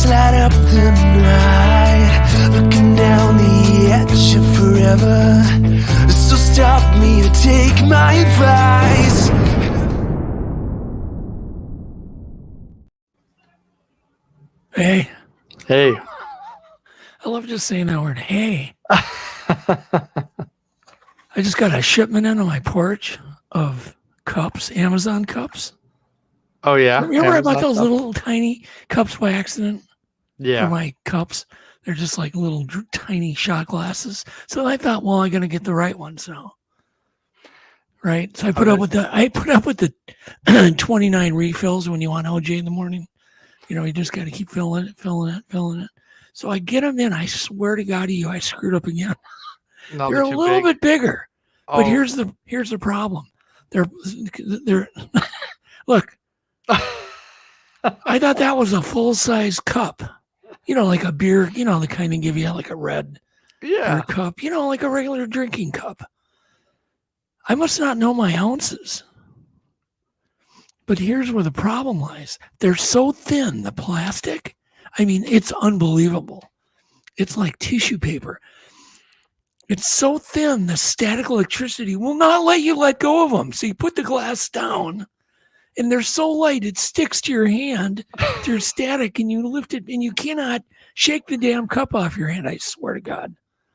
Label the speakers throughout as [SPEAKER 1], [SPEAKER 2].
[SPEAKER 1] light up the night, looking down the edge of forever. So stop me or take my advice. Hey.
[SPEAKER 2] Hey.
[SPEAKER 1] I love just saying that word, hey. I just got a shipment in on my porch of cups, Amazon cups.
[SPEAKER 2] Oh, yeah?
[SPEAKER 1] Remember Amazon I bought those little tiny cups by accident?
[SPEAKER 2] Yeah.
[SPEAKER 1] For my cups. They're just like little tiny shot glasses. So I thought, well, I'm going to get the right ones now. Right? So I put up with the 29 refills when you want OJ in the morning. You know, you just got to keep filling it. So I get them in. I swear to God to you, I screwed up again.
[SPEAKER 2] No,
[SPEAKER 1] they're a little bit bigger.
[SPEAKER 2] Oh.
[SPEAKER 1] But here's the problem. They're look. I thought that was a full-size cup. You know, like a beer, you know, they kind of give you like a red beer cup, you know, like a regular drinking cup. I must not know my ounces. But here's where the problem lies. They're so thin, the plastic. I mean, it's unbelievable. It's like tissue paper. It's so thin, the static electricity will not let you let go of them. So you put the glass down, and they're so light, it sticks to your hand. They're static, and you lift it, and you cannot shake the damn cup off your hand, I swear to God.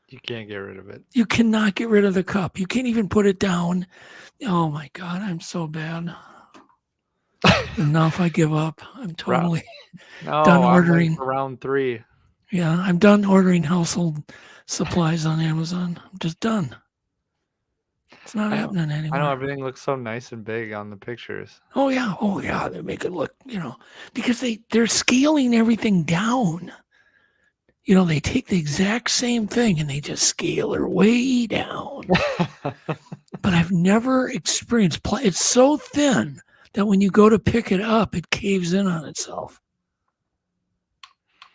[SPEAKER 2] You can't get rid of it.
[SPEAKER 1] You cannot get rid of the cup. You can't even put it down. Oh, my God, I'm so bad. Enough, I give up. I'm totally done ordering.
[SPEAKER 2] I'm round 3.
[SPEAKER 1] Yeah, I'm done ordering household supplies on Amazon. I'm just done. It's not happening anymore.
[SPEAKER 2] I know everything looks so nice and big on the pictures.
[SPEAKER 1] Oh yeah. They make it look, you know, because they're scaling everything down. You know, they take the exact same thing and they just scale it way down. But I've never experienced it's so thin that when you go to pick it up, it caves in on itself.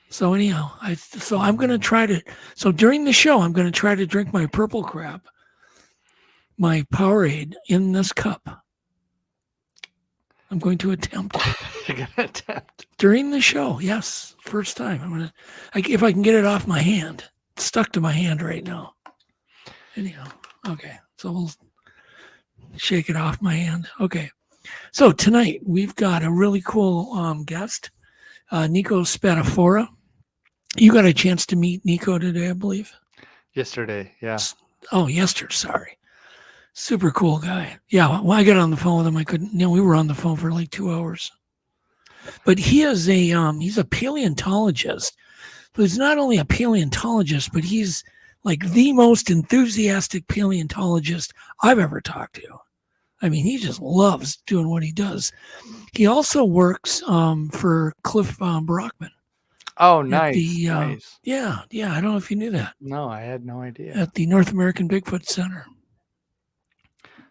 [SPEAKER 1] So anyhow, I'm going to try to. So during the show, I'm going to try to drink my purple crap, my Powerade in this cup. I'm going to attempt it.
[SPEAKER 2] You're going to attempt
[SPEAKER 1] during the show. Yes, first time. I'm going to. If I can get it off my hand, it's stuck to my hand right now. Anyhow, okay. So we'll shake it off my hand. Okay. So tonight we've got a really cool guest, Nico Spadafora. You got a chance to meet Nico today, I believe?
[SPEAKER 2] Yesterday, yeah.
[SPEAKER 1] Oh, yesterday, sorry. Super cool guy. Yeah, when I got on the phone with him, we were on the phone for like 2 hours. But he is he's a paleontologist. But he's not only a paleontologist, but he's like the most enthusiastic paleontologist I've ever talked to. I mean, he just loves doing what he does. He also works for Cliff Brockman.
[SPEAKER 2] Oh, nice.
[SPEAKER 1] Nice. Yeah. I don't know if you knew that.
[SPEAKER 2] No, I had no idea.
[SPEAKER 1] At the North American Bigfoot Center.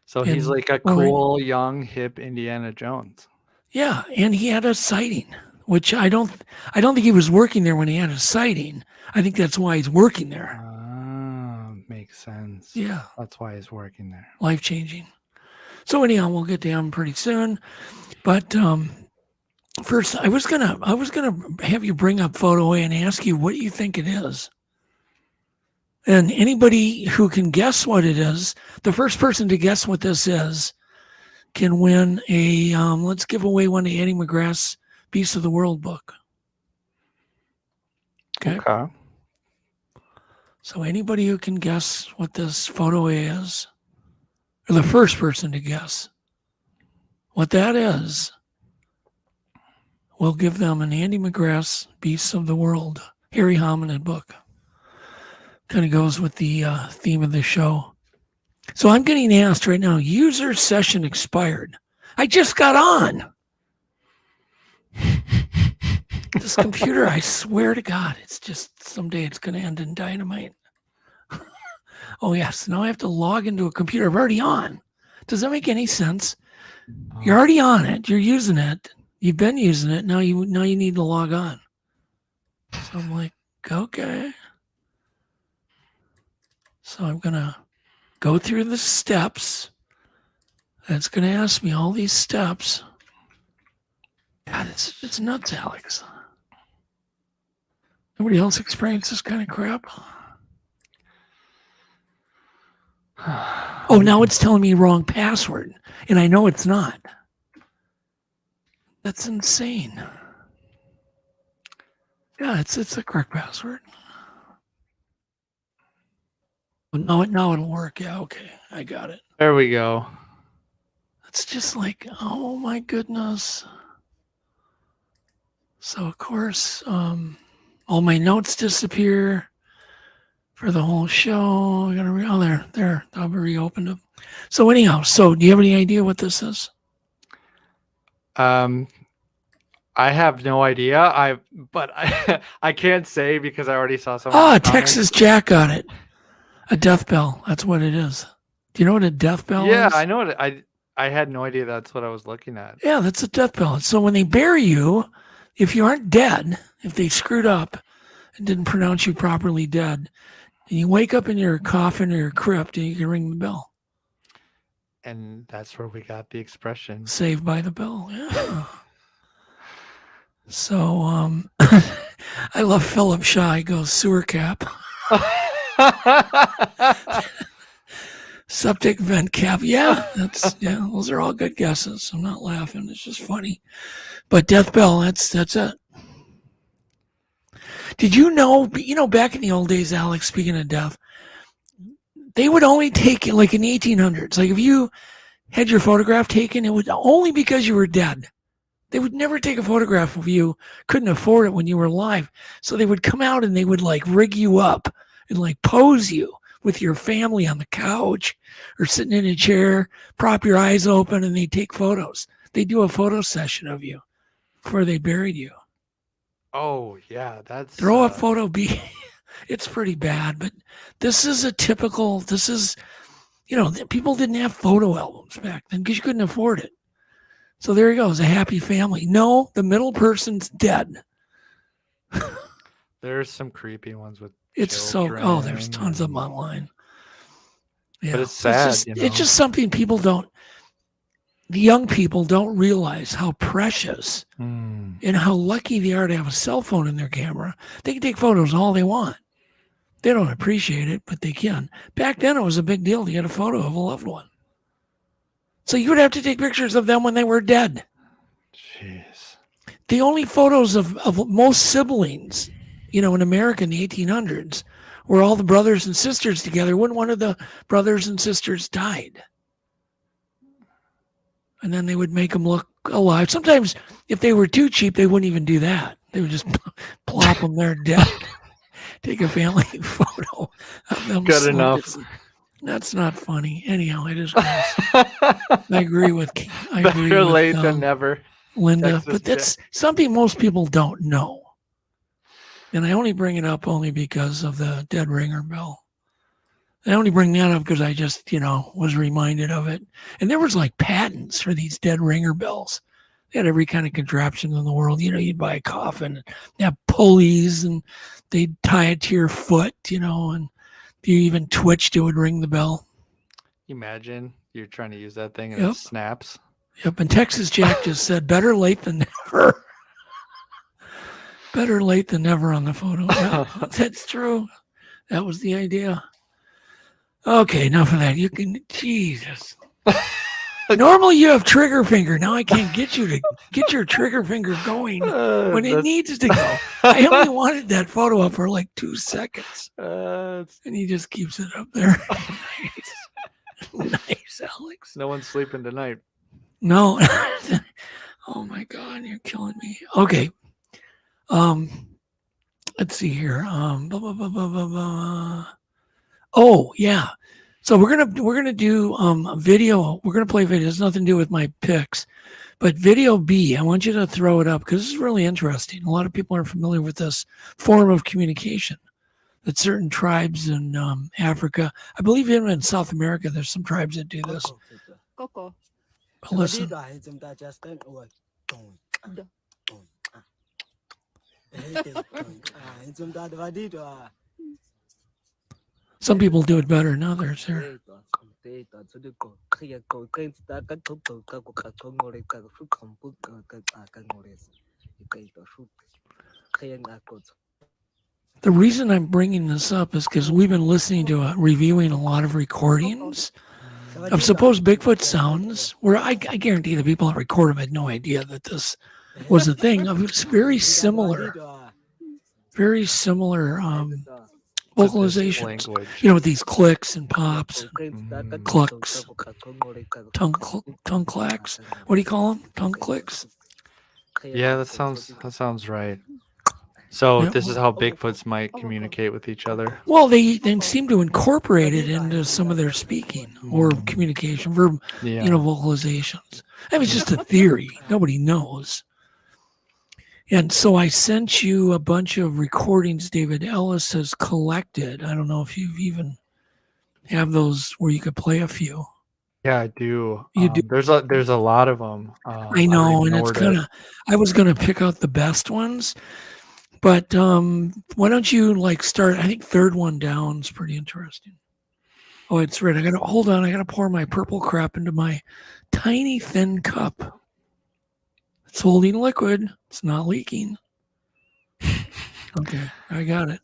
[SPEAKER 2] So he's like a cool, young, hip Indiana Jones.
[SPEAKER 1] Yeah, and he had a sighting, which I don't think he was working there when he had a sighting. I think that's why he's working there.
[SPEAKER 2] Makes sense.
[SPEAKER 1] Yeah.
[SPEAKER 2] That's why he's working there.
[SPEAKER 1] Life-changing. So anyhow, we'll get to him pretty soon. But first, I was gonna have you bring up Photo A and ask you what you think it is. And anybody who can guess what it is, the first person to guess what this is, can win a. Let's give away one of Andy McGrath's Beasts of the World book. Okay. So anybody who can guess what this Photo A is, or the first person to guess what that is, we'll give them an Andy McGrath's Beasts of the World hairy hominid book. Kind of goes with the theme of the show. So I'm getting asked right now, user session expired. I just got on. This computer, I swear to God, it's just someday it's going to end in dynamite. Oh, yes. Now I have to log into a computer. I'm already on. Does that make any sense? You're already on it. You're using it. You've been using it. Now you need to log on. So I'm like, okay. So I'm going to go through the steps. It's going to ask me all these steps. God, it's nuts, Alex. Nobody else experienced this kind of crap? Oh, now it's telling me wrong password, and I know it's not. That's insane. Yeah, it's the correct password. No, now it'll work. Yeah, okay, I got it.
[SPEAKER 2] There we go.
[SPEAKER 1] It's just like, oh my goodness. So of course, all my notes disappear for the whole show. I gotta there. I've reopened them. So anyhow, do you have any idea what this is?
[SPEAKER 2] I have no idea. But I can't say because I already saw someone.
[SPEAKER 1] Texas Jack got it. A death bell. That's what it is. Do you know what a death bell is?
[SPEAKER 2] Yeah, I know what I had no idea that's what I was looking at.
[SPEAKER 1] Yeah, that's a death bell. So when they bury you, if you aren't dead, if they screwed up and didn't pronounce you properly dead, and you wake up in your coffin or your crypt and you can ring the bell.
[SPEAKER 2] And that's where we got the expression.
[SPEAKER 1] Saved by the bell, yeah. So I love Philip Shaw. He goes, sewer cap. Septic vent cap. Yeah, those are all good guesses. I'm not laughing. It's just funny. But death bell, that's it. Did you know back in the old days, Alex, speaking of death, they would only take it like in the 1800s. Like if you had your photograph taken, it was only because you were dead. They would never take a photograph of you, couldn't afford it when you were alive. So they would come out and they would like rig you up and like pose you with your family on the couch or sitting in a chair, prop your eyes open, and they take photos. They do a photo session of you before they buried you.
[SPEAKER 2] Oh, yeah, that's...
[SPEAKER 1] Throw up photo B. It's pretty bad, but this is people didn't have photo albums back then because you couldn't afford it. So there you go. It's a happy family. No, the middle person's dead.
[SPEAKER 2] There's some creepy ones with
[SPEAKER 1] children. There's tons of them online. Yeah.
[SPEAKER 2] But it's sad,
[SPEAKER 1] It's just something the young people don't realize how precious and how lucky they are to have a cell phone in their camera. They can take photos all they want. They don't appreciate it, but they can. Back then, it was a big deal to get a photo of a loved one. So you would have to take pictures of them when they were dead.
[SPEAKER 2] Jeez.
[SPEAKER 1] The only photos of most siblings, in America in the 1800s, were all the brothers and sisters together when one of the brothers and sisters died. And then they would make them look alive. Sometimes, if they were too cheap, they wouldn't even do that. They would just plop them there dead. Take a family photo of them.
[SPEAKER 2] Good enough.
[SPEAKER 1] That's not funny. Anyhow, it is gross. I agree with
[SPEAKER 2] Better late than never,
[SPEAKER 1] Linda.
[SPEAKER 2] Texas
[SPEAKER 1] But that's something most people don't know. And I only bring it up only because of the dead ringer bell. I only bring that up because I just, was reminded of it. And there was like patents for these dead ringer bells. They had every kind of contraption in the world. You'd buy a coffin, they have pulleys, and they'd tie it to your foot, and if you even twitched, it would ring the bell.
[SPEAKER 2] Imagine you're trying to use that thing and it snaps.
[SPEAKER 1] Yep, and Texas Jack just said, better late than never. Better late than never on the photo. Yeah, that's true. That was the idea. Okay, enough of that. Jesus. Normally you have trigger finger. Now I can't get you to get your trigger finger going when it needs to go. I only wanted that photo up for like 2 seconds. And he just keeps it up there. Nice, Alex.
[SPEAKER 2] No one's sleeping tonight.
[SPEAKER 1] No. Oh my God, you're killing me. Okay. Let's see here. Oh yeah. So we're gonna do a video. We're gonna play video. It has nothing to do with my picks, but video B. I want you to throw it up because this is really interesting. A lot of people aren't familiar with this form of communication that certain tribes in Africa, I believe even in South America, there's some tribes that do this. But listen. Some people do it better than others. Here. The reason I'm bringing this up is because we've been listening to reviewing a lot of recordings of supposed Bigfoot sounds, where I guarantee the people that record them had no idea that this was a thing. It's very similar vocalizations. With these clicks and pops, and clucks, tongue clacks. What do you call them? Tongue clicks.
[SPEAKER 2] Yeah, that sounds right. So this is how Bigfoots might communicate with each other.
[SPEAKER 1] Well, they seem to incorporate it into some of their speaking or communication, vocalizations. I mean, it's just a theory. Nobody knows. And so I sent you a bunch of recordings David Ellis has collected. I don't know if you've even have those where you could play a few.
[SPEAKER 2] Yeah, I do.
[SPEAKER 1] You do.
[SPEAKER 2] There's a lot of them.
[SPEAKER 1] I know, and it's I was gonna pick out the best ones. But why don't you start? I think third one down is pretty interesting. Oh, it's red. I gotta pour my purple crap into my tiny thin cup. It's holding liquid. It's not leaking. Okay, I got it.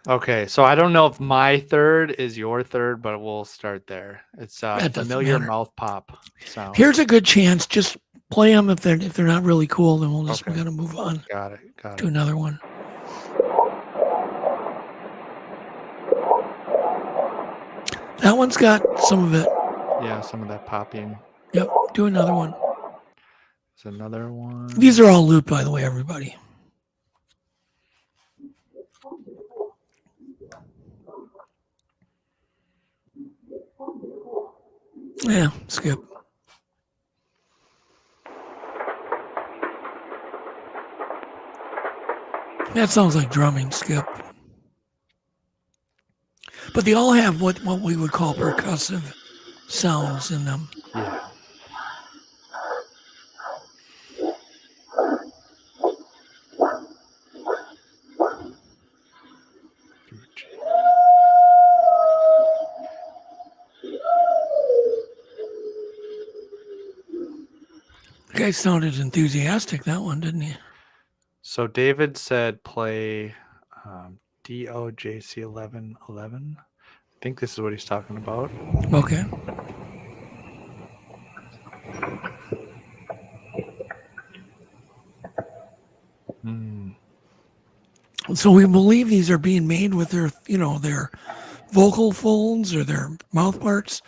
[SPEAKER 2] Okay, so I don't know if my third is your third, but we'll start there. It's familiar mouth pop sound.
[SPEAKER 1] Here's a good chance. Just play them if they're not really cool. Then we gotta move on.
[SPEAKER 2] Got it.
[SPEAKER 1] To another one. That one's got some of it.
[SPEAKER 2] Yeah, some of that popping.
[SPEAKER 1] Yep. Do another one.
[SPEAKER 2] There's another one.
[SPEAKER 1] These are all looped, by the way, everybody. Yeah, skip. That sounds like drumming, skip. But they all have what we would call percussive sounds in them.
[SPEAKER 2] Yeah.
[SPEAKER 1] The guy sounded enthusiastic, that one, didn't he?
[SPEAKER 2] So David said play DOJC 1111. I think this is what he's talking about.
[SPEAKER 1] Okay. So we believe these are being made with their vocal folds or their mouth parts.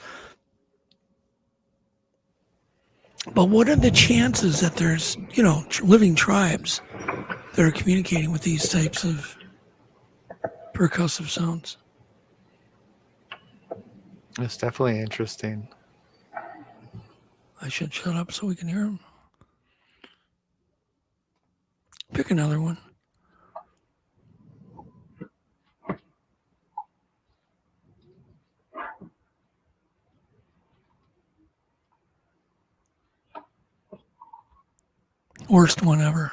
[SPEAKER 1] But what are the chances that there's, living tribes that are communicating with these types of percussive sounds?
[SPEAKER 2] It's definitely interesting.
[SPEAKER 1] I should shut up so we can hear them. Pick another one. Worst one ever.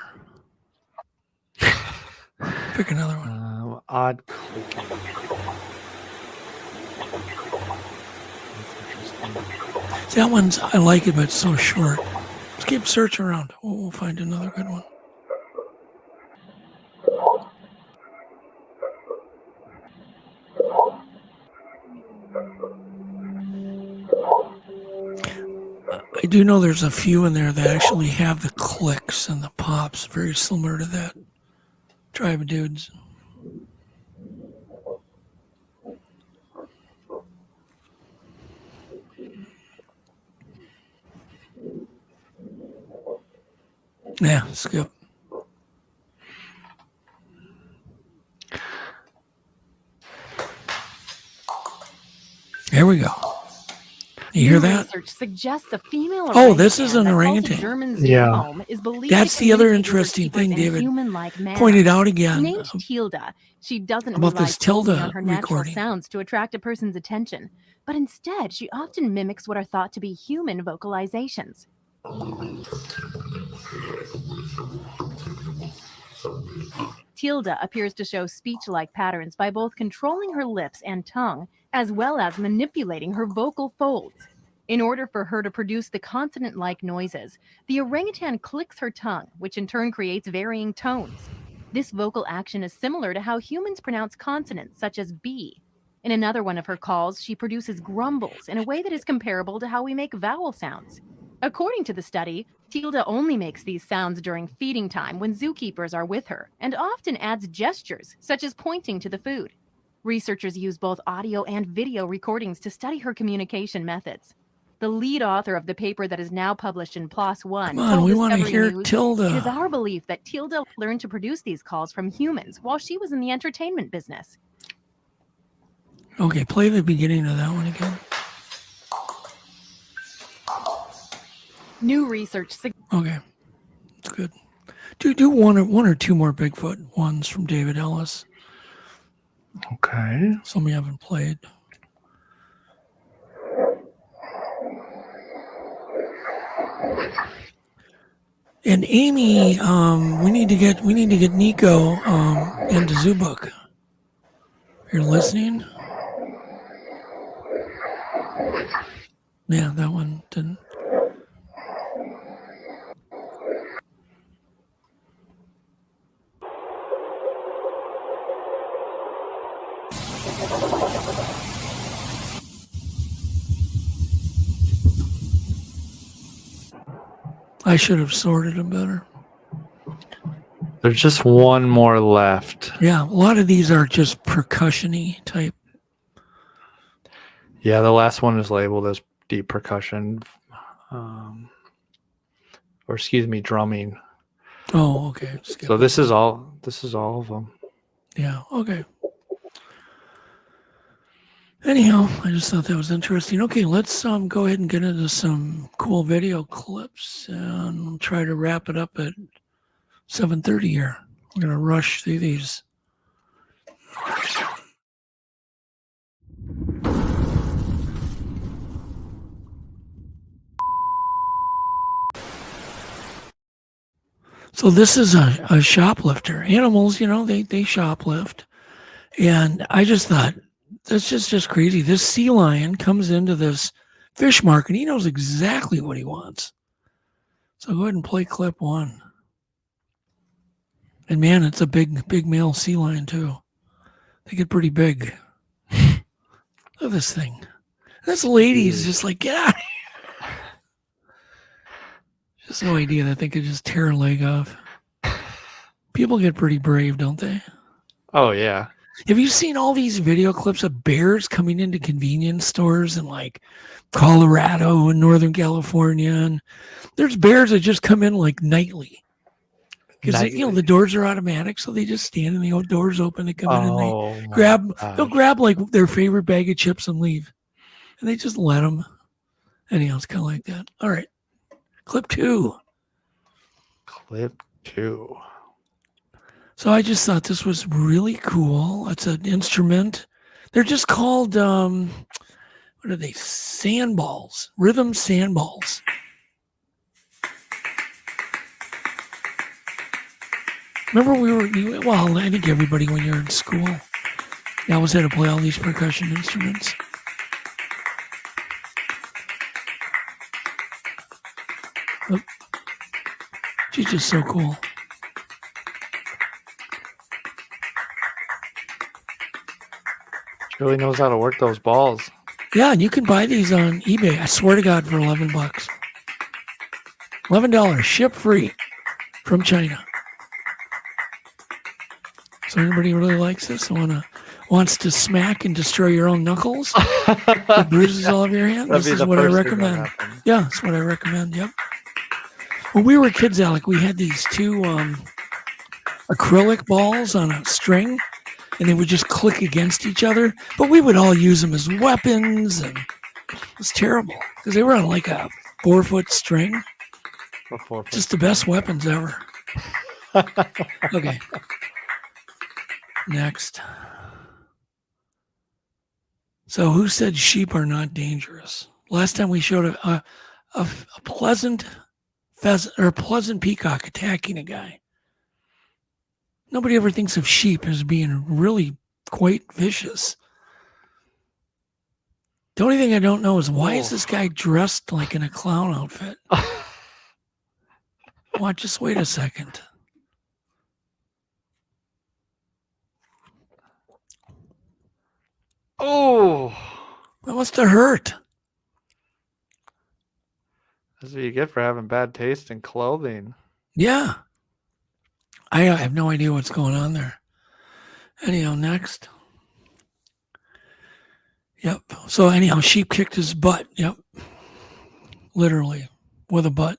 [SPEAKER 1] Pick another one.
[SPEAKER 2] Odd.
[SPEAKER 1] That one's, I like it, but it's so short. Let's keep searching around. We'll find another good one. I do know there's a few in there that actually have the clicks and the pops, very similar to that tribe of dudes. Yeah, skip. There we go. You hear that?
[SPEAKER 3] Research suggests a female
[SPEAKER 1] this is an orangutan.
[SPEAKER 2] Yeah.
[SPEAKER 1] That's the other interesting thing David pointed out again.
[SPEAKER 3] Named Tilda, she doesn't
[SPEAKER 1] about this Tilda
[SPEAKER 3] on her natural
[SPEAKER 1] recording.
[SPEAKER 3] sounds to attract a person's attention, but instead she often mimics what are thought to be human vocalizations. Tilda appears to show speech-like patterns by both controlling her lips and tongue, as well as manipulating her vocal folds. In order for her to produce the consonant-like noises, the orangutan clicks her tongue, which in turn creates varying tones. This vocal action is similar to how humans pronounce consonants such as B. In another one of her calls, she produces grumbles in a way that is comparable to how we make vowel sounds. According to the study, Tilda only makes these sounds during feeding time when zookeepers are with her, and often adds gestures, such as pointing to the food. Researchers use both audio and video recordings to study her communication methods. The lead author of the paper that is now published in PLOS One told
[SPEAKER 1] we want to
[SPEAKER 3] Discovery
[SPEAKER 1] hear
[SPEAKER 3] News,
[SPEAKER 1] Tilda.
[SPEAKER 3] "It is our belief that Tilda learned to produce these calls from humans while she was in the entertainment business."
[SPEAKER 1] Okay, play the beginning of that one again.
[SPEAKER 3] New research.
[SPEAKER 1] Okay, that's good. Do one or two more Bigfoot ones from David Ellis.
[SPEAKER 2] Okay.
[SPEAKER 1] Some we haven't played. And Amy, we need to get Nico into Zoo Book. You're listening? Yeah, that one didn't. I should have sorted them better.
[SPEAKER 2] There's just one more left.
[SPEAKER 1] Yeah, a lot of these are just percussion-y type.
[SPEAKER 2] Yeah, the last one is labeled as deep percussion. Or excuse me, drumming.
[SPEAKER 1] Oh, okay. Skip
[SPEAKER 2] So this is all of them.
[SPEAKER 1] Yeah, okay. Anyhow, I just thought that was interesting. Okay, let's go ahead and get into some cool video clips and try to wrap it up at 7:30 here. We're going to rush through these. So this is a shoplifter. Animals, they shoplift. And I just thought, that's just crazy. This sea lion comes into this fish market. He knows exactly what he wants. So go ahead and play clip one. And man, it's a big male sea lion too. They get pretty big. Look at this thing. This lady is just like, get out of here. Just no idea that they could just tear a leg off. People get pretty brave, don't they?
[SPEAKER 2] Oh, yeah.
[SPEAKER 1] Have you seen all these video clips of bears coming into convenience stores in like Colorado and Northern California? And there's bears that just come in like nightly. Because the doors are automatic, so they just stand and the doors open. They come in and they'll grab like their favorite bag of chips and leave. And they just let them. Anyhow, it's kind of like that. All right. Clip two. So I just thought this was really cool. It's an instrument. They're just called, what are they? Sandballs. Rhythm sandballs. Remember I think everybody when you're in school, you always had to play all these percussion instruments. Oh, she's just so cool.
[SPEAKER 2] She really knows how to work those balls.
[SPEAKER 1] Yeah, and you can buy these on eBay. I swear to God, for $11. $11, ship free from China. So anybody really likes this? Wants to smack and destroy your own knuckles? It bruises all of your hands? This is what I recommend. Yeah, that's what I recommend. Yep. When we were kids, Alec, we had these two acrylic balls on a string, and they would just click against each other. But we would all use them as weapons, and it was terrible because they were on like a 4-foot string. Just the best weapons ever. Okay. Next. So who said sheep are not dangerous? Last time we showed a pleasant pheasant or a pleasant peacock attacking a guy. Nobody ever thinks of sheep as being really quite vicious. The only thing I don't know is why is this guy dressed like in a clown outfit? Just wait a second.
[SPEAKER 2] Oh,
[SPEAKER 1] that must have hurt.
[SPEAKER 2] That's what you get for having bad taste in clothing.
[SPEAKER 1] Yeah. I have no idea what's going on there. Anyhow, next. Yep. So anyhow, sheep kicked his butt. Yep. Literally with a butt.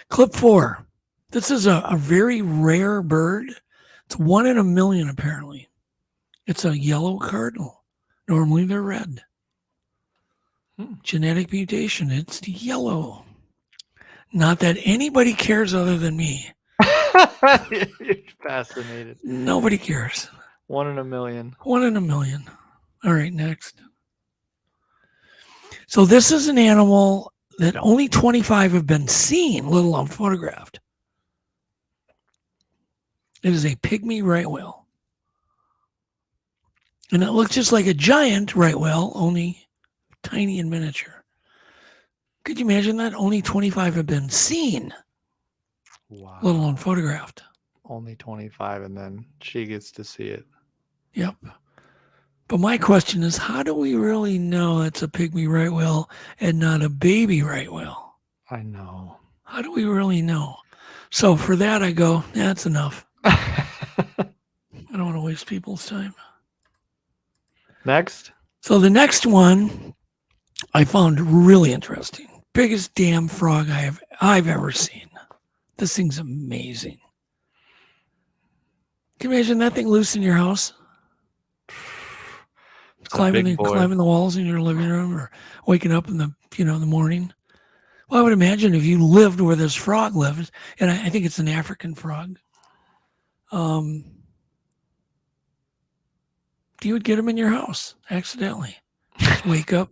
[SPEAKER 1] Clip 4. This is a very rare bird. It's 1 in a million, apparently. It's a yellow cardinal. Normally they're red. Genetic mutation. It's yellow. Not that anybody cares other than me.
[SPEAKER 2] You're fascinated.
[SPEAKER 1] Nobody cares.
[SPEAKER 2] 1 in a million.
[SPEAKER 1] 1 in a million. All right, next. So this is an animal that only 25 have been seen, let alone photographed. It is a pygmy right whale. And it looks just like a giant right whale, only tiny and miniature. Could you imagine that? Only 25 have been seen,
[SPEAKER 2] wow,
[SPEAKER 1] let alone photographed.
[SPEAKER 2] Only 25, and then she gets to see it.
[SPEAKER 1] Yep. But my question is, how do we really know it's a pygmy right whale and not a baby right whale?
[SPEAKER 2] I know.
[SPEAKER 1] How do we really know? So for that, I go, that's enough. I don't want to waste people's time.
[SPEAKER 2] Next.
[SPEAKER 1] So the next one I found really interesting. Biggest damn frog I've ever seen. This thing's amazing. Can you imagine that thing loose in your house? Climbing the walls in your living room, or waking up in the morning. Well, I would imagine if you lived where this frog lives, and I think it's an African frog, you would get him in your house accidentally. Just wake up,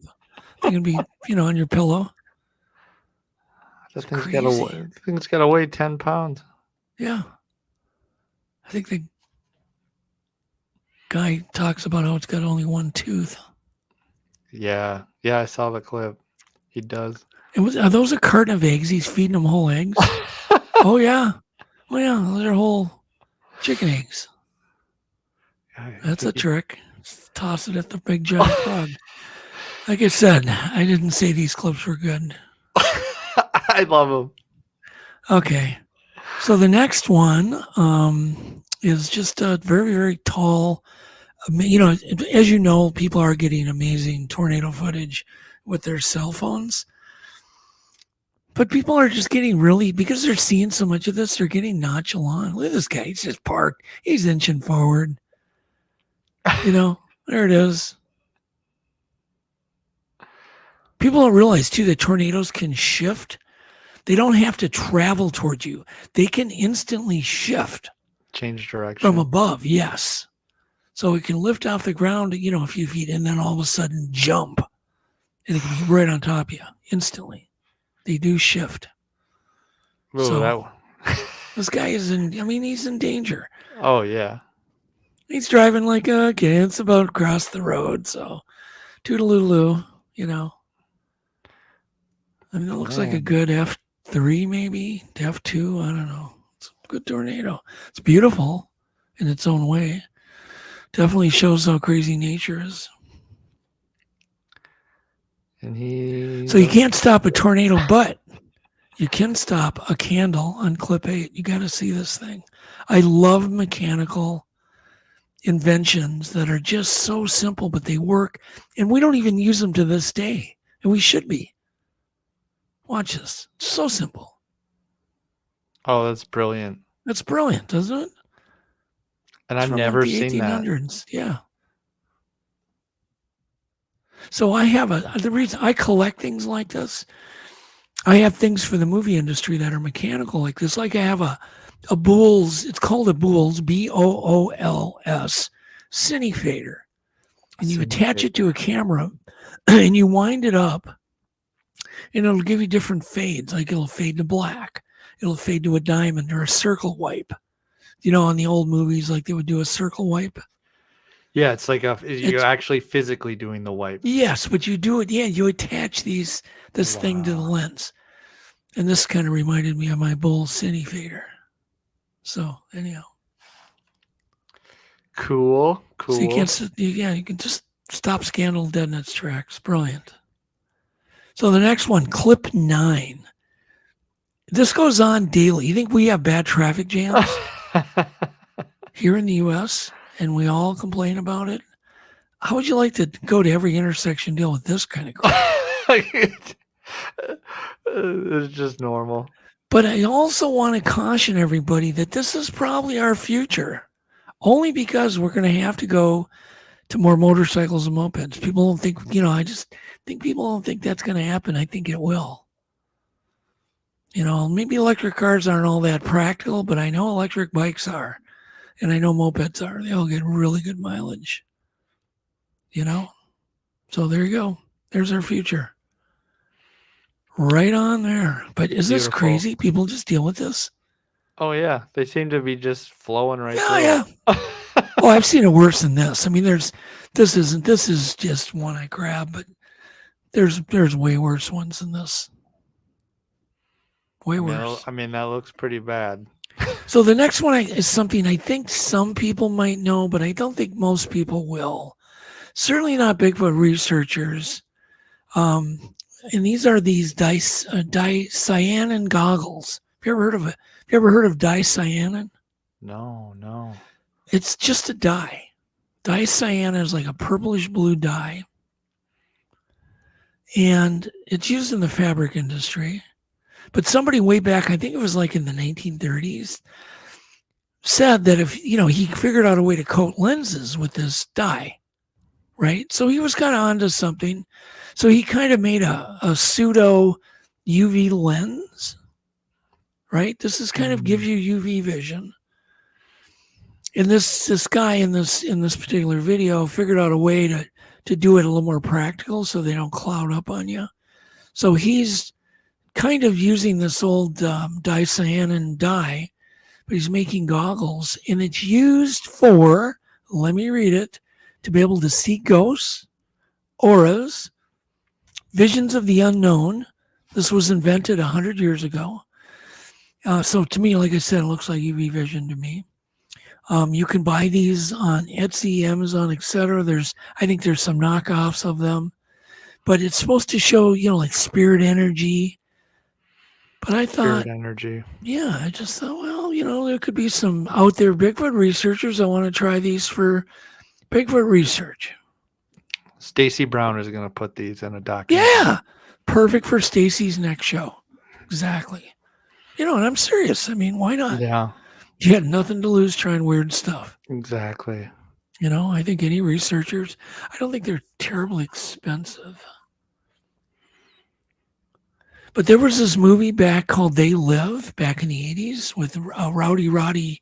[SPEAKER 1] they can be, on your pillow.
[SPEAKER 2] That thing's got to weigh 10 pounds.
[SPEAKER 1] Yeah. I think the guy talks about how it's got only one tooth.
[SPEAKER 2] Yeah, I saw the clip. He does.
[SPEAKER 1] Are those a carton of eggs? He's feeding them whole eggs? Oh, yeah. Well, yeah, those are whole chicken eggs. That's a trick. Just toss it at the big giant frog. Like I said, I didn't say these clips were good.
[SPEAKER 2] I love them.
[SPEAKER 1] Okay. So the next one is just a very, very tall. As you know, people are getting amazing tornado footage with their cell phones. But people are just getting really, because they're seeing so much of this, they're getting nonchalant. Look at this guy. He's just parked. He's inching forward. There it is. People don't realize, too, that tornadoes can shift. They don't have to travel towards you. They can instantly shift.
[SPEAKER 2] Change direction.
[SPEAKER 1] From above, yes. So it can lift off the ground, a few feet, and then all of a sudden jump. And it can be right on top of you instantly. They do shift.
[SPEAKER 2] Ooh,
[SPEAKER 1] so this guy he's in danger.
[SPEAKER 2] Oh, yeah.
[SPEAKER 1] He's driving like a kid. It's about across the road. So toodaloo, it looks like a good F3, maybe F2. I don't know. It's a good tornado. It's beautiful in its own way. Definitely shows how crazy nature is. So you can't stop a tornado, but you can stop a candle on clip 8. You got to see this thing. I love mechanical inventions that are just so simple, but they work. And we don't even use them to this day. And we should be. Watch this. It's so simple.
[SPEAKER 2] Oh, that's brilliant.
[SPEAKER 1] That's brilliant, isn't it?
[SPEAKER 2] And I've never seen that.
[SPEAKER 1] 1800s. Yeah. So I have the reason I collect things like this. I have things for the movie industry that are mechanical like this. Like I have a Bools. It's called a Bools, Bools, cine fader, and you attach it to a camera, and you wind it up, and it'll give you different fades. Like it'll fade to black, it'll fade to a diamond or a circle wipe. On the old movies, like they would do a circle wipe.
[SPEAKER 2] Yeah, it's like you're actually physically doing the wipe.
[SPEAKER 1] Yes, but you do it. Yeah, you attach this thing to the lens, and this kind of reminded me of my Bools cine fader. So anyhow,
[SPEAKER 2] cool.
[SPEAKER 1] So you can just Stop scandal dead in its tracks. Brilliant. So the next one, clip 9. This goes on daily. You think we have bad traffic jams here in the U.S. and we all complain about it? How would you like to go to every intersection deal with this kind of crap?
[SPEAKER 2] It's just normal.
[SPEAKER 1] But I also want to caution everybody that this is probably our future, only because we're going to have to go to more motorcycles and mopeds. People don't think, I just think people don't think that's going to happen. I think it will. Maybe electric cars aren't all that practical, but I know electric bikes are, and I know mopeds are. They all get really good mileage. So there you go. There's our future. Right on there. But is this crazy? People just deal with this?
[SPEAKER 2] Oh, yeah. They seem to be just flowing right through.
[SPEAKER 1] Yeah. Oh, I've seen it worse than this. I mean, this is just one I grabbed, but there's way worse ones than this. Way worse.
[SPEAKER 2] I mean, that looks pretty bad.
[SPEAKER 1] So the next one is something I think some people might know, but I don't think most people will. Certainly not Bigfoot researchers. And these are these dicyanin goggles. Have you ever heard of it? Have you ever heard of dicyanin?
[SPEAKER 2] No.
[SPEAKER 1] It's just a dye. Dicyanin is like a purplish blue dye. And it's used in the fabric industry. But somebody way back, I think it was like in the 1930s, said that if, he figured out a way to coat lenses with this dye, right? So he was kind of onto something. So he kind of made a pseudo UV lens, right? This is kind of gives you UV vision. And this guy in this particular video figured out a way to do it a little more practical so they don't cloud up on you. So he's kind of using this old dicyanin dye, but he's making goggles, and it's used for, let me read it, to be able to see ghosts, auras, visions of the unknown. This was invented 100 years ago. So to me, like I said, it looks like UV vision to me. You can buy these on Etsy, Amazon, etc. I think there's some knockoffs of them, but it's supposed to show, like spirit energy. But I thought,
[SPEAKER 2] spirit energy.
[SPEAKER 1] Yeah, I just thought, well, there could be some out there Bigfoot researchers that want to try these for research.
[SPEAKER 2] Stacy Brown is going to put these in a documentary.
[SPEAKER 1] Yeah, perfect for Stacy's next show. Exactly. And I'm serious. I mean, why not?
[SPEAKER 2] Yeah.
[SPEAKER 1] You had nothing to lose trying weird stuff.
[SPEAKER 2] Exactly.
[SPEAKER 1] I think any researchers, I don't think they're terribly expensive. But there was this movie back called They Live back in the 80s with Rowdy Roddy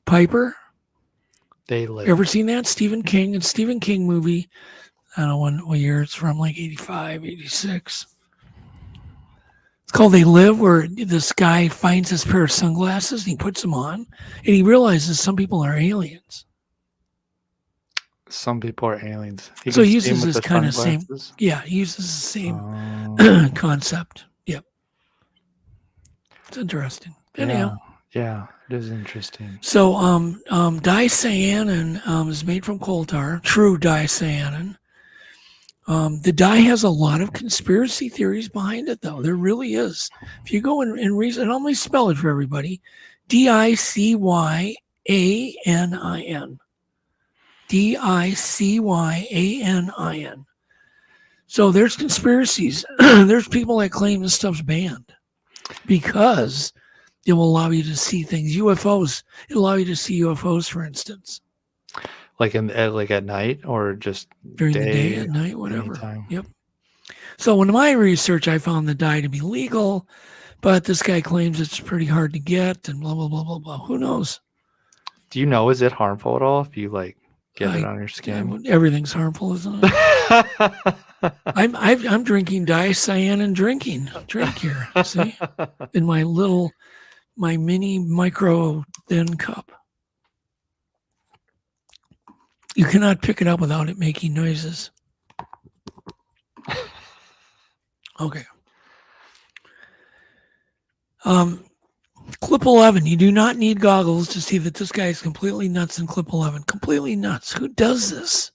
[SPEAKER 1] Piper.
[SPEAKER 2] They Live.
[SPEAKER 1] You ever seen that? Stephen King. It's a Stephen King movie. I don't know what year it's from, like 85, 86. It's called They Live, where this guy finds this pair of sunglasses and he puts them on and he realizes some people are aliens.
[SPEAKER 2] Some people are aliens.
[SPEAKER 1] So he uses this kind of same, he uses the same concept. Yep. It's interesting. Anyhow.
[SPEAKER 2] Yeah, it is interesting.
[SPEAKER 1] So dicyanin is made from coal tar, true dicyanin. The dye has a lot of conspiracy theories behind it, though. There really is. If you go and read, and I'll let me spell it for everybody. Dicyanin. Dicyanin. So there's conspiracies. There's people that claim this stuff's banned because it will allow you to see things. UFOs. It'll allow you to see UFOs, for instance.
[SPEAKER 2] Like at night or just
[SPEAKER 1] during the day, at night, whatever.
[SPEAKER 2] Anytime.
[SPEAKER 1] Yep. So in my research, I found the dye to be legal, but this guy claims it's pretty hard to get and blah, blah, blah, blah, blah. Who knows?
[SPEAKER 2] Do you know, is it harmful at all if you get it on your skin?
[SPEAKER 1] Everything's harmful, isn't it? I'm drinking dicyanin drink here. See? In my mini micro thin cup. You cannot pick it up without it making noises. Okay. Clip 11. You do not need goggles to see that this guy is completely nuts in clip 11. Completely nuts. Who does this?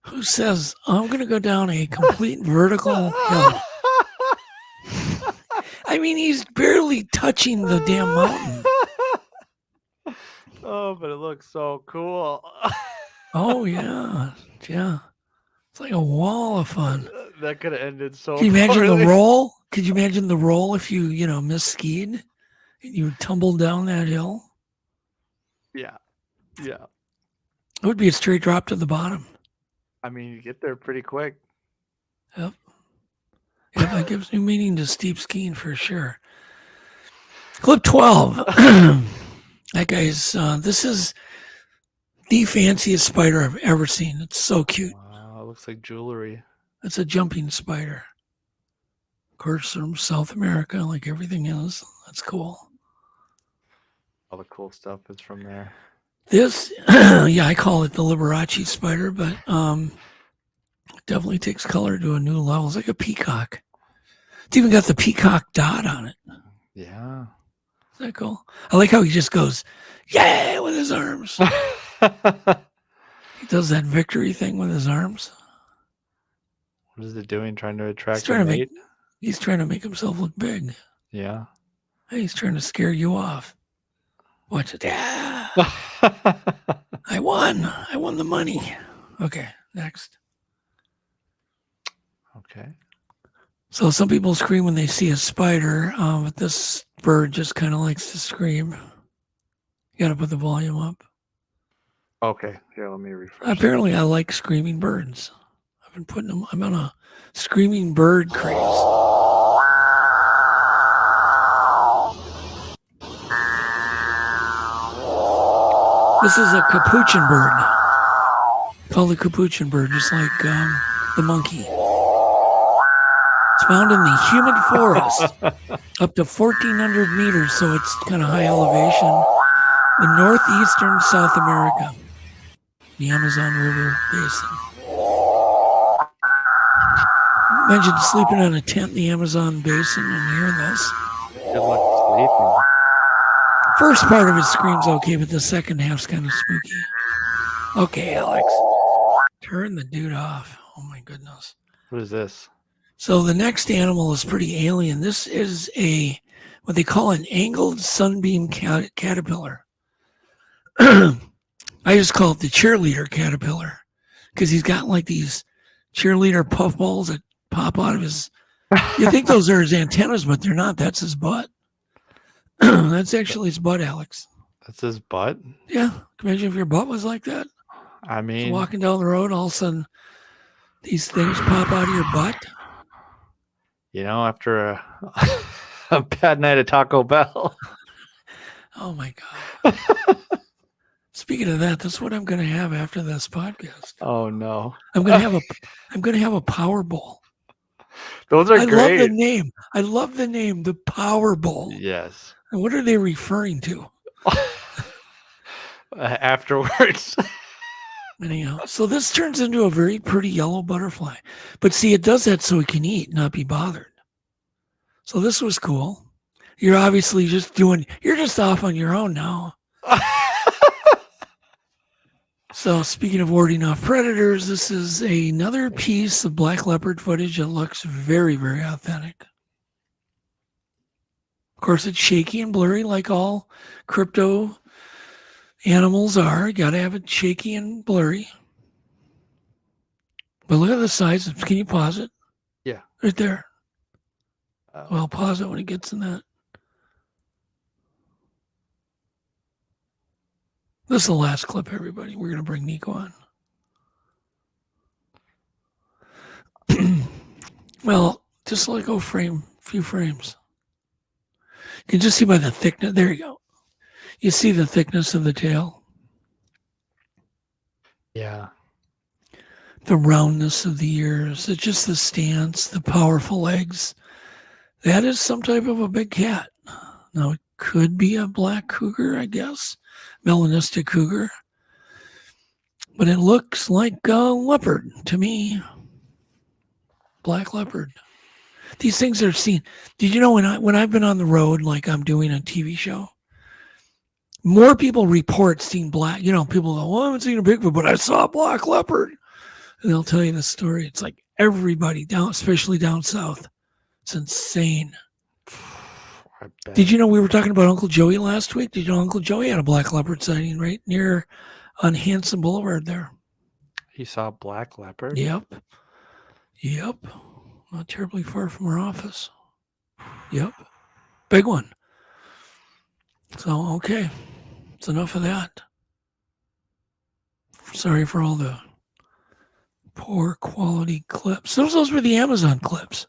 [SPEAKER 1] Who says, I'm going to go down a complete vertical hill? I mean, he's barely touching the damn mountain.
[SPEAKER 2] Oh, but it looks so cool.
[SPEAKER 1] Oh, yeah. Yeah. It's like a wall of fun.
[SPEAKER 2] That could have ended so
[SPEAKER 1] Can you imagine
[SPEAKER 2] poorly.
[SPEAKER 1] the roll? Could you imagine the roll if you, mis-skied and you tumbled down that hill?
[SPEAKER 2] Yeah. Yeah.
[SPEAKER 1] It would be a straight drop to the bottom.
[SPEAKER 2] I mean, you get there pretty quick.
[SPEAKER 1] Yep. Yeah, that gives new meaning to steep skiing for sure. Clip 12. That guy's, this is the fanciest spider I've ever seen. It's so cute.
[SPEAKER 2] Wow, it looks like jewelry.
[SPEAKER 1] It's a jumping spider. Of course, from South America, like everything else. That's cool.
[SPEAKER 2] All the cool stuff is from there.
[SPEAKER 1] This, yeah, I call it the Liberace spider, but it definitely takes color to a new level. It's like a peacock. It's even got the peacock dot on it.
[SPEAKER 2] Yeah.
[SPEAKER 1] Is that cool? I like how he just goes, yeah, with his arms. He does that victory thing with his arms.
[SPEAKER 2] What is it doing? Trying to attract
[SPEAKER 1] He's trying to make himself look big.
[SPEAKER 2] Yeah.
[SPEAKER 1] He's trying to scare you off. Watch it. Yeah. I won. I won the money. Okay, next.
[SPEAKER 2] Okay.
[SPEAKER 1] So some people scream when they see a spider, but this bird just kind of likes to scream. You got to put the volume up.
[SPEAKER 2] Okay. Here, let me refresh.
[SPEAKER 1] Apparently, I like screaming birds. I've been putting them. I'm on a screaming bird craze. This is a capuchin bird. Called the capuchin bird, just like the monkey. It's found in the humid forest, up to 1,400 meters, so it's kind of high elevation. In northeastern South America, the Amazon River Basin. Imagine sleeping on a tent in the Amazon Basin and hearing this.
[SPEAKER 2] Good luck sleeping.
[SPEAKER 1] First part of it screams okay, but the second half's kind of spooky. Okay, Alex. Turn the dude off. Oh my goodness.
[SPEAKER 2] What is this?
[SPEAKER 1] So the next animal is pretty alien. This is what they call an angled sunbeam caterpillar. I just call it the cheerleader caterpillar because he's got like these cheerleader puffballs that pop out of his. You think those are his antennas, but they're not. That's his butt. That's actually his butt, Alex.
[SPEAKER 2] That's his butt?
[SPEAKER 1] Yeah. Imagine if your butt was like that.
[SPEAKER 2] I mean,
[SPEAKER 1] so walking down the road, all of a sudden, these things pop out of your butt.
[SPEAKER 2] You know, after a bad night at Taco Bell.
[SPEAKER 1] Oh my God. Speaking of that, that's what I'm going to have after this podcast.
[SPEAKER 2] Oh no.
[SPEAKER 1] I'm going to have a Power Bowl.
[SPEAKER 2] Those are great.
[SPEAKER 1] I love the name. I love the name, the Power Bowl.
[SPEAKER 2] Yes.
[SPEAKER 1] And what are they referring to?
[SPEAKER 2] Afterwards.
[SPEAKER 1] Anyhow, so this turns into a very pretty yellow butterfly. But see, it does that so it can eat, not be bothered. So this was cool. You're obviously you're just off on your own now. So speaking of warding off predators, this is another piece of black leopard footage that looks very, very authentic. Of course, it's shaky and blurry like all crypto animals are. You got to have it shaky and blurry. But look at the size. Can you pause it?
[SPEAKER 2] Yeah.
[SPEAKER 1] Right there. Well, pause it when it gets in that. This is the last clip, everybody. We're going to bring Nico on. Well, just like a few frames. You can just see by the thickness. There you go. You see the thickness of the tail.
[SPEAKER 2] Yeah.
[SPEAKER 1] The roundness of the ears. It's just the stance, the powerful legs. That is some type of a big cat. Now, it could be a black cougar, I guess. Melanistic cougar. But it looks like a leopard to me. Black leopard. These things are seen. Did you know when I've been on the road, like I'm doing a TV show, more people report seeing black. People go, "Well, I haven't seen a Bigfoot, but I saw a black leopard," and they'll tell you the story. It's like everybody down, especially down south. It's insane. Did you know we were talking about Uncle Joey last week? Did you know Uncle Joey had a black leopard sighting right near on Hanson Boulevard there?
[SPEAKER 2] He saw a black leopard?
[SPEAKER 1] Yep. Not terribly far from our office. Yep. Big one. So, okay. It's enough of that. Sorry for all the poor quality clips. Those were the Amazon clips.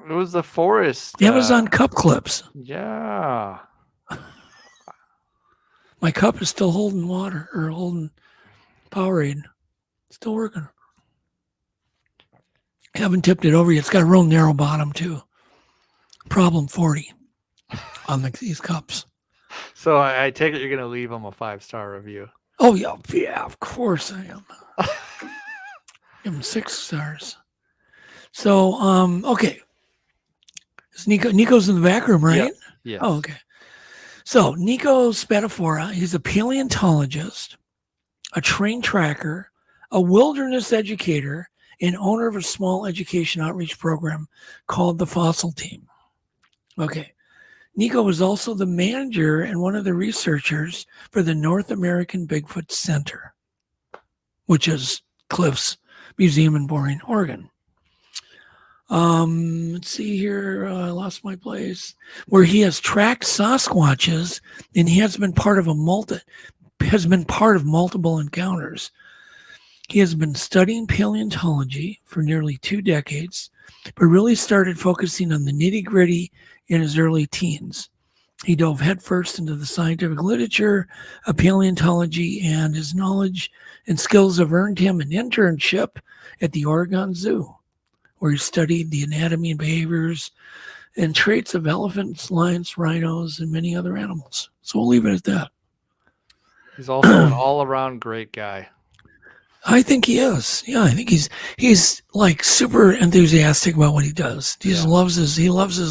[SPEAKER 2] It was the forest.
[SPEAKER 1] The Amazon cup clips.
[SPEAKER 2] Yeah.
[SPEAKER 1] My cup is still holding water or holding Powerade. Still working. Haven't tipped it over yet. It's got a real narrow bottom too. Problem 40 on these cups.
[SPEAKER 2] So I take it you're going to leave them a 5-star review.
[SPEAKER 1] Oh, yeah, of course I am. Give them 6 stars. So, okay. Nico's in the back room, right?
[SPEAKER 2] Yeah.
[SPEAKER 1] Oh, okay. So Nico Spadafora, he's a paleontologist, a trained tracker, a wilderness educator, and owner of a small education outreach program called the Fossil Team. Okay. Nico was also the manager and one of the researchers for the North American Bigfoot Center, which is Cliff's Museum in Boring, Oregon. Let's see here. I lost my place. Where he has tracked Sasquatches, and he has been part of multiple encounters. He has been studying paleontology for nearly 2 decades, but really started focusing on the nitty-gritty in his early teens. He dove headfirst into the scientific literature of paleontology, and his knowledge and skills have earned him an internship at the Oregon Zoo, where he studied the anatomy and behaviors and traits of elephants, lions, rhinos, and many other animals. So we'll leave it at that.
[SPEAKER 2] He's also an all-around great guy.
[SPEAKER 1] I think he is. Yeah, I think he's like super enthusiastic about what he does. He loves his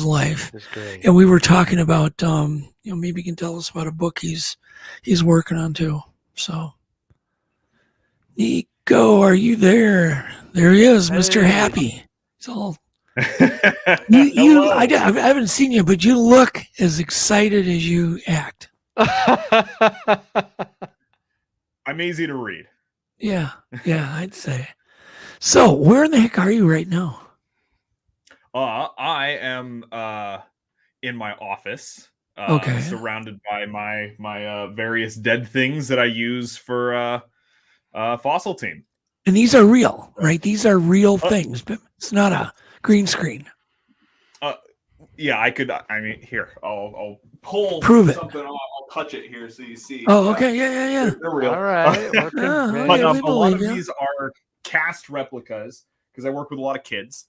[SPEAKER 1] life.
[SPEAKER 2] That's great.
[SPEAKER 1] And we were talking about maybe he can tell us about a book he's working on too. So Nico, are you there? There he is, Mr. Happy. He's all I haven't seen you, but you look as excited as you act.
[SPEAKER 4] I'm easy to read.
[SPEAKER 1] Yeah, I'd say. So, where in the heck are you right now?
[SPEAKER 4] I am in my office,
[SPEAKER 1] okay,
[SPEAKER 4] surrounded by my various dead things that I use for Fossil Team.
[SPEAKER 1] And these are real, right? These are real things, but it's not a green screen.
[SPEAKER 4] Yeah, I could. I mean, here, I'll pull something. I'll touch it here so you see.
[SPEAKER 1] Oh, okay, yeah.
[SPEAKER 4] They're real.
[SPEAKER 2] All right.
[SPEAKER 4] But a lot of these are cast replicas because I work with a lot of kids,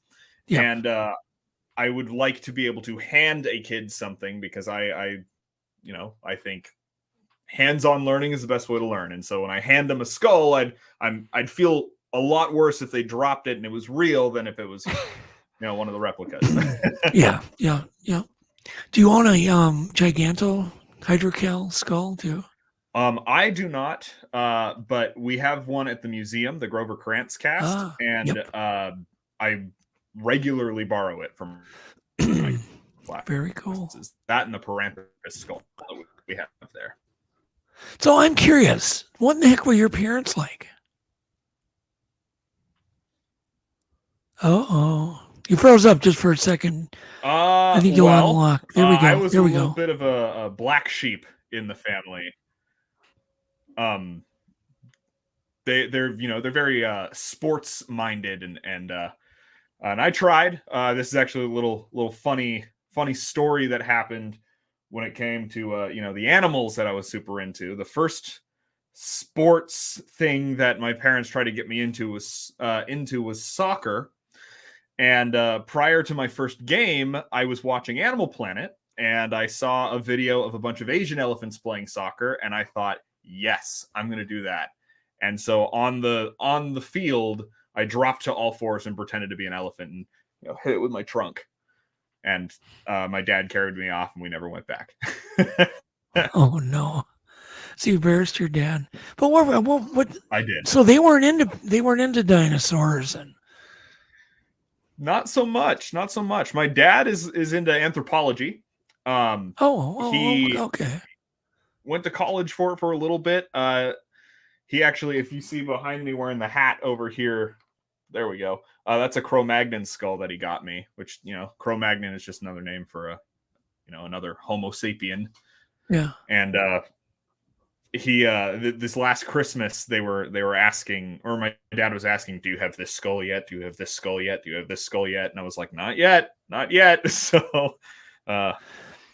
[SPEAKER 4] and I would like to be able to hand a kid something because I think hands-on learning is the best way to learn. And so when I hand them a skull, I'd feel a lot worse if they dropped it and it was real than if it was. One of the replicas.
[SPEAKER 1] Yeah. Do you own a Giganto hydrocal skull too?
[SPEAKER 4] I do not, but we have one at the museum, the Grover Krantz cast, and I regularly borrow it from my flat.
[SPEAKER 1] Very cool.
[SPEAKER 4] That and the Paranthropus skull that we have there.
[SPEAKER 1] So I'm curious, what in the heck were your parents like? You froze up just for a second. I think you'll unlock. There we go.
[SPEAKER 4] I was a little bit of a black sheep in the family. They're very sports minded and I tried. This is actually a little funny story that happened when it came to the animals that I was super into. The first sports thing that my parents tried to get me into was soccer. And prior to my first game, I was watching Animal Planet, and I saw a video of a bunch of Asian elephants playing soccer, and I thought, yes, I'm going to do that. And so on the field, I dropped to all fours and pretended to be an elephant and hit it with my trunk. And my dad carried me off, and we never went back.
[SPEAKER 1] Oh no! So you embarrassed your dad. But what?
[SPEAKER 4] I did.
[SPEAKER 1] So they weren't into dinosaurs and.
[SPEAKER 4] Not so much. My dad is into anthropology. He
[SPEAKER 1] okay.
[SPEAKER 4] Went to college for it for a little bit. He actually, if you see behind me wearing the hat over here, there we go. That's a Cro-Magnon skull that he got me, which, Cro-Magnon is just another name for another Homo sapien.
[SPEAKER 1] Yeah.
[SPEAKER 4] And he this last Christmas they were asking, or my dad was asking, do you have this skull yet? Do you have this skull yet? Do you have this skull yet? And I was like, not yet. So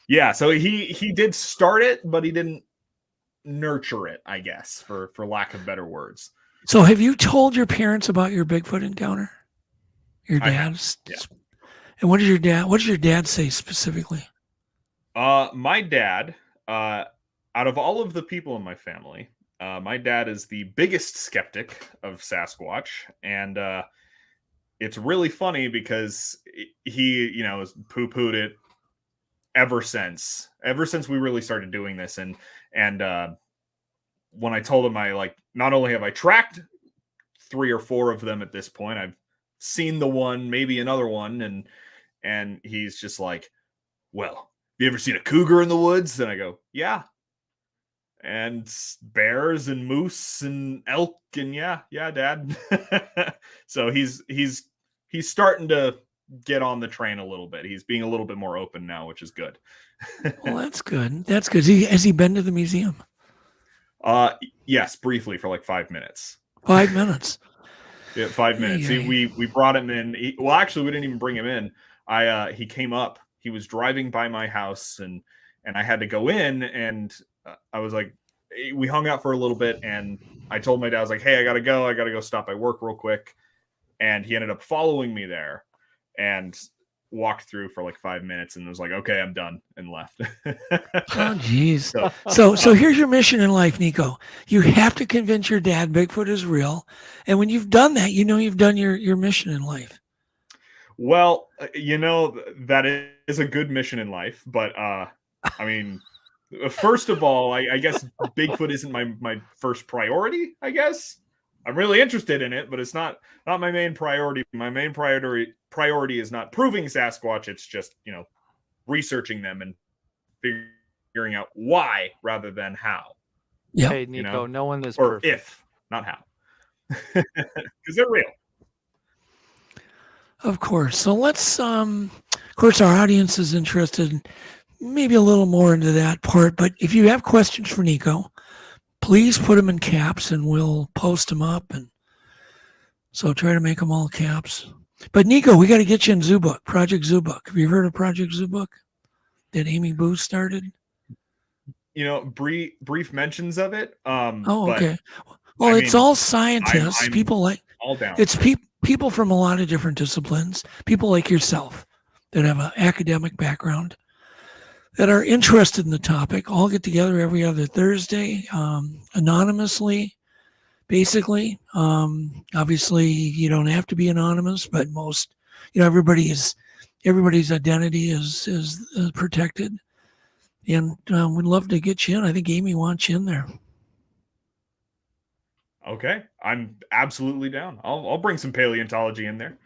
[SPEAKER 4] yeah, so he did start it, but he didn't nurture it, I guess, for lack of better words.
[SPEAKER 1] So have you told your parents about your Bigfoot encounter? Your dad's?
[SPEAKER 4] Yeah.
[SPEAKER 1] And what does your dad say specifically?
[SPEAKER 4] My dad, out of all of the people in my family, my dad is the biggest skeptic of Sasquatch. And it's really funny because he, has poo-pooed it ever since we really started doing this. And when I told him not only have I tracked 3 or 4 of them at this point, I've seen the one, maybe another one. And he's just like, well, have you ever seen a cougar in the woods? And I go, yeah. And bears and moose and elk and yeah, Dad. So he's starting to get on the train a little bit. He's being a little bit more open now, which is good.
[SPEAKER 1] Well, that's good. That's good. Has he been to the museum?
[SPEAKER 4] Yes, briefly for 5 minutes.
[SPEAKER 1] 5 minutes.
[SPEAKER 4] Yeah, 5 minutes. We brought him in. Actually, we didn't even bring him in. He came up. He was driving by my house, and I had to go in, and I was like, we hung out for a little bit, and I told my dad, I was like, hey, I gotta go stop by work real quick. And he ended up following me there and walked through for 5 minutes and was like, okay, I'm done, and left.
[SPEAKER 1] Oh, geez. So here's your mission in life, Nico. You have to convince your dad Bigfoot is real. And when you've done that, you've done your mission in life.
[SPEAKER 4] Well, that is a good mission in life. But, I mean, first of all, I guess Bigfoot isn't my first priority, I guess. I'm really interested in it, but it's not my main priority. My main priority is not proving Sasquatch. It's just, researching them and figuring out why rather than how.
[SPEAKER 1] Yeah.
[SPEAKER 2] Hey, Nico, no one is
[SPEAKER 4] or
[SPEAKER 2] perfect.
[SPEAKER 4] If, not how. Because they're real.
[SPEAKER 1] Of course. So let's, of course, our audience is interested maybe a little more into that part. But if you have questions for Nico, please put them in caps and we'll post them up. And so try to make them all caps. But Nico, we got to get you in Zoo Book, Project Zoo Book. Have you heard of Project Zoo Book that Amy Booth started?
[SPEAKER 4] Brief mentions of it.
[SPEAKER 1] Okay. Well, it's all scientists, I'm people
[SPEAKER 4] all down.
[SPEAKER 1] It's people from a lot of different disciplines, people like yourself that have an academic background that are interested in the topic, all get together every other Thursday, anonymously, basically. Obviously, you don't have to be anonymous, but most, everybody's identity is protected. And we'd love to get you in. I think Amy wants you in there.
[SPEAKER 4] Okay, I'm absolutely down. I'll bring some paleontology in there.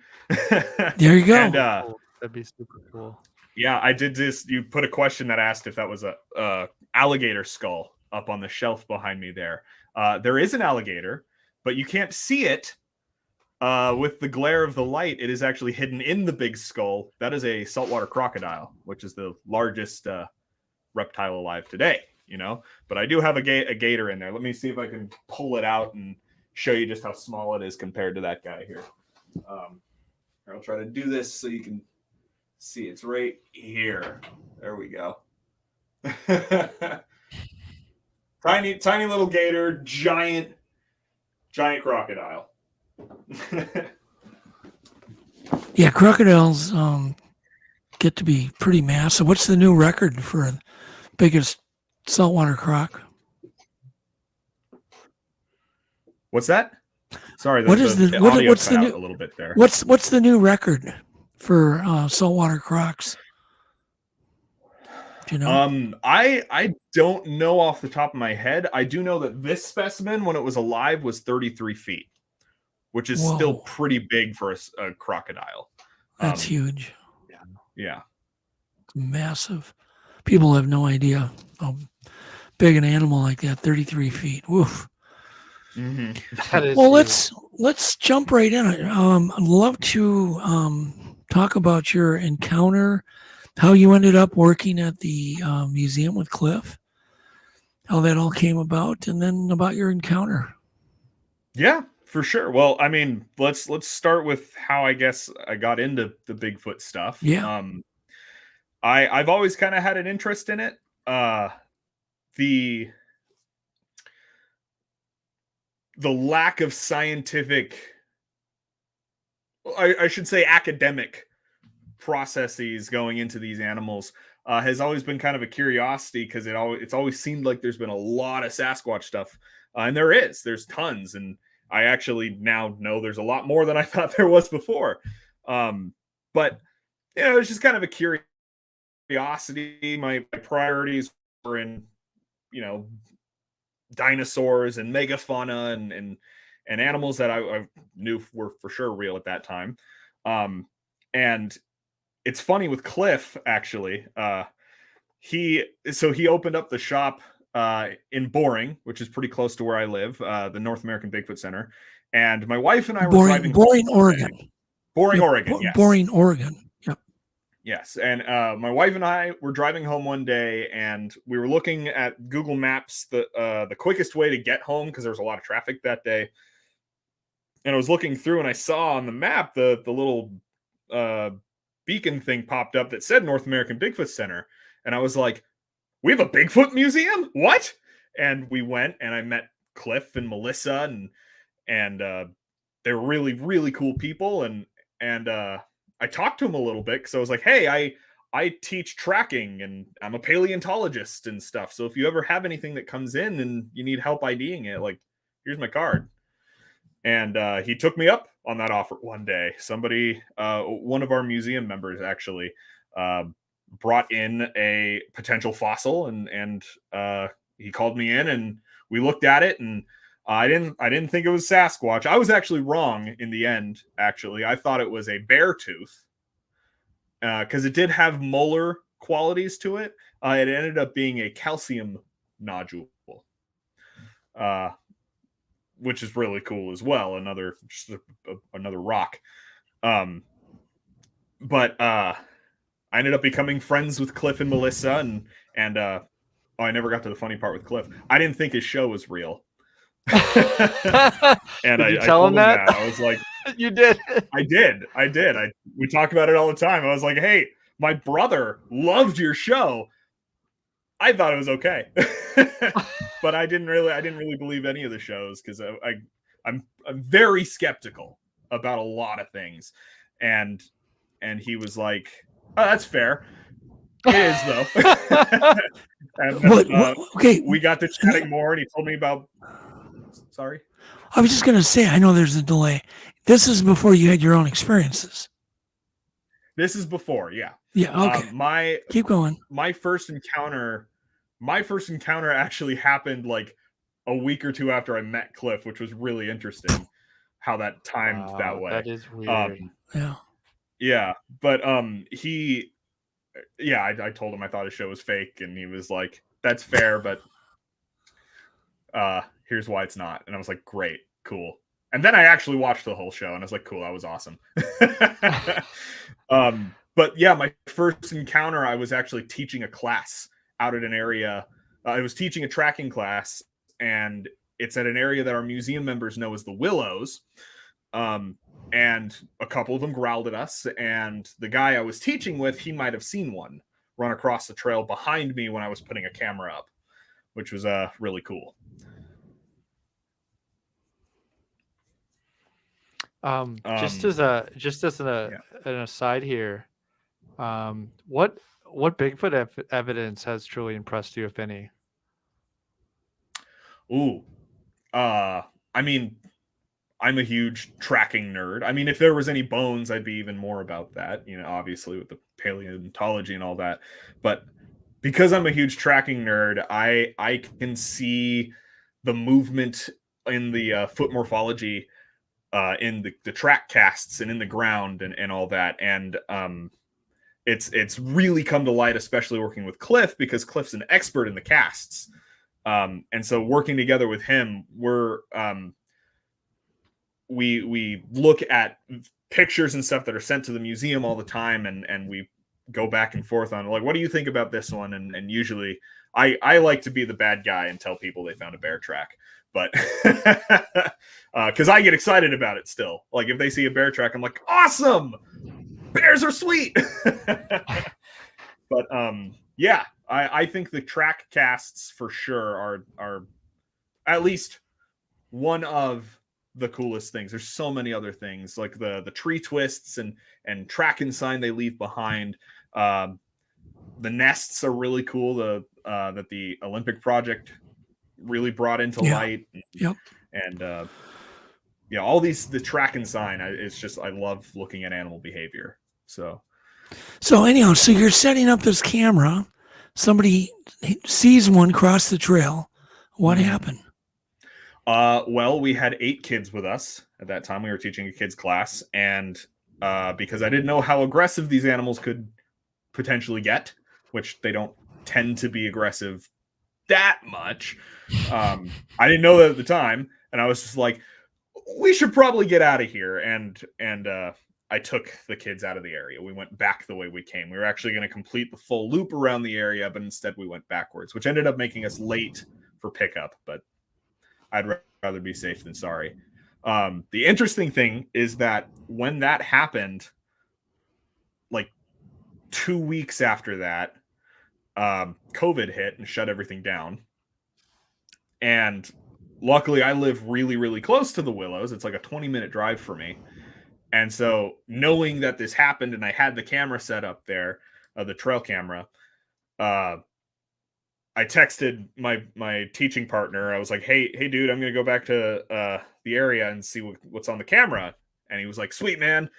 [SPEAKER 1] There you go.
[SPEAKER 4] And,
[SPEAKER 2] that'd be super cool.
[SPEAKER 4] Yeah, I did this. You put a question that asked if that was a alligator skull up on the shelf behind me there. There is an alligator, but you can't see it with the glare of the light. It is actually hidden in the big skull. That is a saltwater crocodile, which is the largest reptile alive today. But I do have a gator in there. Let me see if I can pull it out and show you just how small it is compared to that guy here. I'll try to do this so you can see. It's right here. There we go. tiny little gator, giant crocodile.
[SPEAKER 1] Yeah, crocodiles get to be pretty massive. What's the new record for biggest saltwater croc?
[SPEAKER 4] What's that? Sorry,
[SPEAKER 1] what's the new
[SPEAKER 4] a little bit there.
[SPEAKER 1] What's the new record for saltwater crocs? Do you know?
[SPEAKER 4] I don't know off the top of my head. I do know that this specimen, when it was alive, was 33 feet, which is still pretty big for a crocodile.
[SPEAKER 1] That's huge.
[SPEAKER 4] Yeah.
[SPEAKER 1] It's massive. People have no idea how big an animal like that, 33 feet. Woof.
[SPEAKER 2] Mm-hmm.
[SPEAKER 1] Well, let's jump right in. I'd love to talk about your encounter, how you ended up working at the museum with Cliff, how that all came about, and then about your encounter.
[SPEAKER 4] Yeah, for sure. Well, I mean, let's start with how I guess I got into the Bigfoot stuff.
[SPEAKER 1] Yeah.
[SPEAKER 4] I've always kind of had an interest in it. The lack of scientific, I should say academic processes going into these animals has always been kind of a curiosity, because it's always seemed like there's been a lot of Sasquatch stuff, and there's tons, and I actually now know there's a lot more than I thought there was before. But it's just kind of a curiosity. My priorities were in dinosaurs and megafauna and animals that I knew were for sure real at that time. And it's funny with Cliff, actually. He opened up the shop in Boring, which is pretty close to where I live, the North American Bigfoot Center. And my wife and I were driving
[SPEAKER 1] Boring, Oregon.
[SPEAKER 4] Boring, Oregon. Yes.
[SPEAKER 1] Boring, Oregon. Yep.
[SPEAKER 4] Yes. And my wife and I were driving home one day, and we were looking at Google Maps, the quickest way to get home, because there was a lot of traffic that day. And I was looking through, and I saw on the map the little beacon thing popped up that said North American Bigfoot Center. And I was like, we have a Bigfoot museum? What? And we went, and I met Cliff and Melissa, and they were really, really cool people. And I talked to him a little bit, because I was like, hey, I teach tracking, and I'm a paleontologist and stuff. So if you ever have anything that comes in and you need help IDing it, like, here's my card. And he took me up on that offer one day. Somebody, one of our museum members actually, brought in a potential fossil, and he called me in, and we looked at it, and I didn't think it was Sasquatch. I was actually wrong in the end. Actually, I thought it was a bear tooth, because it did have molar qualities to it. It ended up being a calcium nodule, which is really cool as well. Another rock. But I ended up becoming friends with Cliff and Melissa, and I never got to the funny part with Cliff. I didn't think his show was real. And
[SPEAKER 2] I told him that?
[SPEAKER 4] I was like,
[SPEAKER 2] you did.
[SPEAKER 4] I did. We talk about it all the time. I was like, hey, my brother loved your show. I thought it was okay. But I didn't really believe any of the shows, because I'm very skeptical about a lot of things. And he was like, oh, that's fair. It is, though. And
[SPEAKER 1] okay.
[SPEAKER 4] We got to chatting more, and he told me about. Sorry?
[SPEAKER 1] I was just going to say, I know there's a delay. This is before you had your own experiences.
[SPEAKER 4] This is before, yeah.
[SPEAKER 1] Yeah, okay. Keep going.
[SPEAKER 4] My first encounter actually happened like a week or two after I met Cliff, which was really interesting how that timed that way.
[SPEAKER 2] That is weird.
[SPEAKER 4] Yeah. But I told him I thought his show was fake, and he was like, that's fair, but here's why it's not. And I was like, great, cool. And then I actually watched the whole show, and I was like, cool, that was awesome. But yeah, my first encounter, I was actually teaching a class out at an area. I was teaching a tracking class, and it's at an area that our museum members know as the Willows. And a couple of them growled at us, and the guy I was teaching with, he might have seen one run across the trail behind me when I was putting a camera up, which was really cool.
[SPEAKER 2] Just as an aside here, what Bigfoot evidence has truly impressed you, if any?
[SPEAKER 4] I mean, I'm a huge tracking nerd. I mean, if there was any bones, I'd be even more about that, obviously with the paleontology and all that. But because I'm a huge tracking nerd, I can see the movement in the foot morphology in the track casts and in the ground and all that. And it's really come to light, especially working with Cliff, because Cliff's an expert in the casts. And so working together with him, we look at pictures and stuff that are sent to the museum all the time, and we go back and forth on, like, what do you think about this one? And usually I like to be the bad guy and tell people they found a bear track, but because I get excited about it still. Like, if they see a bear track, I'm like, awesome, bears are sweet. But yeah, I think the track casts for sure are at least one of the coolest things. There's so many other things, like the tree twists and track and sign they leave behind. The nests are really cool. That the Olympic project really brought into light.
[SPEAKER 1] Yep.
[SPEAKER 4] And yeah, all these, the track and sign. It's just, I love looking at animal behavior. So
[SPEAKER 1] anyhow, so you're setting up this camera. Somebody sees one cross the trail. What happened?
[SPEAKER 4] Well, we had 8 kids with us at that time. We were teaching a kids class, and because I didn't know how aggressive these animals could potentially get, which they don't tend to be aggressive that much. I didn't know that at the time, and I was just like, we should probably get out of here. And I took the kids out of the area. We went back the way we came. We were actually going to complete the full loop around the area, but instead we went backwards, which ended up making us late for pickup, but I'd rather be safe than sorry. The interesting thing is that when that happened, like 2 weeks after that, COVID hit and shut everything down. And luckily I live really, really close to the Willows. It's like a 20-minute drive for me. And so knowing that this happened and I had the camera set up there, the trail camera, I texted my teaching partner. I was like, hey dude, I'm going to go back to the area and see what's on the camera. And he was like, sweet, man.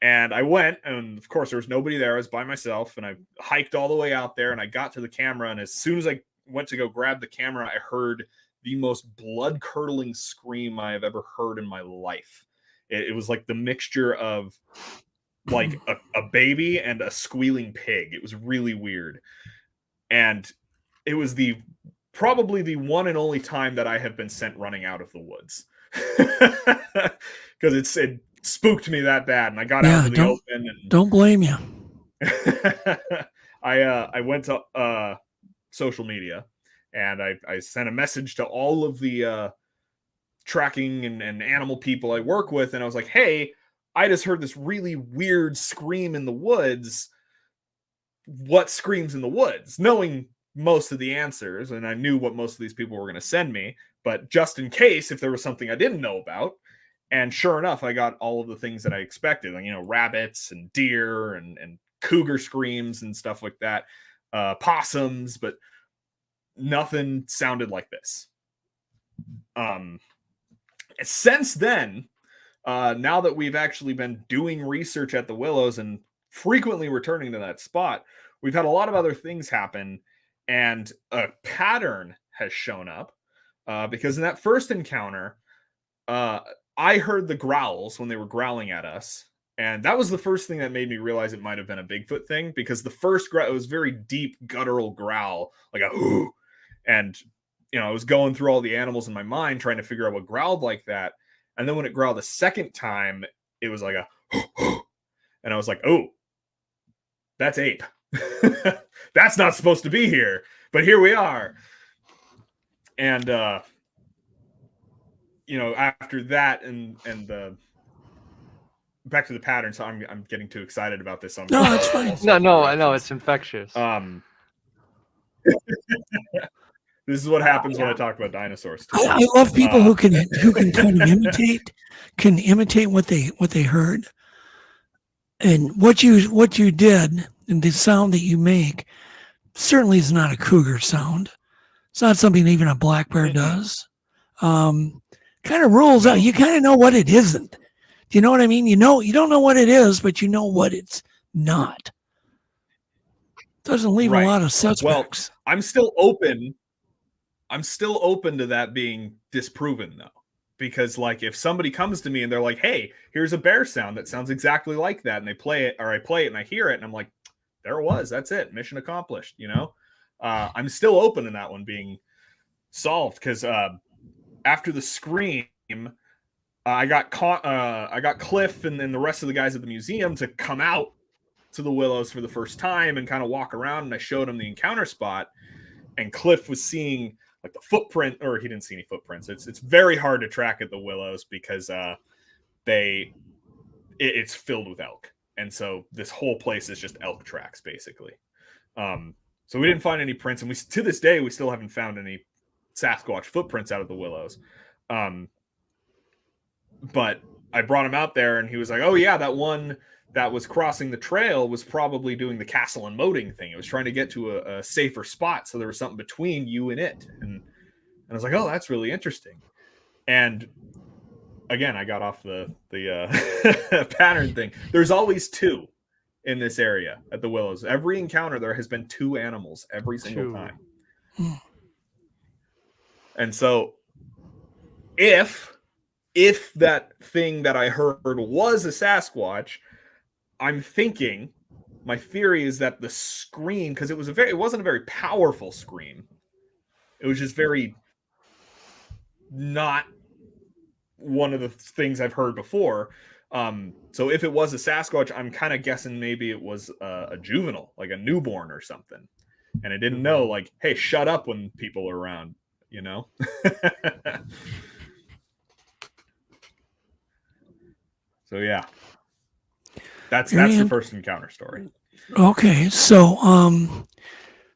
[SPEAKER 4] And I went, and of course there was nobody there. I was by myself, and I hiked all the way out there, and I got to the camera. And as soon as I went to go grab the camera, I heard the most blood-curdling scream I have ever heard in my life. It was like the mixture of like a baby and a squealing pig. It was really weird. And it was probably the one and only time that I have been sent running out of the woods. Because it spooked me that bad, and I got out into the open. And
[SPEAKER 1] don't blame you.
[SPEAKER 4] I went to social media, and I sent a message to all of the tracking and animal people I work with, and I was like, hey, I just heard this really weird scream in the woods. What screams in the woods? Knowing most of the answers, and I knew what most of these people were going to send me, but just in case if there was something I didn't know about. And sure enough, I got all of the things that I expected, like, rabbits and deer and cougar screams and stuff like that, possums, but nothing sounded like this. Since then, now that we've actually been doing research at the Willows and frequently returning to that spot, we've had a lot of other things happen, and a pattern has shown up, because in that first encounter, I heard the growls when they were growling at us. And that was the first thing that made me realize it might have been a Bigfoot thing, because the first growl, it was very deep guttural growl, like a ooh. And, I was going through all the animals in my mind trying to figure out what growled like that. And then when it growled a second time, it was like a and I was like, oh, that's ape. That's not supposed to be here, but here we are. And, after that and the back to the pattern. So I'm getting too excited about this.
[SPEAKER 1] No, that's fine.
[SPEAKER 2] No, I know it's infectious.
[SPEAKER 4] This is what happens when I talk about dinosaurs.
[SPEAKER 1] I love people who can kind of imitate what they heard, and what you did, and the sound that you make certainly is not a cougar sound. It's not something even a black bear does. Kind of rules out. You kind of know what it isn't. Do you know what I mean? You don't know what it is, but you know what it's not. Doesn't leave a lot of suspects.
[SPEAKER 4] Well, I'm still open to that being disproven, though. Because, like, if somebody comes to me and they're like, hey, here's a bear sound that sounds exactly like that, and they play it, or I play it and I hear it, and I'm like, there it was. That's it. Mission accomplished, you know? I'm still open to that one being solved, because after the scream, I got Cliff and then the rest of the guys at the museum to come out to the willows for the first time and kind of walk around, and I showed him the encounter spot, and Cliff was seeing like the footprint, or he didn't see any footprints. It's very hard to track at the willows because it's filled with elk, and so this whole place is just elk tracks basically. So we didn't find any prints, and to this day we still haven't found any Sasquatch footprints out of the willows. But I brought him out there, and he was like, "Oh yeah, that one that was crossing the trail was probably doing the castle and moating thing. It was trying to get to a safer spot, so there was something between you and it." And I was like, "Oh, that's really interesting." And again, I got off the pattern thing. There's always two in this area at the willows. Every encounter there has been two animals every single time. And so if that thing that I heard was a Sasquatch, I'm thinking, my theory is that the scream, because it wasn't a very powerful scream. It was just very not one of the things I've heard before. So if it was a Sasquatch, I'm kind of guessing maybe it was a juvenile, like a newborn or something. And it didn't know, like, hey, shut up when people are around, you know? So yeah, that's the first encounter story.
[SPEAKER 1] Okay, so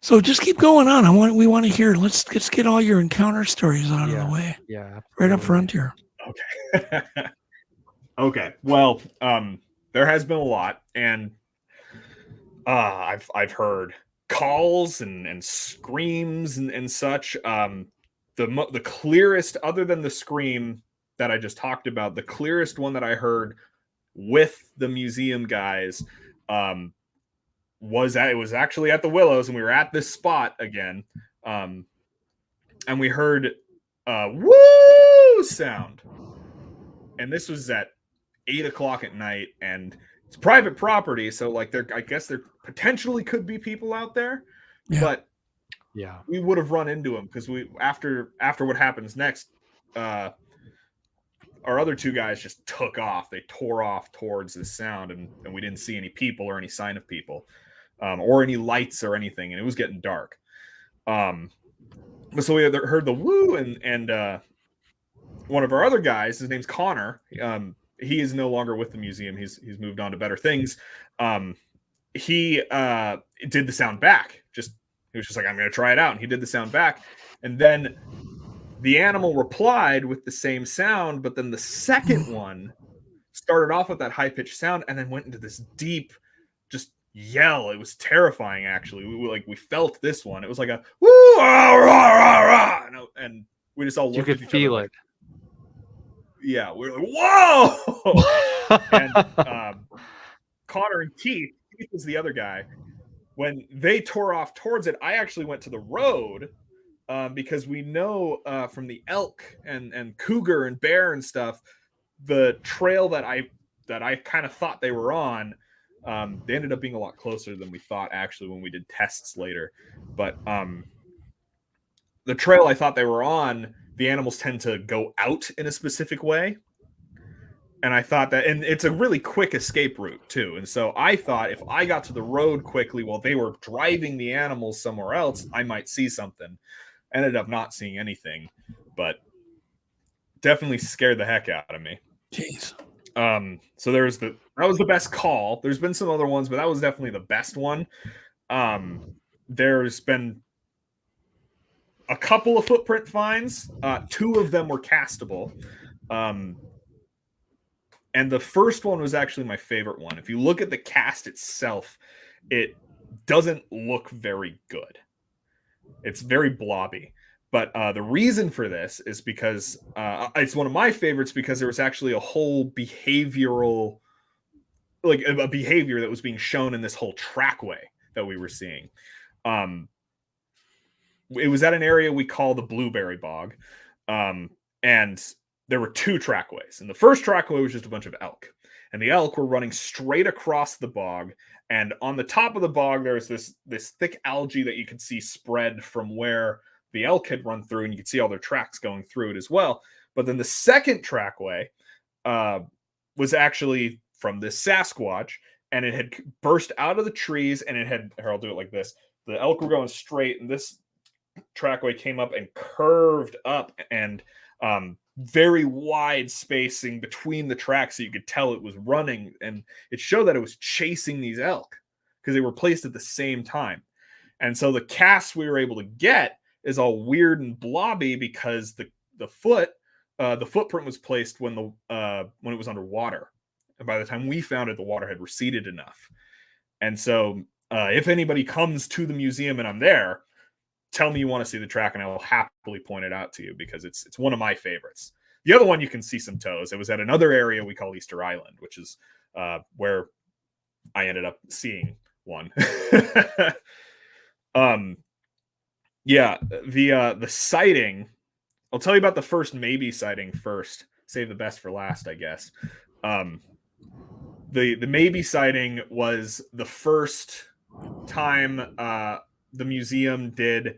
[SPEAKER 1] just keep going on. We want to hear. Let's get all your encounter stories out of the way.
[SPEAKER 2] Yeah, absolutely.
[SPEAKER 1] Right up front here.
[SPEAKER 4] Okay. Okay. Well, there has been a lot, and I've heard calls and screams and such. The clearest, other than the scream that I just talked about, the clearest one that I heard with the museum guys was actually at the willows, and we were at this spot again, and we heard a woo sound, and this was at 8:00 at night, and it's private property, so like I guess there potentially could be people out there, but
[SPEAKER 2] yeah,
[SPEAKER 4] we would have run into them because we after what happens next, our other two guys just took off. They tore off towards this sound, and we didn't see any people or any sign of people, or any lights or anything, and it was getting dark. So we heard the woo, and one of our other guys, his name's Connor. He is no longer with the museum. He's moved on to better things. He did the sound back. He was just like, I'm going to try it out, and he did the sound back, and then the animal replied with the same sound, but then the second one started off with that high-pitched sound and then went into this deep, just yell. It was terrifying, actually. We felt this one. It was like a woo, rah, rah, rah, and we just all looked.
[SPEAKER 2] You could feel it.
[SPEAKER 4] Yeah, we were like, whoa! And Connor and Keith was the other guy. When they tore off towards it, I actually went to the road. Because we know from the elk and cougar and bear and stuff, the trail that I kind of thought they were on, they ended up being a lot closer than we thought, actually, when we did tests later. But the trail I thought they were on, the animals tend to go out in a specific way. And I thought that, and it's a really quick escape route too. And so I thought if I got to the road quickly while they were driving the animals somewhere else, I might see something. Ended up not seeing anything, but definitely scared the heck out of me.
[SPEAKER 1] Jeez.
[SPEAKER 4] So that was the best call. There's been some other ones, but that was definitely the best one. There's been a couple of footprint finds. Two of them were castable. And the first one was actually my favorite one. If you look at the cast itself, it doesn't look very good. It's very blobby. But the reason for this is because it's one of my favorites, because there was actually a whole behavioral, like a behavior that was being shown in this whole trackway that we were seeing. It was at an area we call the Blueberry Bog. And there were 2 trackways. And the first trackway was just a bunch of elk. And the elk were running straight across the bog. And on the top of the bog, there was this thick algae that you could see spread from where the elk had run through. And you could see all their tracks going through it as well. But then the second trackway was actually from this Sasquatch. And it had burst out of the trees. And it had, here, I'll do it like this. The elk were going straight. And this trackway came up and curved up, and very wide spacing between the tracks, so you could tell it was running, and it showed that it was chasing these elk because they were placed at the same time. And so the cast we were able to get is all weird and blobby because the footprint was placed when it was underwater, and by the time we found it, the water had receded enough. And so if anybody comes to the museum and I'm there, tell me you want to see the track and I will happily point it out to you because it's one of my favorites. The other one, you can see some toes. It was at another area we call Easter Island, which is where I ended up seeing one. The sighting, I'll tell you about the first maybe sighting first. Save the best for last, I guess. The maybe sighting was the first time the museum did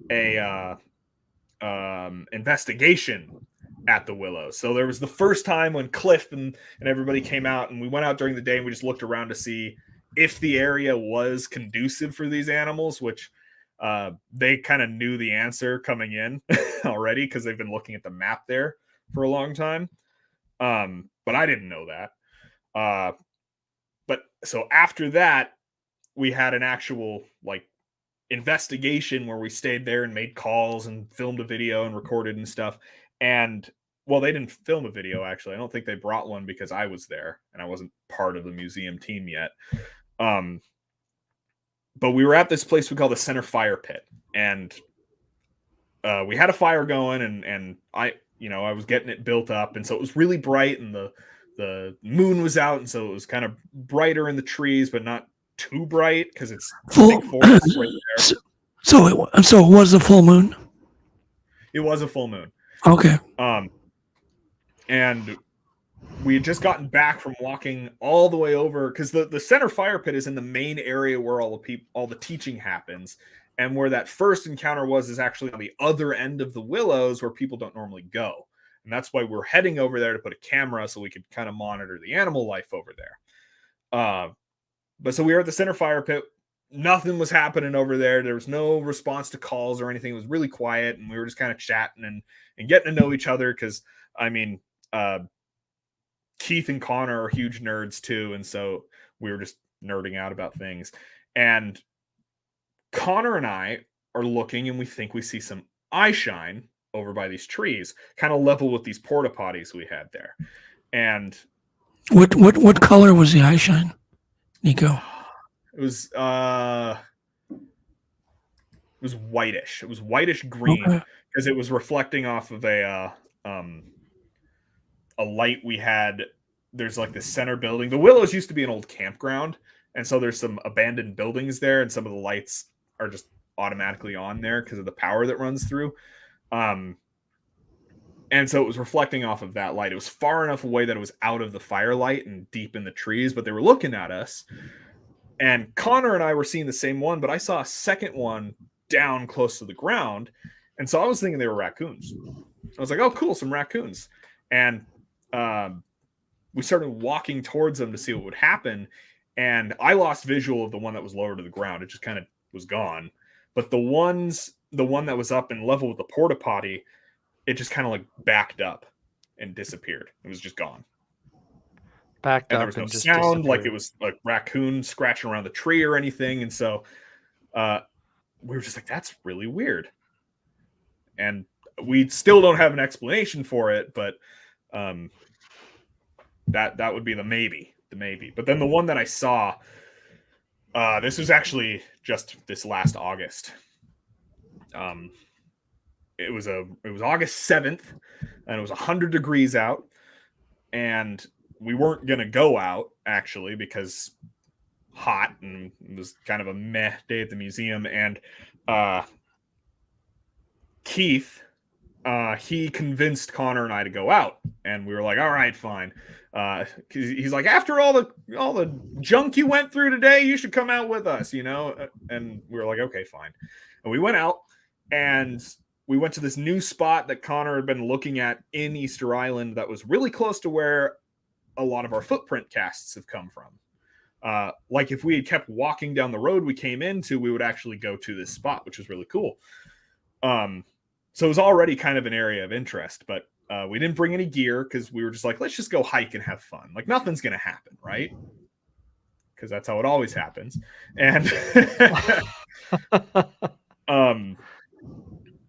[SPEAKER 4] a investigation at the Willows. So there was the first time when Cliff and everybody came out, and we went out during the day and we just looked around to see if the area was conducive for these animals, which they kind of knew the answer coming in already because they've been looking at the map there for a long time. But I didn't know that. But so after that, we had an actual investigation where we stayed there and made calls and filmed a video and recorded and stuff. And well, they didn't film a video, actually. I don't think they brought one because I was there and I wasn't part of the museum team yet. But we were at this place we call the Center Fire Pit, and we had a fire going, and I was getting it built up, and so it was really bright, and the moon was out, and so it was kind of brighter in the trees, but not too bright because it's big forest right there.
[SPEAKER 1] So it was a full moon.
[SPEAKER 4] It was a full moon.
[SPEAKER 1] Okay.
[SPEAKER 4] And we had just gotten back from walking all the way over because the Center Fire Pit is in the main area where all the teaching happens, and where that first encounter was is actually on the other end of the Willows where people don't normally go, and that's why we're heading over there to put a camera so we could kind of monitor the animal life over there. But so we were at the Center Fire Pit. Nothing was happening over there. There was no response to calls or anything. It was really quiet, and we were just kind of chatting and getting to know each other because, Keith and Connor are huge nerds too, and so we were just nerding out about things. And Connor and I are looking, and we think we see some eye shine over by these trees, kind of level with these porta potties we had there. And
[SPEAKER 1] what color was the eye shine, Nico?
[SPEAKER 4] It was whitish. It was whitish green because it was reflecting off of a light we had. There's this center building. The Willows used to be an old campground, and so there's some abandoned buildings there, and some of the lights are just automatically on there because of the power that runs through. And so it was reflecting off of that light. It was far enough away that it was out of the firelight and deep in the trees, but they were looking at us. And Connor and I were seeing the same one, but I saw a second one down close to the ground. And so I was thinking they were raccoons. I was like, oh, cool, some raccoons. And we started walking towards them to see what would happen. And I lost visual of the one that was lower to the ground. It just kind of was gone. But the one that was up and level with the porta potty, it just kind of backed up and disappeared. It was just gone.
[SPEAKER 2] Backed
[SPEAKER 4] and
[SPEAKER 2] up
[SPEAKER 4] there was no
[SPEAKER 2] just
[SPEAKER 4] sound, like it was like raccoon scratching around the tree or anything. And so we were just like, that's really weird. And we still don't have an explanation for it, but that would be the maybe. But then the one that I saw, this was actually just this last August. It was August 7th, and it was 100 degrees out, and we weren't going to go out, actually, because hot, and it was kind of a meh day at the museum. And Keith, he convinced Connor and I to go out, and we were like, all right, fine. He's like, after all the junk you went through today, you should come out with us, you know? And we were like, okay, fine. And we went out, and we went to this new spot that Connor had been looking at in Easter Island that was really close to where a lot of our footprint casts have come from. Like if we had kept walking down the road we came into, we would actually go to this spot, which was really cool. So it was already kind of an area of interest, but we didn't bring any gear because we were just like, let's just go hike and have fun. Like nothing's going to happen, right? Because that's how it always happens. And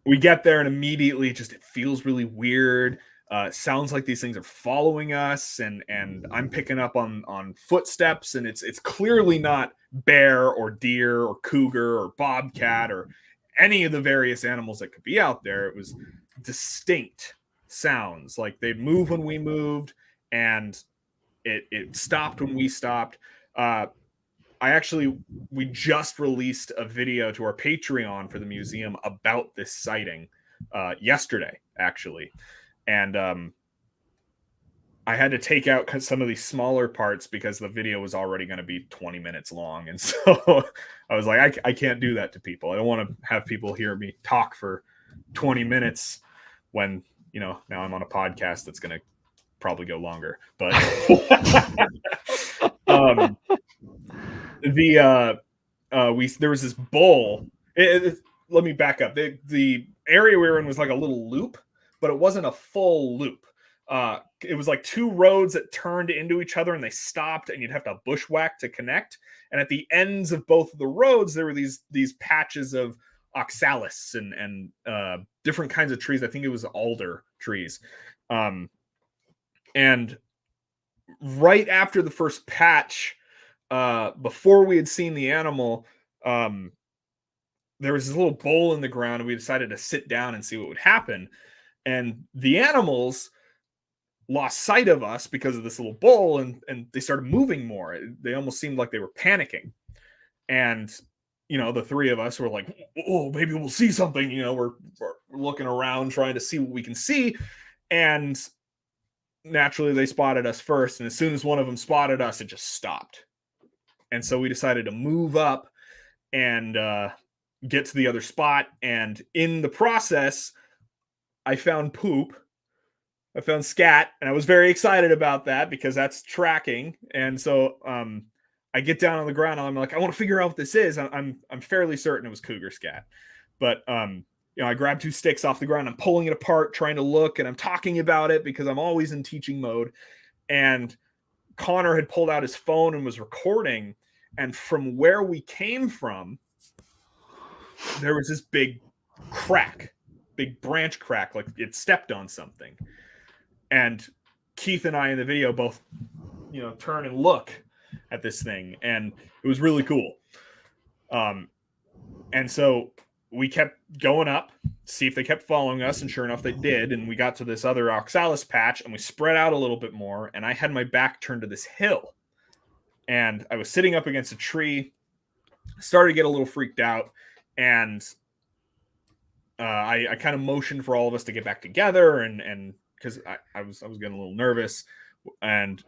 [SPEAKER 4] we get there and immediately it feels really weird. Sounds like these things are following us, and I'm picking up on footsteps, and it's clearly not bear or deer or cougar or bobcat or any of the various animals that could be out there. It was distinct sounds, like they'd move when we moved, and it stopped when we stopped. We just released a video to our Patreon for the museum about this sighting yesterday, actually. And I had to take out some of these smaller parts because the video was already going to be 20 minutes long. And so I was like, I can't do that to people. I don't want to have people hear me talk for 20 minutes when, you know, now I'm on a podcast that's going to probably go longer. But there was this bowl. Let me back up. The area we were in was like a little loop, but it wasn't a full loop. It was like two roads that turned into each other and they stopped, and you'd have to bushwhack to connect. And at the ends of both of the roads, there were these patches of oxalis and different kinds of trees. I think it was alder trees. And right after the first patch, before we had seen the animal, there was this little bowl in the ground, and we decided to sit down and see what would happen. And the animals lost sight of us because of this little bowl, and they started moving more. They almost seemed like they were panicking. And, you know, the three of us were like, oh, maybe we'll see something. You know, we're looking around trying to see what we can see. And naturally they spotted us first. And as soon as one of them spotted us, it just stopped. And so we decided to move up and get to the other spot. And in the process, I found poop. I found scat, and I was very excited about that because that's tracking. And so I get down on the ground, and I'm like, I want to figure out what this is. I'm fairly certain it was cougar scat. But you know, I grabbed two sticks off the ground. I'm pulling it apart, trying to look, and I'm talking about it because I'm always in teaching mode. And Connor had pulled out his phone and was recording. And from where we came from, there was this big crack, big branch crack, like it stepped on something. And Keith and I in the video both, you know, turn and look at this thing, and it was really cool. And so we kept going up, see if they kept following us, and sure enough, they did. And we got to this other oxalis patch, and we spread out a little bit more, and I had my back turned to this hill. And I was sitting up against a tree, started to get a little freaked out, and I kind of motioned for all of us to get back together, and because I was getting a little nervous, and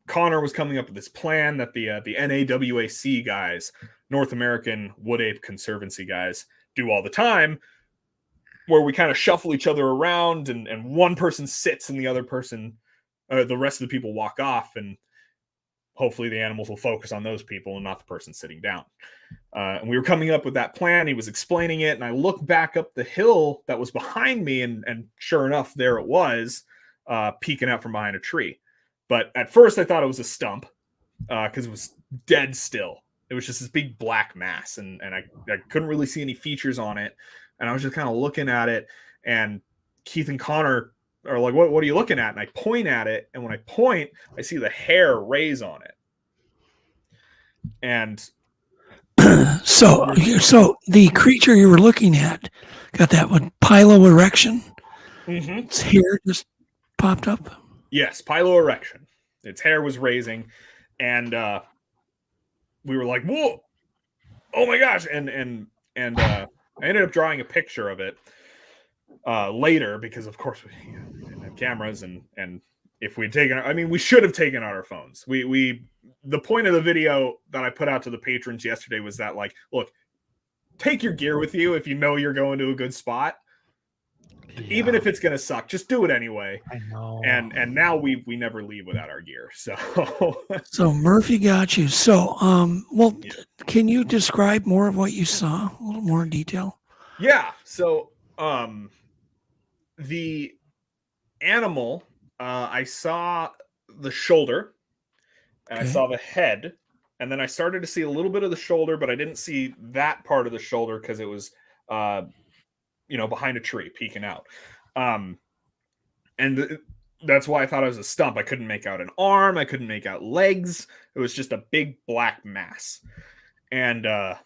[SPEAKER 4] Connor was coming up with this plan that the NAWAC guys, North American Wood Ape Conservancy guys, do all the time, where we kind of shuffle each other around, and one person sits and the other person, the rest of the people walk off, and hopefully the animals will focus on those people and not the person sitting down. And we were coming up with that plan. He was explaining it, and I looked back up the hill that was behind me, and sure enough, there it was, peeking out from behind a tree. But at first, I thought it was a stump because it was dead still. It was just this big black mass, and I couldn't really see any features on it. And I was just kind of looking at it, and Keith and Connor are like, what are you looking at? And I point at it, and when I point, I see the hair raise on it. And
[SPEAKER 1] so the creature you were looking at got that one piloerection.
[SPEAKER 4] Mm-hmm.
[SPEAKER 1] Its hair just popped up.
[SPEAKER 4] Yes, piloerection. Its hair was raising, and we were like, whoa, oh my gosh. And I ended up drawing a picture of it later because of course we didn't have cameras and if we'd taken, we should have taken out our phones. The point of the video that I put out to the patrons yesterday was that, like, look, take your gear with you if you know you're going to a good spot. Yeah. Even if it's going to suck, just do it anyway.
[SPEAKER 2] I know.
[SPEAKER 4] And now we never leave without our gear.
[SPEAKER 1] So Murphy got you. So, can you describe more of what you saw? A little more in detail?
[SPEAKER 4] Yeah. So, the animal, I saw the shoulder and I saw the head, and then I started to see a little bit of the shoulder, but I didn't see that part of the shoulder because it was, behind a tree peeking out. That's why I thought it was a stump. I couldn't make out an arm. I couldn't make out legs. It was just a big black mass. And I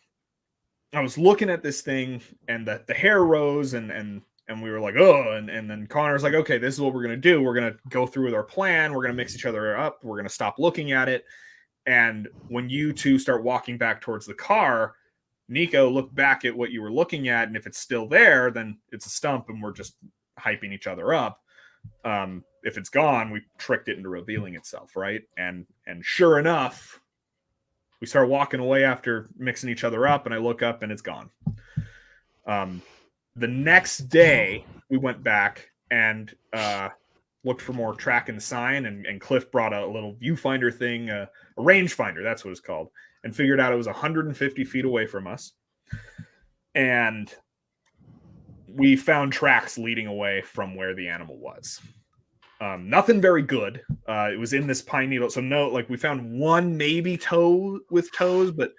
[SPEAKER 4] was looking at this thing, and the hair rose, and we were like, oh, and then Connor's like, okay, this is what we're going to do. We're going to go through with our plan. We're going to mix each other up. We're going to stop looking at it. And when you two start walking back towards the car, Nico, look back at what you were looking at. And if it's still there, then it's a stump and we're just hyping each other up. If it's gone, we tricked it into revealing itself. Right. And sure enough, we start walking away after mixing each other up, and I look up and it's gone. The next day we went back and looked for more tracking sign, and Cliff brought a little viewfinder thing, a rangefinder, that's what it's called, and figured out it was 150 feet away from us. And we found tracks leading away from where the animal was. Nothing very good. It was in this pine needle. So we found one maybe toe with toes, but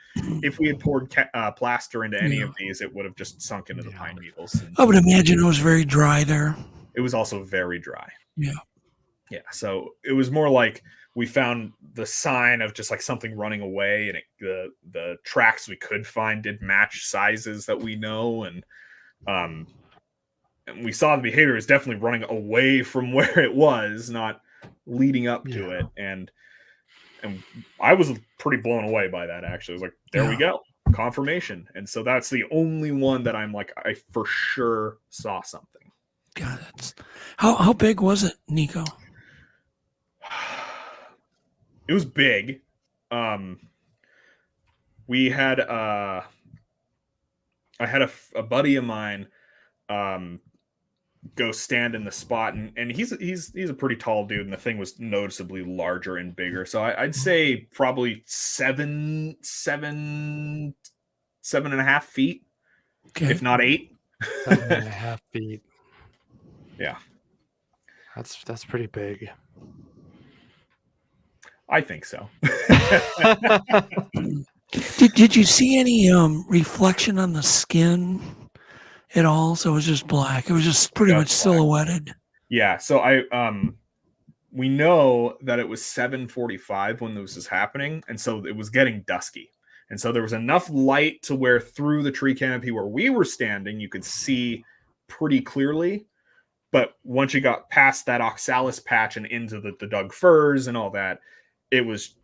[SPEAKER 4] if we had poured plaster into any of these, it would have just sunk into the pine needles.
[SPEAKER 1] I would imagine it was very dry there.
[SPEAKER 4] It was also very dry.
[SPEAKER 1] Yeah.
[SPEAKER 4] Yeah. So it was more like we found the sign of just like something running away, and the tracks we could find did match sizes that we know. And we saw the behavior is definitely running away from where it was, not leading up to it. And I was pretty blown away by that, actually. I was like, there we go. Confirmation. And so that's the only one that I'm like, I for sure saw something.
[SPEAKER 1] God, how big was it, Nico?
[SPEAKER 4] It was big. We had I had a buddy of mine go stand in the spot, and he's a pretty tall dude, and the thing was noticeably larger and bigger. So I'd say probably 7.5 feet, if not 8.
[SPEAKER 2] 7.5 feet.
[SPEAKER 4] Yeah,
[SPEAKER 2] that's pretty big.
[SPEAKER 4] I think so.
[SPEAKER 1] Did you see any reflection on the skin at all? So it was just black. It was just pretty much silhouetted.
[SPEAKER 4] Yeah. So we know that it was 7:45 when this was happening, and so it was getting dusky. And so there was enough light to where through the tree canopy where we were standing, you could see pretty clearly. But once you got past that oxalis patch and into the Doug firs and all that, it was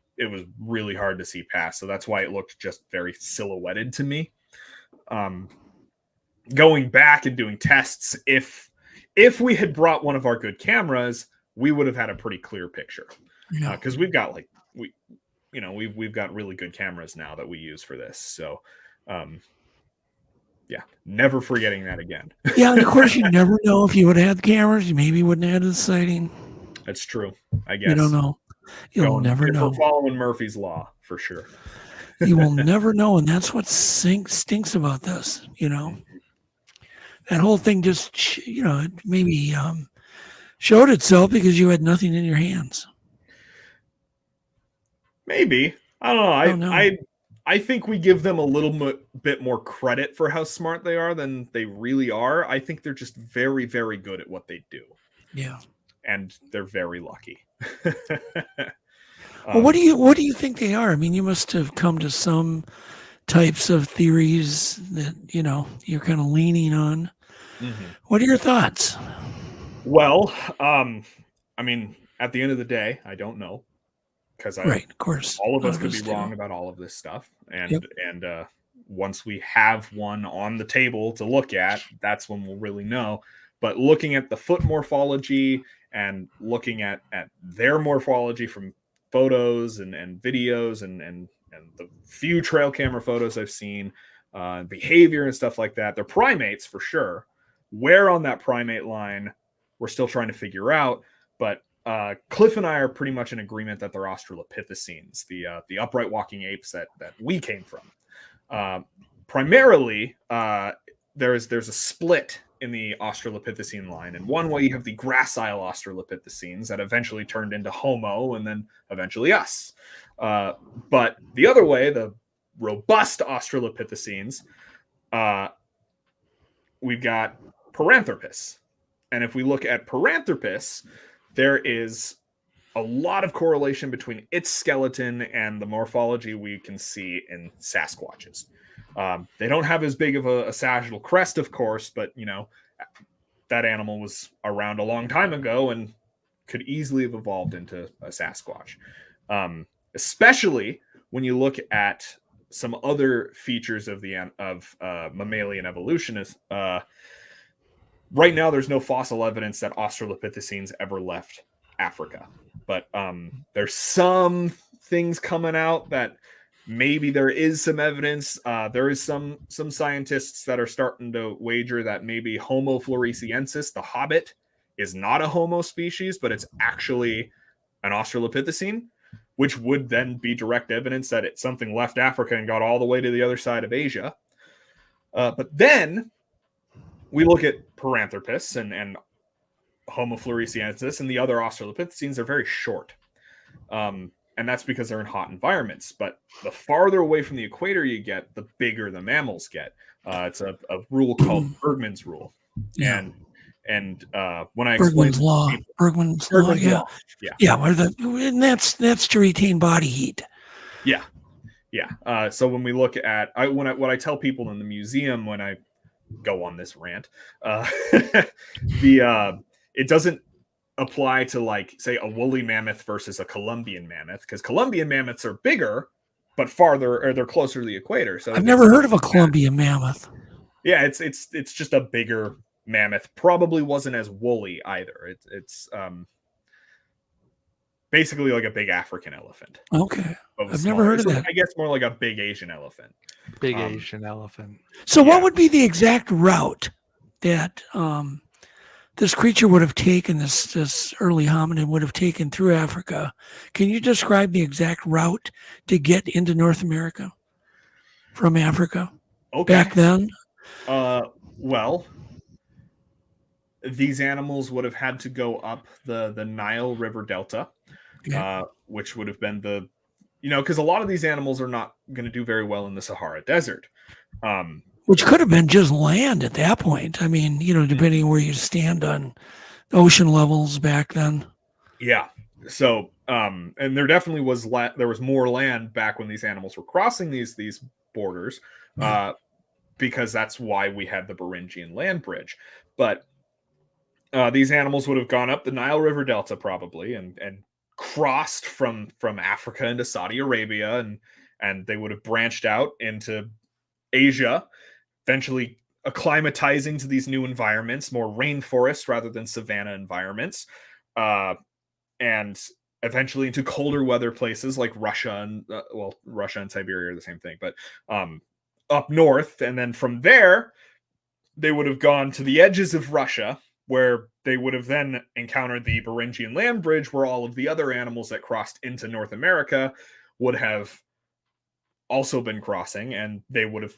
[SPEAKER 4] really hard to see past. So that's why it looked just very silhouetted to me. Going back and doing tests, if we had brought one of our good cameras, we would have had a pretty clear picture. Because we've got we've got really good cameras now that we use for this. So never forgetting that again.
[SPEAKER 1] Yeah, and of course you never know. If you would have had cameras, you maybe wouldn't have had the sighting.
[SPEAKER 4] That's true, I guess.
[SPEAKER 1] You don't know. You'll never know.
[SPEAKER 4] We're following Murphy's Law for sure.
[SPEAKER 1] You will never know, and that's what stinks about this. That whole thing just it maybe showed itself because you had nothing in your hands.
[SPEAKER 4] Maybe. I don't know. I think we give them a little bit more credit for how smart they are than they really are. I think they're just very, very good at what they do.
[SPEAKER 1] Yeah.
[SPEAKER 4] And they're very lucky.
[SPEAKER 1] Well, what do you think they are? I mean, you must have come to some types of theories that you're kind of leaning on. Mm-hmm. What are your thoughts?
[SPEAKER 4] Well, at the end of the day, I don't know. because
[SPEAKER 1] right, of course,
[SPEAKER 4] all of us could be wrong about all of this stuff, and once we have one on the table to look at, that's when we'll really know. But looking at the foot morphology and looking at their morphology from photos and videos and the few trail camera photos I've seen, behavior and stuff like that, they're primates for sure. Where on that primate line, we're still trying to figure out. But Cliff and I are pretty much in agreement that they're Australopithecines, the upright walking apes that we came from. Primarily, there's a split in the Australopithecine line. And one way you have the gracile Australopithecines that eventually turned into Homo and then eventually us. But the other way, the robust Australopithecines, we've got Paranthropus. And if we look at Paranthropus, there is a lot of correlation between its skeleton and the morphology we can see in Sasquatches. They don't have as big of a sagittal crest, of course, but that animal was around a long time ago and could easily have evolved into a Sasquatch. Especially when you look at some other features of mammalian evolution. Right now, there's no fossil evidence that Australopithecines ever left Africa, but there's some things coming out that maybe there is some evidence. There is some scientists that are starting to wager that maybe Homo floresiensis, the hobbit, is not a Homo species, but it's actually an Australopithecine, which would then be direct evidence that it's something left Africa and got all the way to the other side of Asia. But then we look at Paranthropus and Homo floresiensis, and the other Australopithecines are very short. And that's because they're in hot environments. But the farther away from the equator you get, the bigger the mammals get. It's a rule called Bergmann's rule.
[SPEAKER 1] Yeah.
[SPEAKER 4] And when I explain
[SPEAKER 1] Bergmann's law, yeah. And that's to retain body heat.
[SPEAKER 4] Yeah. So when we look at what I tell people in the museum when I go on this rant, it doesn't apply to, like, say, a woolly mammoth versus a Columbian mammoth, because Columbian mammoths are bigger but farther, or they're closer to the equator. So
[SPEAKER 1] I've never heard of a Columbian mammoth.
[SPEAKER 4] Yeah, it's just a bigger mammoth. Probably wasn't as woolly either. It's basically like a big African elephant.
[SPEAKER 1] Okay, I've never heard of that.
[SPEAKER 4] I guess more like a big Asian elephant.
[SPEAKER 2] Asian elephant.
[SPEAKER 1] So what would be the exact route that this creature would have taken, this early hominid would have taken through Africa? Can you describe the exact route to get into North America from Africa back then?
[SPEAKER 4] Well, these animals would have had to go up the Nile River Delta, which would have been because a lot of these animals are not going to do very well in the Sahara Desert.
[SPEAKER 1] Which could have been just land at that point. I mean, depending where you stand on ocean levels back then. Yeah.
[SPEAKER 4] So, and there definitely was there was more land back when these animals were crossing these borders, because that's why we had the Beringian land bridge. But these animals would have gone up the Nile River Delta probably and crossed from Africa into Saudi Arabia, and they would have branched out into Asia, eventually acclimatizing to these new environments, more rainforest rather than savanna environments, and eventually into colder weather places like Russia and Russia and Siberia are the same thing, but up north. And then from there, they would have gone to the edges of Russia, where they would have then encountered the Beringian land bridge, where all of the other animals that crossed into North America would have also been crossing, and they would have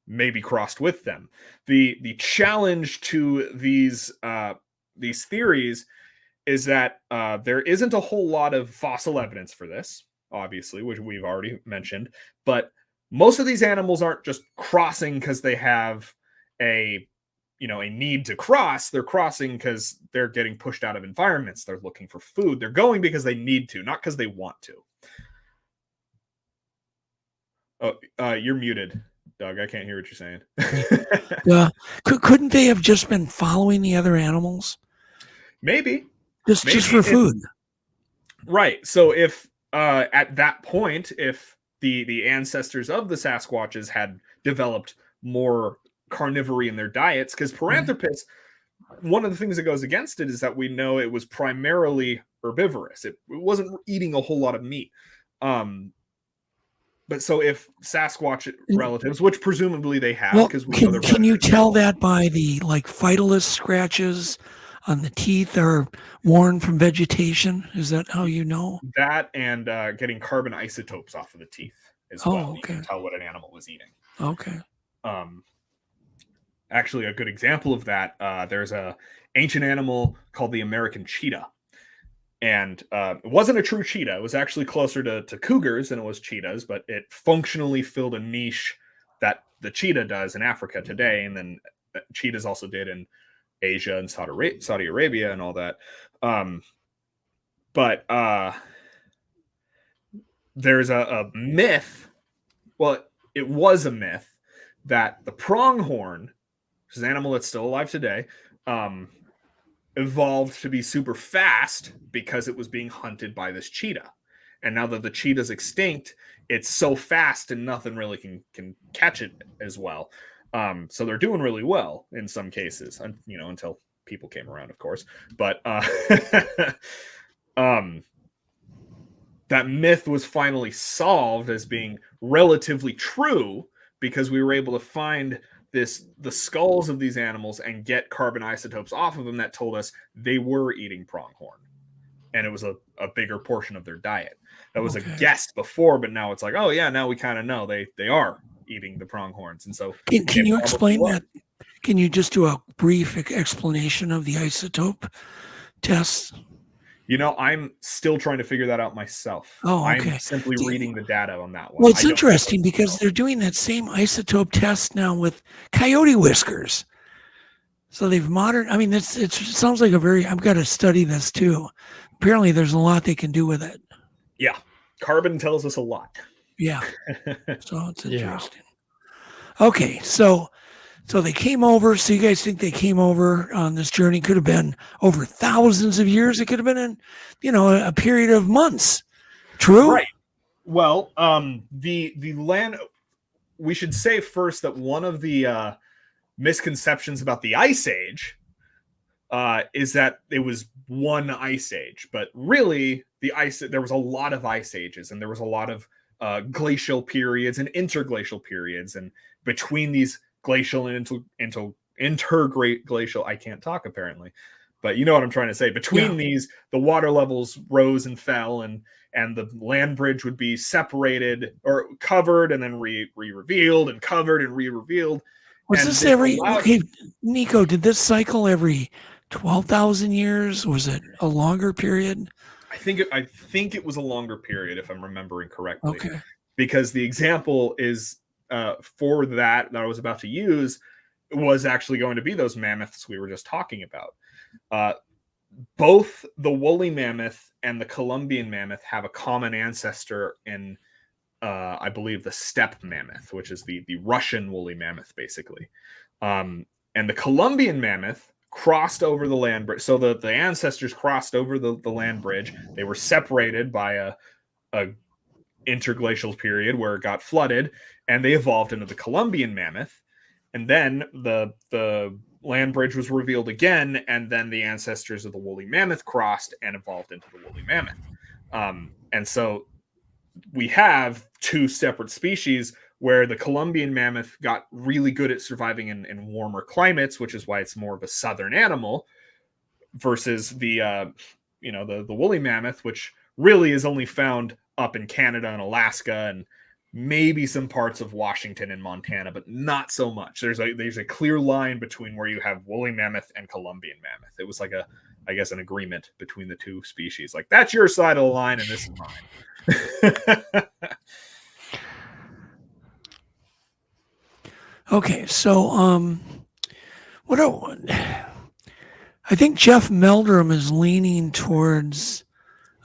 [SPEAKER 4] maybe crossed with them. The challenge to these theories is that there isn't a whole lot of fossil evidence for this, obviously, which we've already mentioned, but most of these animals aren't just crossing because they have a need to cross. They're crossing because they're getting pushed out of environments. They're looking for food. They're going because they need to, not because they want to. Oh, you're muted, Doug. I can't hear what you're saying.
[SPEAKER 1] Couldn't they have just been following the other animals?
[SPEAKER 4] Maybe.
[SPEAKER 1] Just for food.
[SPEAKER 4] Right. So if at that point, if the ancestors of the Sasquatches had developed more carnivory in their diets, because Paranthropus, one of the things that goes against it is that we know it was primarily herbivorous. It wasn't eating a whole lot of meat. But so if Sasquatch relatives, which presumably they have, because
[SPEAKER 1] can you tell that by the phytolith scratches on the teeth are worn from vegetation? Is that how you know?
[SPEAKER 4] That and getting carbon isotopes off of the teeth as well. Okay. You can tell what an animal was eating.
[SPEAKER 1] Okay.
[SPEAKER 4] Actually, a good example of that, there's a ancient animal called the American cheetah. And it wasn't a true cheetah. It was actually closer to cougars than it was cheetahs, but it functionally filled a niche that the cheetah does in Africa today. And then cheetahs also did in Asia and Saudi Arabia and all that. But there's a myth. Well, it was a myth that the pronghorn, which is an animal that's still alive today, evolved to be super fast because it was being hunted by this cheetah. And now that the cheetah's extinct, it's so fast and nothing really can catch it as well. So they're doing really well in some cases, until people came around, of course. But that myth was finally solved as being relatively true because we were able to find the skulls of these animals and get carbon isotopes off of them that told us they were eating pronghorn. And it was a bigger portion of their diet. That was a guess before, but now it's like, oh yeah, now we kind of know they are eating the pronghorns. And so
[SPEAKER 1] can you explain that? Can you just do a brief explanation of the isotope tests?
[SPEAKER 4] I'm still trying to figure that out myself.
[SPEAKER 1] Oh, okay.
[SPEAKER 4] I'm simply reading the data on that one.
[SPEAKER 1] Well, it's interesting because they're doing that same isotope test now with coyote whiskers. So they've it sounds like I've got to study this too. Apparently there's a lot they can do with it.
[SPEAKER 4] Yeah. Carbon tells us a lot.
[SPEAKER 1] Yeah. So it's interesting. Yeah. Okay. So they came over. So you guys think they came over on this journey? Could have been over thousands of years. It could have been in, a period of months. True?
[SPEAKER 4] Right. Well, the land, we should say first that one of the misconceptions about the Ice Age is that it was one ice age. But really, there was a lot of ice ages, and there was a lot of glacial periods and interglacial periods. And between these glacial and interglacial, I can't talk apparently, but you know what I'm trying to say. Between these, the water levels rose and fell, and the land bridge would be separated or covered and then revealed and covered and re-revealed.
[SPEAKER 1] Was this Nico, did this cycle every 12,000 years? Was it a longer period?
[SPEAKER 4] I think it was a longer period, if I'm remembering correctly.
[SPEAKER 1] Okay.
[SPEAKER 4] Because the example is for that I was about to use was actually going to be those mammoths we were just talking about. Both the woolly mammoth and the Columbian mammoth have a common ancestor in, I believe, the steppe mammoth, which is the Russian woolly mammoth, basically. And the Columbian mammoth crossed over the land bridge. So the ancestors crossed over the land bridge. They were separated by a interglacial period where it got flooded, and they evolved into the Columbian mammoth. And then the land bridge was revealed again, and then the ancestors of the woolly mammoth crossed and evolved into the woolly mammoth. And so we have two separate species where the Columbian mammoth got really good at surviving in warmer climates, which is why it's more of a southern animal, versus the woolly mammoth, which really is only found up in Canada and Alaska and maybe some parts of Washington and Montana, but not so much. There's a clear line between where you have woolly mammoth and Columbian mammoth. It was like an agreement between the two species. Like, that's your side of the line and this is mine.
[SPEAKER 1] Okay, so I think Jeff Meldrum is leaning towards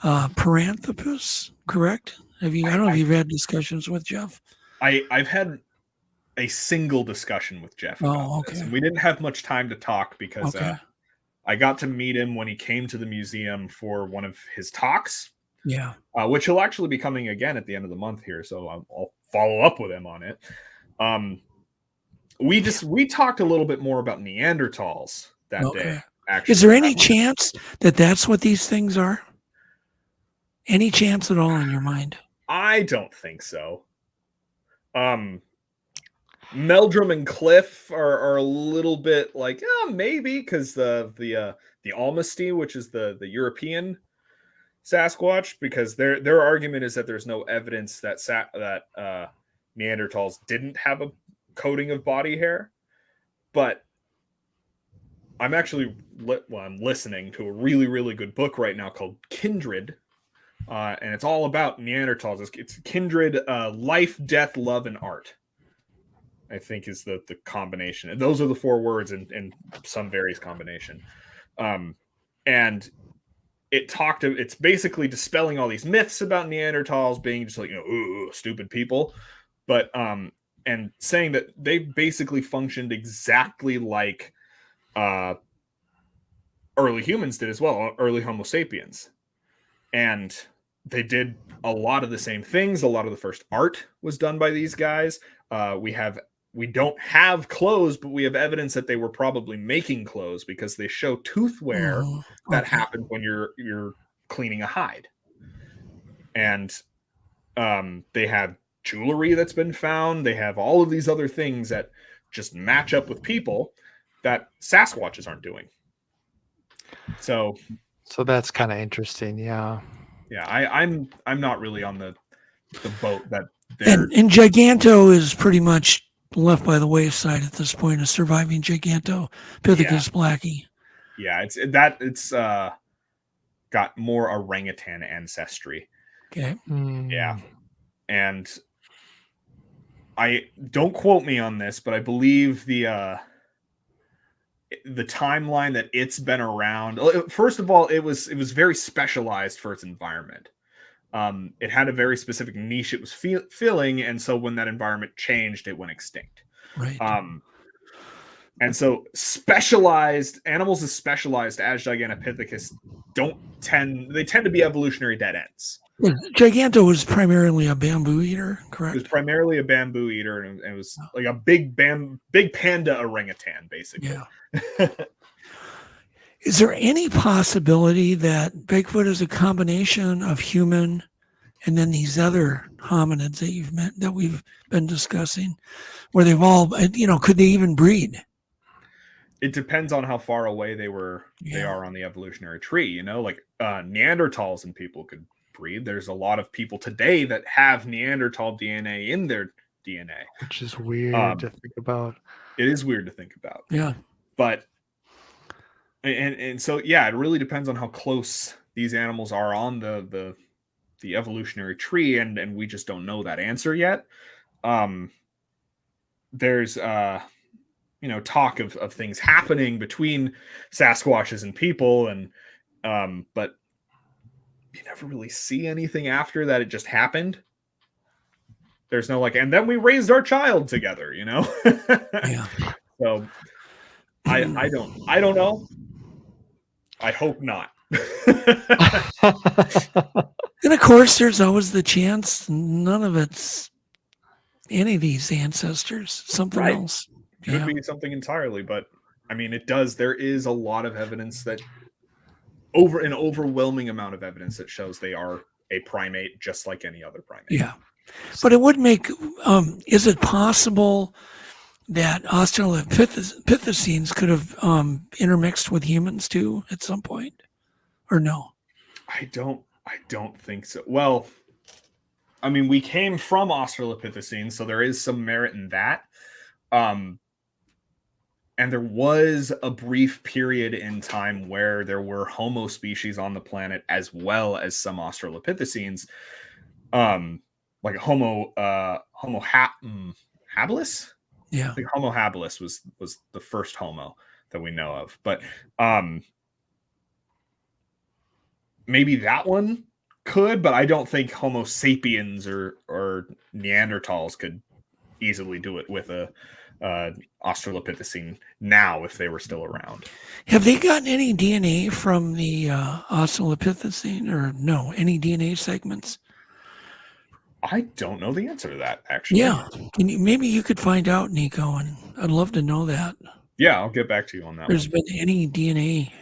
[SPEAKER 1] Paranthropus, correct? I don't know if you've had discussions with Jeff.
[SPEAKER 4] I've had a single discussion with Jeff about this, and we didn't have much time to talk because I got to meet him when he came to the museum for one of his talks
[SPEAKER 1] Yeah.
[SPEAKER 4] Which he'll actually be coming again at the end of the month here. So I'll follow up with him on it. We talked a little bit more about Neanderthals that day. Actually,
[SPEAKER 1] is there any chance that that's what these things are? Any chance at all in your mind?
[SPEAKER 4] I don't think so. Meldrum and Cliff are a little bit like, maybe, because the Almasty, which is the European Sasquatch, because their argument is that there's no evidence that Neanderthals didn't have a coating of body hair. But I'm actually I'm listening to a really, really good book right now called Kindred, and it's all about Neanderthals. It's Kindred, Life, Death, Love, and Art, I think is the combination. And those are the 4 words in some various combination. And it's basically dispelling all these myths about Neanderthals being just like, stupid people, but and saying that they basically functioned exactly like early humans did as well, early Homo sapiens. And they did a lot of the same things. A lot of the first art was done by these guys. We don't have clothes, but we have evidence that they were probably making clothes, because they show tooth wear that happens when you're cleaning a hide. And they have jewelry that's been found. They have all of these other things that just match up with people that Sasquatches aren't doing. So
[SPEAKER 2] that's kind of interesting. Yeah.
[SPEAKER 4] I'm not really on the boat that
[SPEAKER 1] and Giganto is pretty much left by the wayside at this point, a surviving Gigantopithecus blackie.
[SPEAKER 4] Yeah, it's got more orangutan ancestry.
[SPEAKER 1] Okay.
[SPEAKER 4] Yeah. And I don't quote me on this, but I believe the timeline that it's been around. First of all, it was very specialized for its environment. It had a very specific niche it was filling, and so when that environment changed, it went extinct.
[SPEAKER 1] Right.
[SPEAKER 4] And so specialized animals as specialized as Gigantopithecus tend to be evolutionary dead ends.
[SPEAKER 1] Giganto was primarily a bamboo eater, correct?
[SPEAKER 4] It was primarily a bamboo eater, and it was like a big panda orangutan, basically.
[SPEAKER 1] Yeah. Is there any possibility that Bigfoot is a combination of human and then these other hominids that we've been discussing, where they've all, could they even breed?
[SPEAKER 4] It depends on how far away they are on the evolutionary tree. Like Neanderthals and people could breed. There's a lot of people today that have Neanderthal DNA in their DNA,
[SPEAKER 2] which is weird to think about.
[SPEAKER 4] It is weird to think about.
[SPEAKER 1] Yeah.
[SPEAKER 4] But and so it really depends on how close these animals are on the evolutionary tree, and we just don't know that answer yet. There's talk of things happening between Sasquatches and people, and but you never really see anything after that. It just happened. There's no and then we raised our child together, Yeah. So I don't know. I hope not.
[SPEAKER 1] And of course, there's always the chance none of it's any of these ancestors, something else.
[SPEAKER 4] Could be something entirely, but I mean, there is a lot of evidence that an overwhelming amount of evidence that shows they are a primate just like any other primate.
[SPEAKER 1] Yeah. But it would make, is it possible that Australopithecines could have intermixed with humans too at some point, or no?
[SPEAKER 4] I don't think so. Well, I mean, we came from Australopithecines, so there is some merit in that. And there was a brief period in time where there were Homo species on the planet as well as some Australopithecines, like Homo habilis.
[SPEAKER 1] Yeah,
[SPEAKER 4] I think Homo habilis was the first Homo that we know of, but maybe that one could, but I don't think Homo sapiens or Neanderthals could easily do it with a Australopithecine now if they were still around.
[SPEAKER 1] Have they gotten any DNA from the Australopithecine, or no, any DNA segments?
[SPEAKER 4] I don't know the answer to that, actually.
[SPEAKER 1] Yeah, maybe you could find out, Nico, and I'd love to know that.
[SPEAKER 4] Yeah, I'll get back to you on that.
[SPEAKER 1] There's been any DNA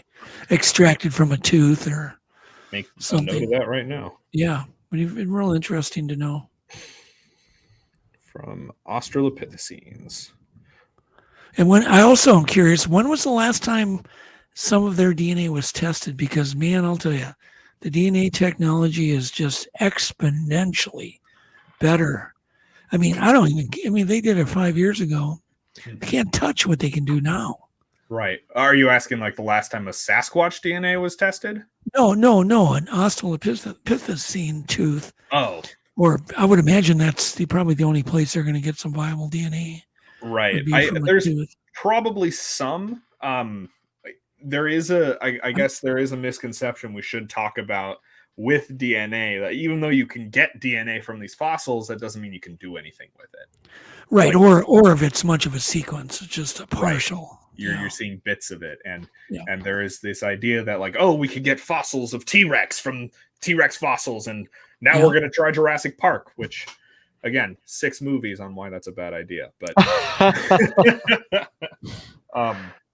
[SPEAKER 1] extracted from a tooth or
[SPEAKER 4] make
[SPEAKER 1] something.
[SPEAKER 4] A note of that right now.
[SPEAKER 1] Yeah, but it's been real interesting to know.
[SPEAKER 4] From Australopithecines.
[SPEAKER 1] And when I also am curious, when was the last time some of their DNA was tested? Because, man, I'll tell you, the DNA technology is just exponentially better. I mean, they did it 5 years ago. I can't touch what they can do now.
[SPEAKER 4] Right. Are you asking like the last time a Sasquatch DNA was tested?
[SPEAKER 1] No, an Australopithecine tooth.
[SPEAKER 4] Oh.
[SPEAKER 1] Or I would imagine that's probably the only place they're going to get some viable DNA.
[SPEAKER 4] Right. There's probably some. There is I guess there is a misconception we should talk about with DNA, that even though you can get DNA from these fossils, that doesn't mean you can do anything with it.
[SPEAKER 1] Right. Or if it's much of a sequence, it's just a partial.
[SPEAKER 4] Right. You're seeing bits of it. And there is this idea that like, oh, we could get fossils of T-Rex from T-Rex fossils. And now we're going to try Jurassic Park, which again, 6 movies on why that's a bad idea.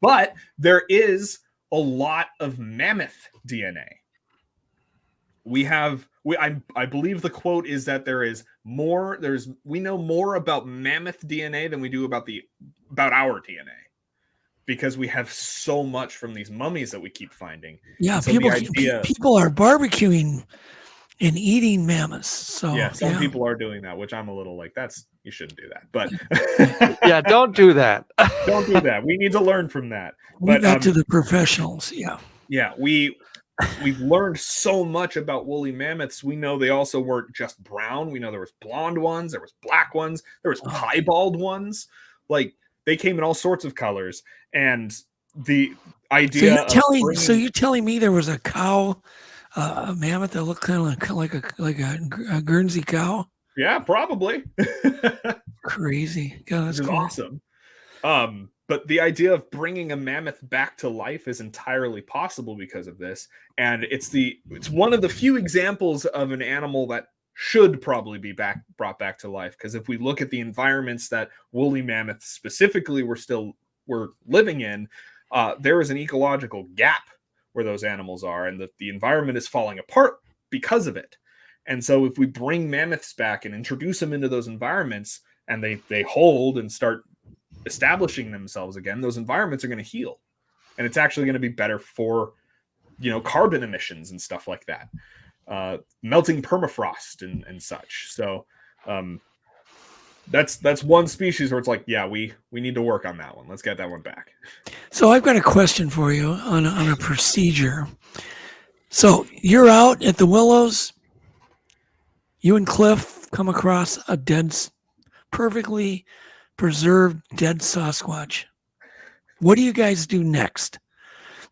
[SPEAKER 4] But there is a lot of mammoth DNA. I believe the quote is that we know more about mammoth DNA than we do about our DNA, because we have so much from these mummies that we keep finding.
[SPEAKER 1] Yeah, so people are barbecuing and eating mammoths. So
[SPEAKER 4] some people are doing that, which I'm a little like, you shouldn't do that. But
[SPEAKER 2] yeah, don't do that.
[SPEAKER 4] Don't do that. We need to learn from that.
[SPEAKER 1] Leave that to the professionals. Yeah.
[SPEAKER 4] Yeah, we've learned so much about woolly mammoths. We know they also weren't just brown. We know there was blonde ones, there was black ones, there was piebald ones. Like, they came in all sorts of colors. And the idea
[SPEAKER 1] so you're telling me there was a cow, a mammoth that looked kind of like a Guernsey cow?
[SPEAKER 4] Yeah, probably.
[SPEAKER 1] Crazy. God, that's cool.
[SPEAKER 4] Awesome. But the idea of bringing a mammoth back to life is entirely possible because of this. And it's one of the few examples of an animal that should probably be brought back to life. Because if we look at the environments that woolly mammoths specifically were living in, there is an ecological gap where those animals are, and the environment is falling apart because of it. And so if we bring mammoths back and introduce them into those environments, and they hold and start establishing themselves again, those environments are going to heal, and it's actually going to be better for carbon emissions and stuff like that, melting permafrost and such. So that's one species where it's like, yeah, we need to work on that one. Let's get that one back.
[SPEAKER 1] So I've got a question for you on a procedure. So you're out at the Willows, you and Cliff come across a perfectly preserved dead Sasquatch. What do you guys do next?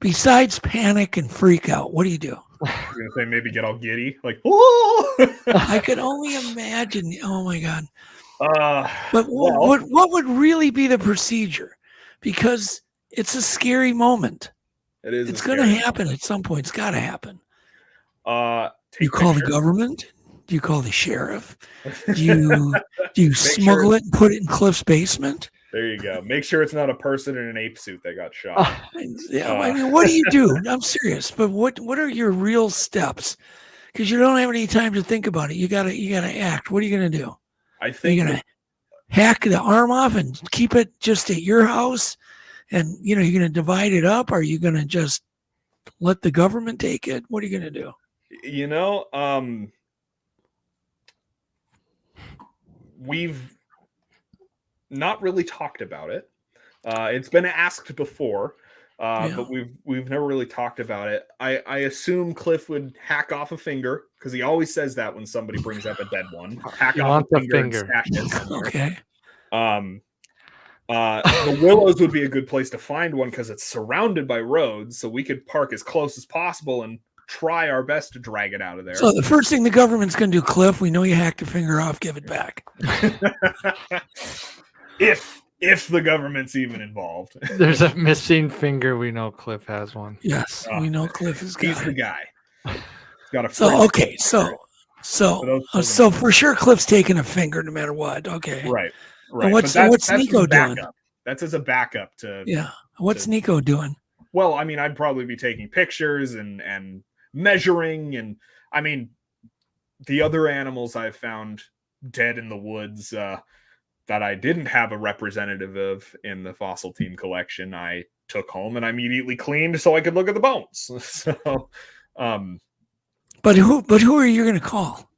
[SPEAKER 1] Besides panic and freak out, what do you do?
[SPEAKER 4] I was gonna say maybe get all giddy, like, oh!
[SPEAKER 1] I could only imagine. Oh my God! But what would really be the procedure? Because it's a scary moment.
[SPEAKER 4] It is.
[SPEAKER 1] It's going to happen at some point. It's got to happen. You call the government? Do you call the sheriff? Do you smuggle it and put it in Cliff's basement?
[SPEAKER 4] There you go. Make sure it's not a person in an ape suit that got shot.
[SPEAKER 1] I mean, what do you do? I'm serious, but what are your real steps? Because you don't have any time to think about it. You gotta act. What are you gonna do?
[SPEAKER 4] I think
[SPEAKER 1] you're gonna hack the arm off and keep it just at your house, and you're gonna divide it up. Or are you gonna just let the government take it? What are you gonna do?
[SPEAKER 4] We've not really talked about it. It's been asked before, but we've never really talked about it. I assume Cliff would hack off a finger, because he always says that when somebody brings up a dead one. Hack off a finger and stash it somewhere.
[SPEAKER 1] Okay.
[SPEAKER 4] The Willows would be a good place to find one because it's surrounded by roads, so we could park as close as possible and try our best to drag it out of there.
[SPEAKER 1] So the first thing the government's going to do, Cliff, we know you hacked a finger off, give it back.
[SPEAKER 4] if the government's even involved.
[SPEAKER 2] There's a missing finger. We know Cliff has one.
[SPEAKER 1] Yes, we know Cliff is
[SPEAKER 4] he's the guy. He's got a
[SPEAKER 1] so okay, so for sure Cliff's taking a finger no matter what. Okay.
[SPEAKER 4] Right.
[SPEAKER 1] And what's Nico doing?
[SPEAKER 4] That's as a backup to
[SPEAKER 1] What's Nico doing?
[SPEAKER 4] Well, I mean, I'd probably be taking pictures and measuring, and I mean, the other animals I've found dead in the woods that I didn't have a representative of in the fossil team collection, I took home and I immediately cleaned so I could look at the bones. So,
[SPEAKER 1] but who are you going to call?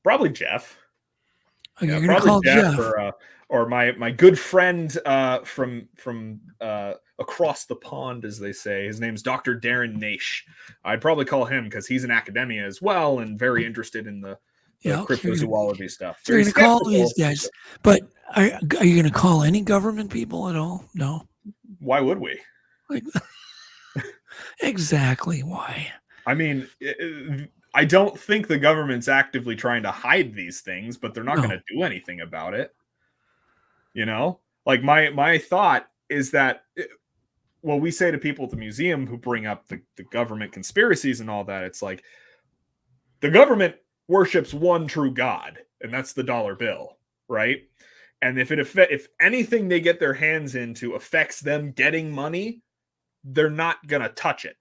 [SPEAKER 4] Probably Jeff.
[SPEAKER 1] Oh, you're going to call Jeff
[SPEAKER 4] or my good friend from across the pond, as they say. His name's Dr. Darren Naish. I'd probably call him because he's in academia as well and very interested in the cryptozoology stuff.
[SPEAKER 1] So you're going to call these guys, but are you going to call any government people at all? No.
[SPEAKER 4] Why would we?
[SPEAKER 1] Exactly why?
[SPEAKER 4] I mean, I don't think the government's actively trying to hide these things, but they're not going to do anything about it. You know, like my thought is that, we say to people at the museum who bring up the government conspiracies and all that, it's like the government worships one true God, and that's the dollar bill, right? And if anything they get their hands into affects them getting money, they're not going to touch it.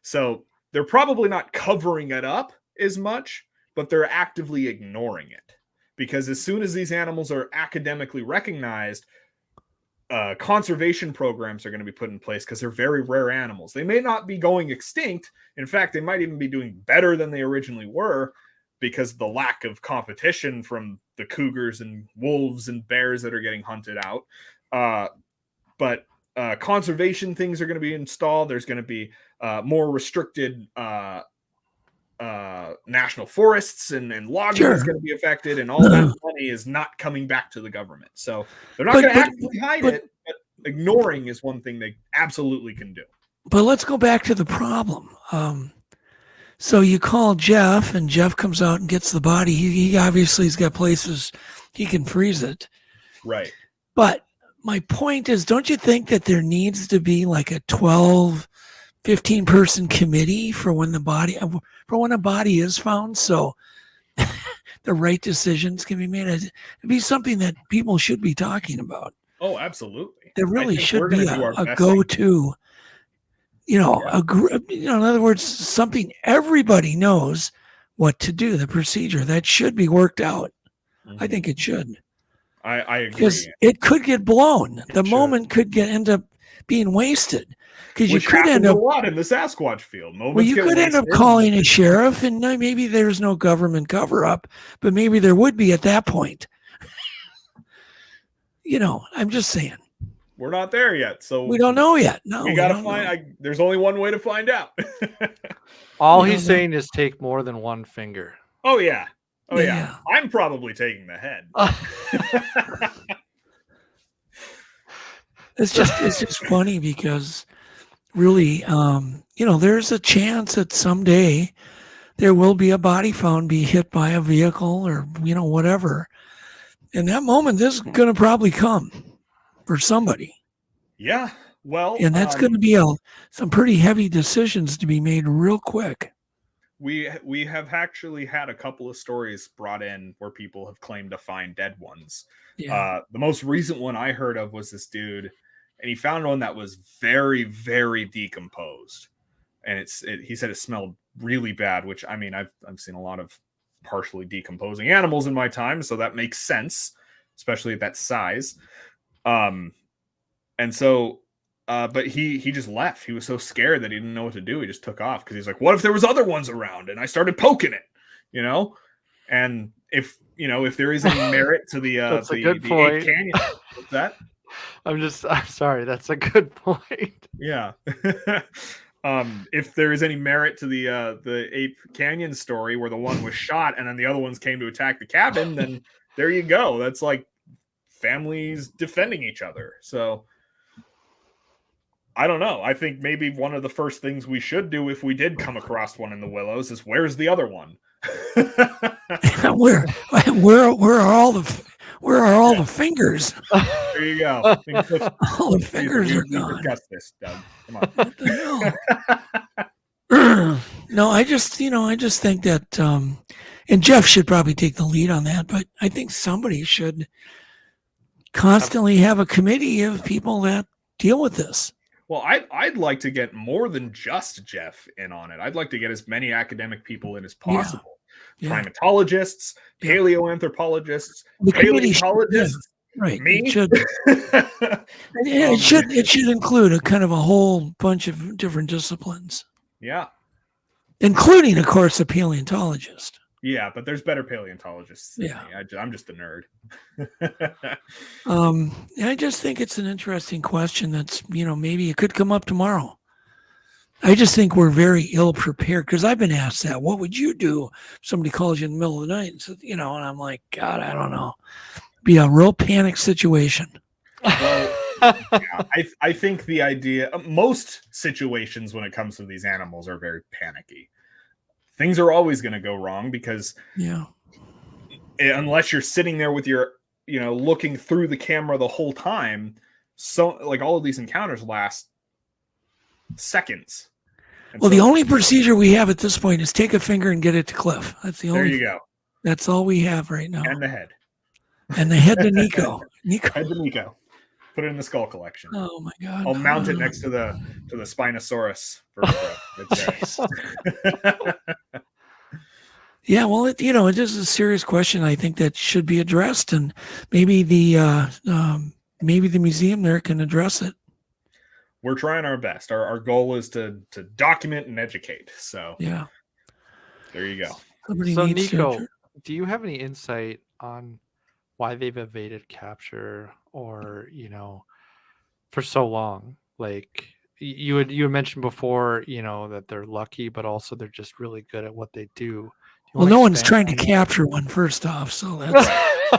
[SPEAKER 4] So they're probably not covering it up as much, but they're actively ignoring it. Because as soon as these animals are academically recognized, conservation programs are going to be put in place because they're very rare animals. They may not be going extinct. In fact, they might even be doing better than they originally were because of the lack of competition from the cougars and wolves and bears that are getting hunted out. But conservation things are going to be installed. There's going to be more restricted national forests and logging is going to be affected, and all that money is not coming back to the government. So they're not going to actively hide it, but ignoring is one thing they absolutely can do.
[SPEAKER 1] But let's go back to the problem. So you call Jeff, and Jeff comes out and gets the body. He obviously has got places he can freeze it.
[SPEAKER 4] Right.
[SPEAKER 1] But my point is, don't you think that there needs to be like a 12, 15 person committee for when a body is found, so the right decisions can be made? It'd be something that people should be talking about.
[SPEAKER 4] Oh, absolutely.
[SPEAKER 1] There really should be a go-to. In other words, something everybody knows what to do. The procedure that should be worked out. Mm-hmm. I think it should.
[SPEAKER 4] I agree.
[SPEAKER 1] Because it could get blown. The moment could end up being wasted. Because you could end up
[SPEAKER 4] a lot in the Sasquatch field.
[SPEAKER 1] You could end up calling a sheriff, and maybe there's no government cover-up, but maybe there would be at that point. I'm just saying.
[SPEAKER 4] We're not there yet, so
[SPEAKER 1] we don't know yet. No,
[SPEAKER 4] we gotta find. There's only one way to find out.
[SPEAKER 2] All he's saying is take more than one finger.
[SPEAKER 4] Oh yeah. Oh yeah. I'm probably taking the head.
[SPEAKER 1] It's just funny because really, there's a chance that someday there will be a body found, be hit by a vehicle or, whatever. And that moment is going to probably come for somebody.
[SPEAKER 4] Yeah. Well,
[SPEAKER 1] and that's going to be some pretty heavy decisions to be made real quick.
[SPEAKER 4] We have actually had a couple of stories brought in where people have claimed to find dead ones. Yeah. The most recent one I heard of was this dude, and he found one that was very, very decomposed. And he said it smelled really bad, which, I mean, I've seen a lot of partially decomposing animals in my time, so that makes sense, especially at that size. And so, but he just left. He was so scared that he didn't know what to do. He just took off because he's like, what if there was other ones around? And I started poking it, and if there is any merit to the,
[SPEAKER 2] that's a good point.
[SPEAKER 4] Canyon, what's that?
[SPEAKER 2] I'm sorry. That's a good point.
[SPEAKER 4] Yeah. If there is any merit to the Ape Canyon story where the one was shot and then the other ones came to attack the cabin, then there you go. That's like families defending each other. So I don't know. I think maybe one of the first things we should do if we did come across one in the willows is where's the other one?
[SPEAKER 1] where are all the fingers?
[SPEAKER 4] There you go.
[SPEAKER 1] All the fingers are gone.
[SPEAKER 4] Discuss this, Doug. Come on.
[SPEAKER 1] What the hell? No, I just think that, and Jeff should probably take the lead on that, but I think somebody should constantly have a committee of people that deal with this.
[SPEAKER 4] Well, I'd like to get more than just Jeff in on it. I'd like to get as many academic people in as possible.
[SPEAKER 1] Yeah.
[SPEAKER 4] Primatologists, paleoanthropologists,
[SPEAKER 1] The committee
[SPEAKER 4] paleontologists.
[SPEAKER 1] Right.
[SPEAKER 4] Me?
[SPEAKER 1] It should include a kind of a whole bunch of different disciplines.
[SPEAKER 4] Yeah.
[SPEAKER 1] Including, of course, a paleontologist.
[SPEAKER 4] Yeah, but there's better paleontologists than
[SPEAKER 1] Yeah.
[SPEAKER 4] me. I'm just a nerd.
[SPEAKER 1] I just think it's an interesting question that's, maybe it could come up tomorrow. I just think we're very ill prepared because I've been asked that. What would you do if somebody calls you in the middle of the night? And says, and I'm like, God, I don't know. Be a real panic situation.
[SPEAKER 4] Well, yeah, I think the idea, most situations when it comes to these animals are very panicky. Things are always going to go wrong because unless you're sitting there with your, looking through the camera the whole time, so like all of these encounters last seconds. And
[SPEAKER 1] well, the only procedure we have at this point is take a finger and get it to Cliff. That's the only.
[SPEAKER 4] There you go.
[SPEAKER 1] That's all we have right now.
[SPEAKER 4] And the head.
[SPEAKER 1] And the head to Nico.
[SPEAKER 4] Head to Nico. Put it in the skull collection.
[SPEAKER 1] Oh my God!
[SPEAKER 4] I'll mount it next to the Spinosaurus.
[SPEAKER 1] Yeah, well, it is a serious question. I think that should be addressed, and maybe the museum there can address it.
[SPEAKER 4] We're trying our best. Our goal is to document and educate. So
[SPEAKER 1] yeah,
[SPEAKER 4] there you go.
[SPEAKER 2] So Nico, do you have any insight on why they've evaded capture or, for so long? Like you had mentioned before, that they're lucky, but also they're just really good at what they do.
[SPEAKER 1] Well, no one's trying to capture one first off, so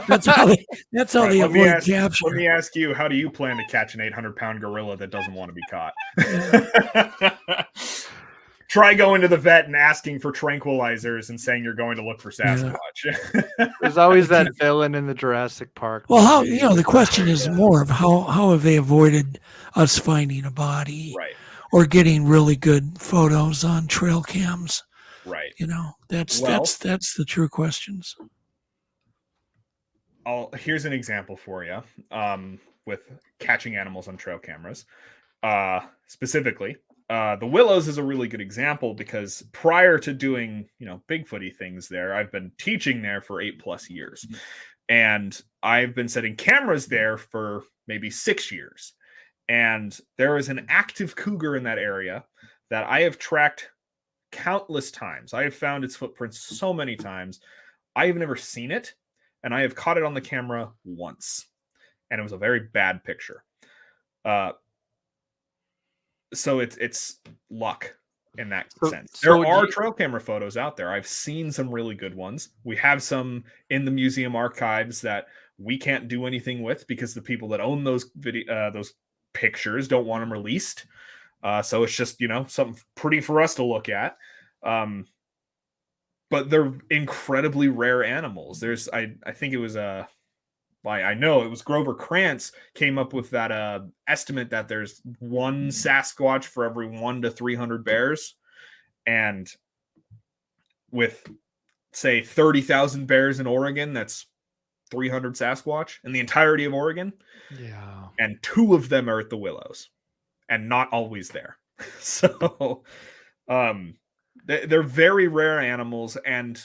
[SPEAKER 1] that's how they avoid capture.
[SPEAKER 4] Let me ask you, how do you plan to catch an 800-pound gorilla that doesn't want to be caught? Try going to the vet and asking for tranquilizers and saying you're going to look for Sasquatch. Yeah.
[SPEAKER 2] There's always that villain in the Jurassic Park.
[SPEAKER 1] Well, how the question is more of how have they avoided us finding a body,
[SPEAKER 4] right,
[SPEAKER 1] or getting really good photos on trail cams,
[SPEAKER 4] right?
[SPEAKER 1] That's the true questions.
[SPEAKER 4] Here's an example for you with catching animals on trail cameras, specifically. The Willows is a really good example because prior to doing, Bigfooty things there, I've been teaching there for 8+ years. And I've been setting cameras there for maybe 6 years. And there is an active cougar in that area that I have tracked countless times. I have found its footprints so many times. I have never seen it, and I have caught it on the camera once. And it was a very bad picture. So it's luck in that sense. There are trail camera photos out there. I've seen some really good ones. We have some in the museum archives that we can't do anything with because the people that own those pictures don't want them released. So it's just, something pretty for us to look at. But they're incredibly rare animals. I think it was I know it was Grover Krantz came up with that estimate that there's one Sasquatch for every 1 to 300 bears. And with, say, 30,000 bears in Oregon, that's 300 Sasquatch in the entirety of Oregon.
[SPEAKER 2] Yeah.
[SPEAKER 4] And 2 of them are at the Willows and not always there. So they're very rare animals, and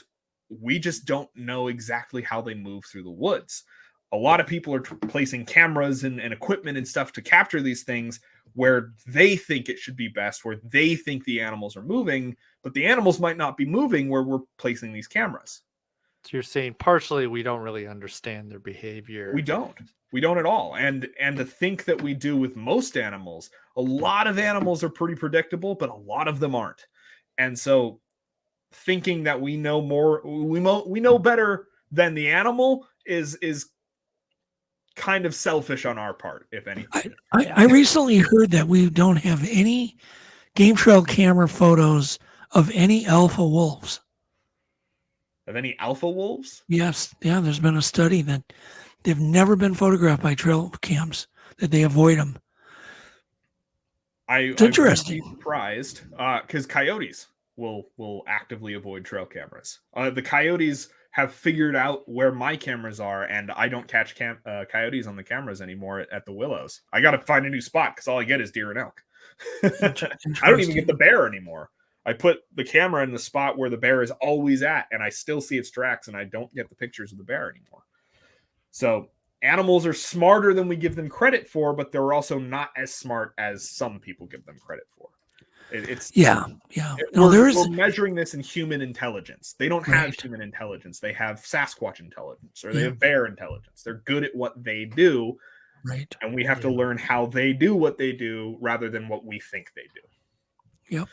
[SPEAKER 4] we just don't know exactly how they move through the woods. A lot of people are placing cameras and equipment and stuff to capture these things where they think it should be best, where they think the animals are moving, but the animals might not be moving where we're placing these cameras.
[SPEAKER 2] So you're saying partially we don't really understand their behavior.
[SPEAKER 4] We don't at all. And to think that we do with most animals, a lot of animals are pretty predictable, but a lot of them aren't. And so thinking that we know more, we know better than the animal is kind of selfish on our part, if anything.
[SPEAKER 1] I recently heard that we don't have any game trail camera photos of any alpha wolves.
[SPEAKER 4] Of any alpha wolves?
[SPEAKER 1] Yes. Yeah, there's been a study that they've never been photographed by trail cams, that they avoid them.
[SPEAKER 4] It's
[SPEAKER 1] interesting.
[SPEAKER 4] I'm surprised because coyotes will actively avoid trail cameras. The coyotes have figured out where my cameras are, and I don't catch coyotes on the cameras anymore at the Willows. I got to find a new spot because all I get is deer and elk. I don't even get the bear anymore. I put the camera in the spot where the bear is always at, and I still see its tracks, and I don't get the pictures of the bear anymore. So animals are smarter than we give them credit for, but they're also not as smart as some people give them credit for. We're measuring this in human intelligence. They don't have human intelligence. They have Sasquatch intelligence, or they have bear intelligence. They're good at what they do,
[SPEAKER 1] right?
[SPEAKER 4] And we have to learn how they do what they do rather than what we think they do.
[SPEAKER 1] Yep.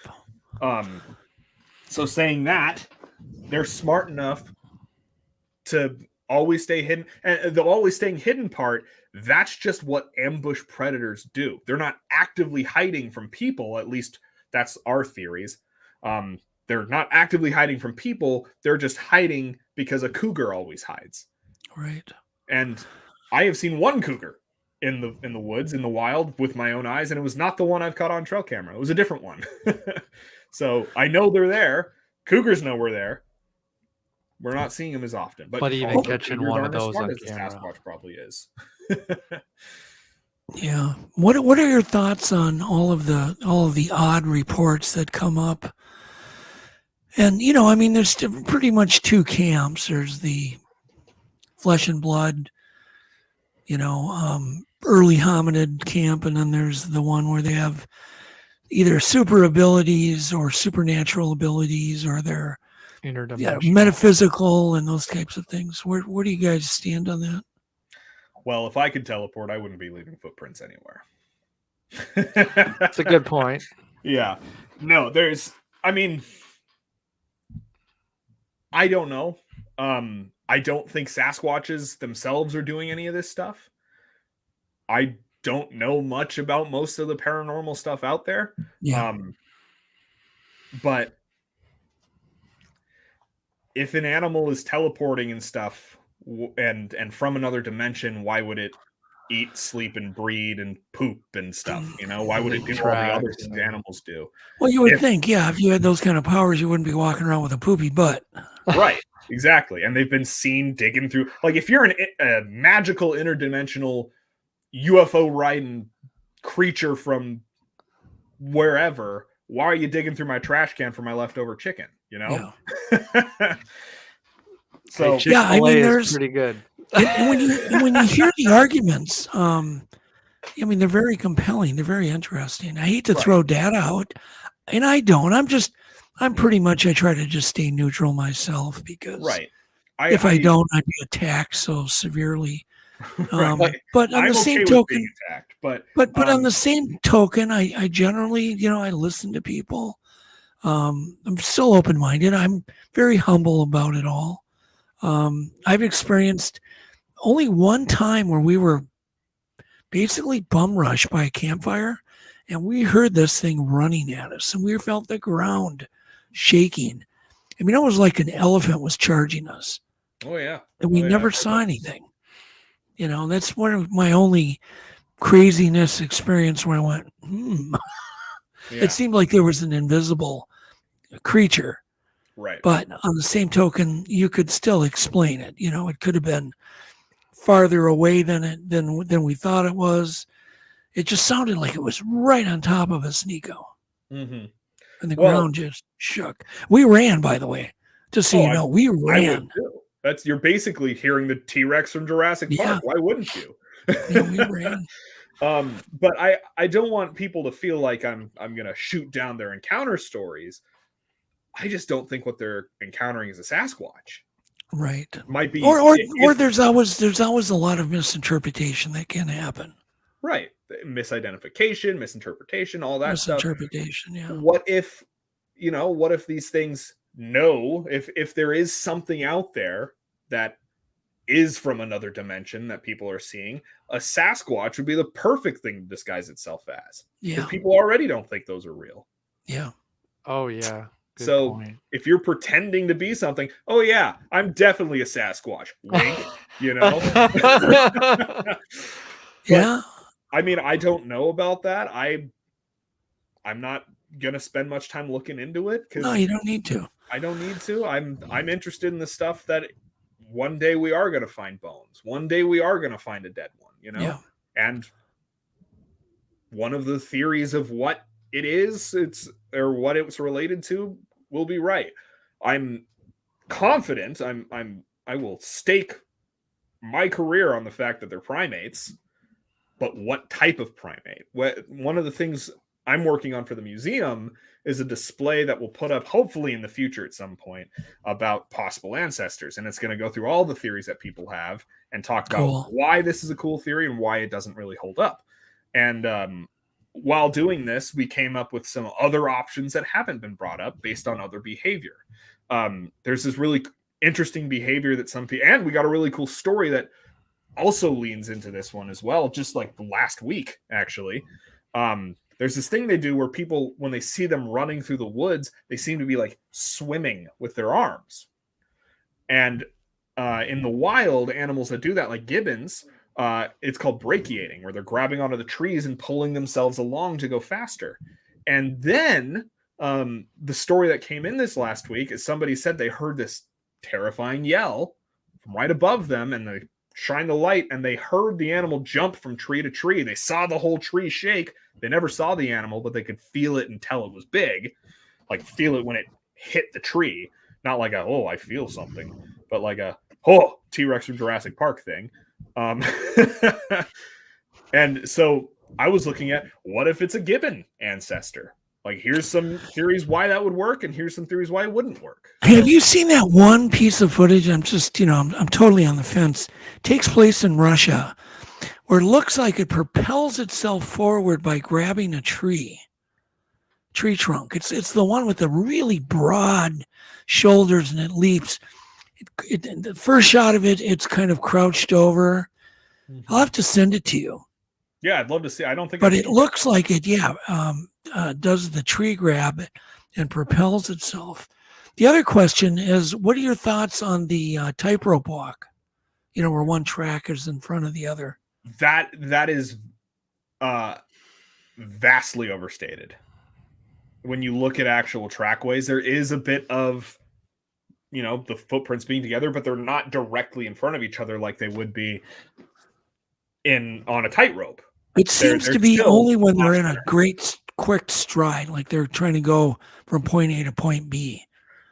[SPEAKER 4] So saying that, they're smart enough to always stay hidden, and the always staying hidden part, that's just what ambush predators do. They're not actively hiding from people, at least that's our theories. They're not actively hiding from people, they're just hiding because a cougar always hides.
[SPEAKER 1] Right.
[SPEAKER 4] And I have seen one cougar in the woods, in the wild, with my own eyes, and it was not the one I've caught on trail camera. It was a different one. So I know they're there. Cougars know we're there. We're not seeing them as often. But
[SPEAKER 2] even catching one of those on camera,
[SPEAKER 4] Sasquatch probably is.
[SPEAKER 1] Yeah. What are your thoughts on all of the odd reports that come up? And there's pretty much two camps. There's the flesh and blood, early hominid camp, and then there's the one where they have either super abilities or supernatural abilities, or they're metaphysical and those types of things. Where do you guys stand on that?
[SPEAKER 4] Well, if I could teleport, I wouldn't be leaving footprints anywhere.
[SPEAKER 2] That's a good point.
[SPEAKER 4] Yeah. No, I don't know. I don't think Sasquatches themselves are doing any of this stuff. I don't know much about most of the paranormal stuff out there.
[SPEAKER 1] Yeah.
[SPEAKER 4] But if an animal is teleporting and stuff and from another dimension, why would it eat, sleep, and breed and poop and stuff? Why would it do all the other things animals do?
[SPEAKER 1] Well, you would think, if you had those kind of powers, you wouldn't be walking around with a poopy butt.
[SPEAKER 4] Right. Exactly. And they've been seen digging through, like, if you're a magical interdimensional UFO riding creature from wherever, why are you digging through my trash can for my leftover chicken?
[SPEAKER 1] Yeah.
[SPEAKER 4] So
[SPEAKER 2] there's pretty good.
[SPEAKER 1] And when you hear the arguments, they're very compelling. They're very interesting. I hate to throw data out, and I don't. I try to just stay neutral myself, because if I don't, I'd be attacked so severely. But on the same token, but on the same token, I generally, I listen to people. I'm still open-minded. I'm very humble about it all. I've experienced only one time where we were basically bum rushed by a campfire, and we heard this thing running at us, and we felt the ground shaking. It was like an elephant was charging us.
[SPEAKER 4] Oh yeah.
[SPEAKER 1] And we never saw anything. That's one of my only craziness experience where I went, It seemed like there was an invisible creature.
[SPEAKER 4] Right.
[SPEAKER 1] But on the same token, you could still explain it. It could have been farther away than we thought it was. It just sounded like it was right on top of us, Nico.
[SPEAKER 4] Mm-hmm.
[SPEAKER 1] And the ground just shook. We ran, by the way, just so you know, we ran.
[SPEAKER 4] You're basically hearing the T-Rex from Jurassic Park. Why wouldn't you?
[SPEAKER 1] We ran.
[SPEAKER 4] But I don't want people to feel like I'm gonna shoot down their encounter stories. I just don't think what they're encountering is a Sasquatch.
[SPEAKER 1] Right.
[SPEAKER 4] Might be,
[SPEAKER 1] or there's always a lot of misinterpretation that can happen.
[SPEAKER 4] Right. Misidentification, misinterpretation, all that stuff.
[SPEAKER 1] Misinterpretation, yeah.
[SPEAKER 4] What if these things know, if there is something out there that is from another dimension that people are seeing, a Sasquatch would be the perfect thing to disguise itself as. Because people already don't think those are real.
[SPEAKER 1] Yeah.
[SPEAKER 2] Oh, yeah. Good
[SPEAKER 4] so
[SPEAKER 2] point.
[SPEAKER 4] If you're pretending to be something, oh yeah, I'm definitely a Sasquatch. Wink, you know?
[SPEAKER 1] Yeah.
[SPEAKER 4] I mean, I don't know about that. I'm not gonna spend much time looking into it because
[SPEAKER 1] no, you don't need to.
[SPEAKER 4] I don't need to. I'm interested in the stuff that one day we are gonna find bones. One day we are gonna find a dead one, you know?
[SPEAKER 1] Yeah.
[SPEAKER 4] And one of the theories of what it is, or what it's related to, will be right. I'm confident. I will stake my career on the fact that they're primates. But what type of primate? One of the things I'm working on for the museum is a display that we'll put up hopefully in the future at some point about possible ancestors. And it's going to go through all the theories that people have and talk about why this is a cool theory and why it doesn't really hold up. And while doing this, we came up with some other options that haven't been brought up based on other behavior. There's this really interesting behavior that some people, and we got a really cool story that also leans into this one as well, just like last week, actually. There's this thing they do where people, when they see them running through the woods, they seem to be like swimming with their arms. And in the wild, animals that do that, like gibbons, it's called brachiating, where they're grabbing onto the trees and pulling themselves along to go faster. And then the story that came in this last week is somebody said they heard this terrifying yell from right above them, and they shine the light and they heard the animal jump from tree to tree. They saw the whole tree shake. They never saw the animal, but they could feel it and tell it was big. Like feel it when it hit the tree. Not like a, oh, I feel something, but like a, oh, T-Rex from Jurassic Park thing. And so I was looking at, what if it's a gibbon ancestor? Like, here's some theories why that would work, and here's some theories why it wouldn't work.
[SPEAKER 1] Have you seen that one piece of footage? I'm just, I'm totally on the fence. It takes place in Russia, where it looks like it propels itself forward by grabbing a tree trunk. It's the one with the really broad shoulders, and it leaps. The first shot of it, it's kind of crouched over. I'll have to send it to you.
[SPEAKER 4] Yeah, I'd love to see. I don't think,
[SPEAKER 1] but it looks like it. Yeah, does the tree grab and propels itself. The other question is, what are your thoughts on the tightrope walk? Where one track is in front of the other.
[SPEAKER 4] That is vastly overstated. When you look at actual trackways, there is a bit of, the footprints being together, but they're not directly in front of each other like they would be on a tightrope.
[SPEAKER 1] It seems to be only when they're in a great quick stride, like they're trying to go from point A to point B.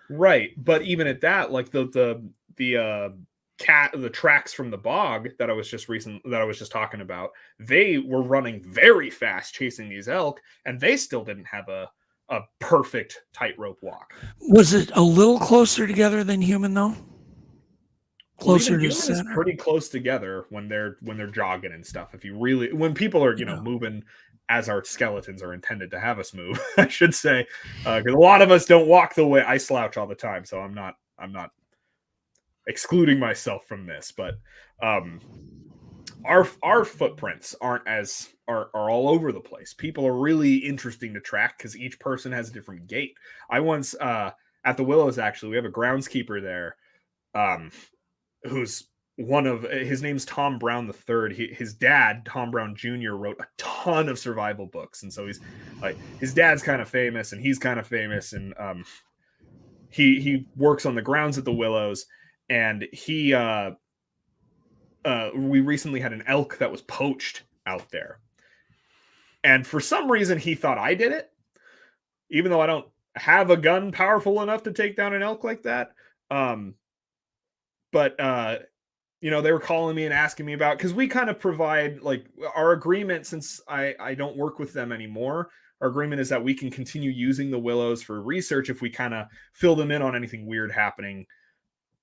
[SPEAKER 4] Right, but even at that, like the tracks from the bog that I was just talking about, they were running very fast chasing these elk, and they still didn't have a perfect tightrope walk.
[SPEAKER 1] Was it a little closer together than human though? Closer to center.
[SPEAKER 4] Pretty close together when they're jogging and stuff. When people are moving as our skeletons are intended to have us move, I should say, because a lot of us don't walk the way I slouch all the time. So I'm not excluding myself from this, but our footprints are all over the place. People are really interesting to track because each person has a different gait. I once at the Willows, actually, we have a groundskeeper there. Who's his name's Tom Brown III. His dad, Tom Brown Jr., wrote a ton of survival books. And so he's like, his dad's kind of famous and he's kind of famous. And he works on the grounds at the Willows. And we recently had an elk that was poached out there. And for some reason, he thought I did it, even though I don't have a gun powerful enough to take down an elk like that. But they were calling me and asking me about, because we kind of provide, like, our agreement, since I don't work with them anymore, our agreement is that we can continue using the Willows for research if we kind of fill them in on anything weird happening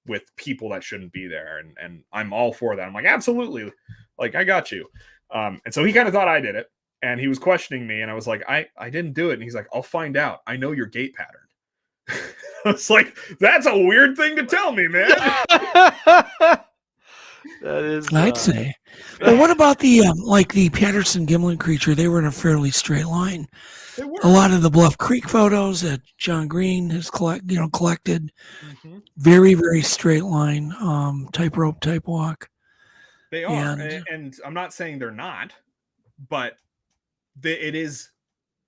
[SPEAKER 4] with people that shouldn't be there. And I'm all for that. I'm like, absolutely. Like, I got you. And so he kind of thought I did it, and he was questioning me, and I was like, I didn't do it. And he's like, I'll find out. I know your gait pattern. I was like, that's a weird thing to tell me, man.
[SPEAKER 2] That is.
[SPEAKER 1] I'd say. But what about the like the Patterson-Gimlin creature? They were in a fairly straight line.
[SPEAKER 4] They were.
[SPEAKER 1] A lot of the Bluff Creek photos that John Green has collected,
[SPEAKER 4] Mm-hmm.
[SPEAKER 1] very, very straight line, tightrope type walk.
[SPEAKER 4] They are, and I'm not saying they're not, but it is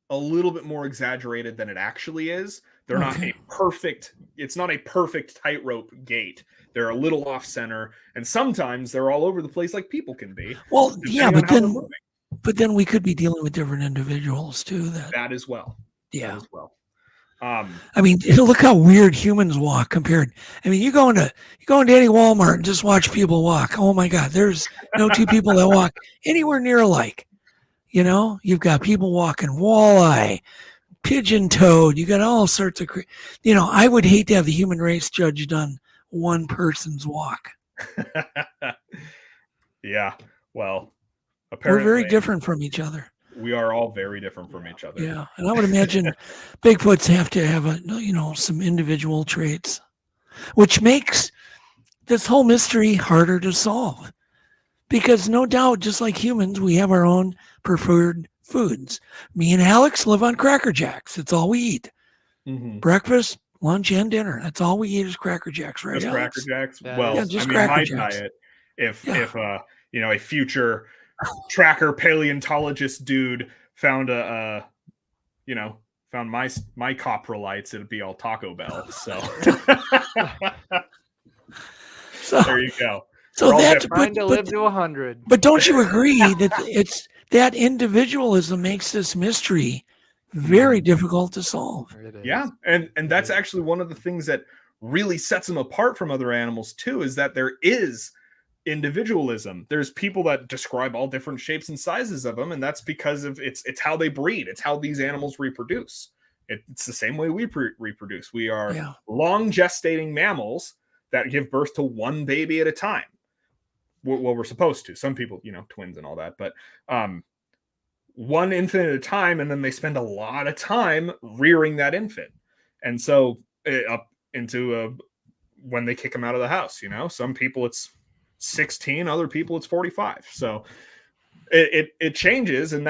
[SPEAKER 4] a little bit more exaggerated than it actually is. They're not a perfect. It's not a perfect tightrope gait. They're a little off center, and sometimes they're all over the place, like people can be.
[SPEAKER 1] Well, yeah, but then we could be dealing with different individuals too.
[SPEAKER 4] That as well.
[SPEAKER 1] Yeah.
[SPEAKER 4] That as well.
[SPEAKER 1] I mean, look how weird humans walk compared. I mean, you go into any Walmart and just watch people walk. Oh my God, there's no two people that walk anywhere near alike. You know, you've got people walking walleye, pigeon toed. You got all sorts of, I would hate to have the human race judged on one person's walk.
[SPEAKER 4] Yeah. Well, apparently
[SPEAKER 1] we're very different from each other.
[SPEAKER 4] We are all very different from each other.
[SPEAKER 1] Yeah. And I would imagine Bigfoots have to have some individual traits, which makes this whole mystery harder to solve. Because no doubt, just like humans, we have our own preferred foods. Me and Alex live on Cracker Jacks. That's all we eat.
[SPEAKER 4] Mm-hmm.
[SPEAKER 1] Breakfast, lunch, and dinner. That's all we eat is Cracker Jacks, right?
[SPEAKER 4] Just
[SPEAKER 1] Alex?
[SPEAKER 4] Cracker Jacks.
[SPEAKER 2] Yeah,
[SPEAKER 4] Well,
[SPEAKER 1] just
[SPEAKER 4] my
[SPEAKER 1] Cracker Jacks.
[SPEAKER 4] diet, if a future tracker paleontologist dude found found my coprolites, it'd be all Taco Bell. So, there you go.
[SPEAKER 1] So that's
[SPEAKER 2] trying to live to 100.
[SPEAKER 1] But don't you agree that it's that individualism makes this mystery very difficult to solve?
[SPEAKER 4] Yeah, and that's actually one of the things that really sets them apart from other animals too, is that there is individualism. There's people that describe all different shapes and sizes of them, and that's because of it's how they breed. It's how these animals reproduce. It's the same way we reproduce. We are long gestating mammals that give birth to one baby at a time. Well, we're supposed to. Some people, twins and all that, but one infant at a time, and then they spend a lot of time rearing that infant. And so up into when they kick them out of the house, some people it's 16, other people it's 45. So it changes, and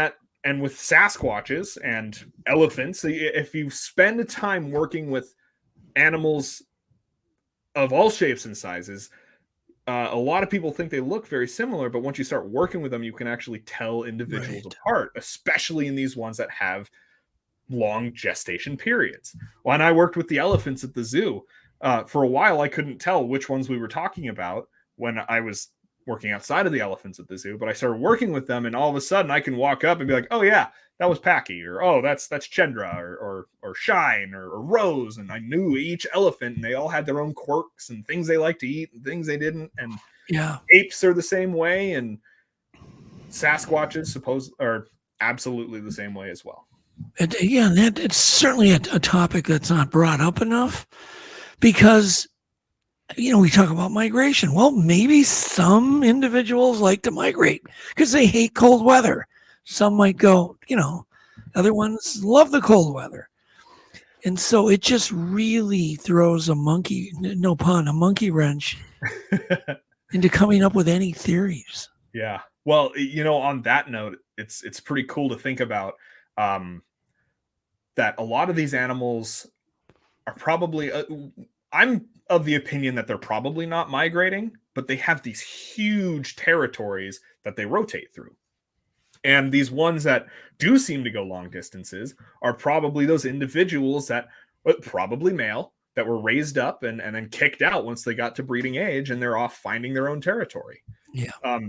[SPEAKER 4] with Sasquatches and elephants, if you spend time working with animals of all shapes and sizes, a lot of people think they look very similar, but once you start working with them, you can actually tell individuals apart, especially in these ones that have long gestation periods. When I worked with the elephants at the zoo, for a while, I couldn't tell which ones we were talking about when I was working outside of the elephants at the zoo, but I started working with them, and all of a sudden I can walk up and be like, oh yeah, that was Packy, or oh, that's Chendra, or Shine, or Rose, and I knew each elephant, and they all had their own quirks and things they like to eat and things they didn't, and apes are the same way, and Sasquatches are absolutely the same way as well.
[SPEAKER 1] It's certainly a topic that's not brought up enough, because we talk about migration. Well, maybe some individuals like to migrate because they hate cold weather. Some might go, other ones love the cold weather. And so it just really throws a monkey wrench into coming up with any theories. Yeah.
[SPEAKER 4] Well, on that note, it's pretty cool to think about that a lot of these animals are probably, I'm of the opinion that they're probably not migrating, but they have these huge territories that they rotate through. And these ones that do seem to go long distances are probably those individuals that, probably male, that were raised up and then kicked out once they got to breeding age, and they're off finding their own territory.
[SPEAKER 1] Yeah.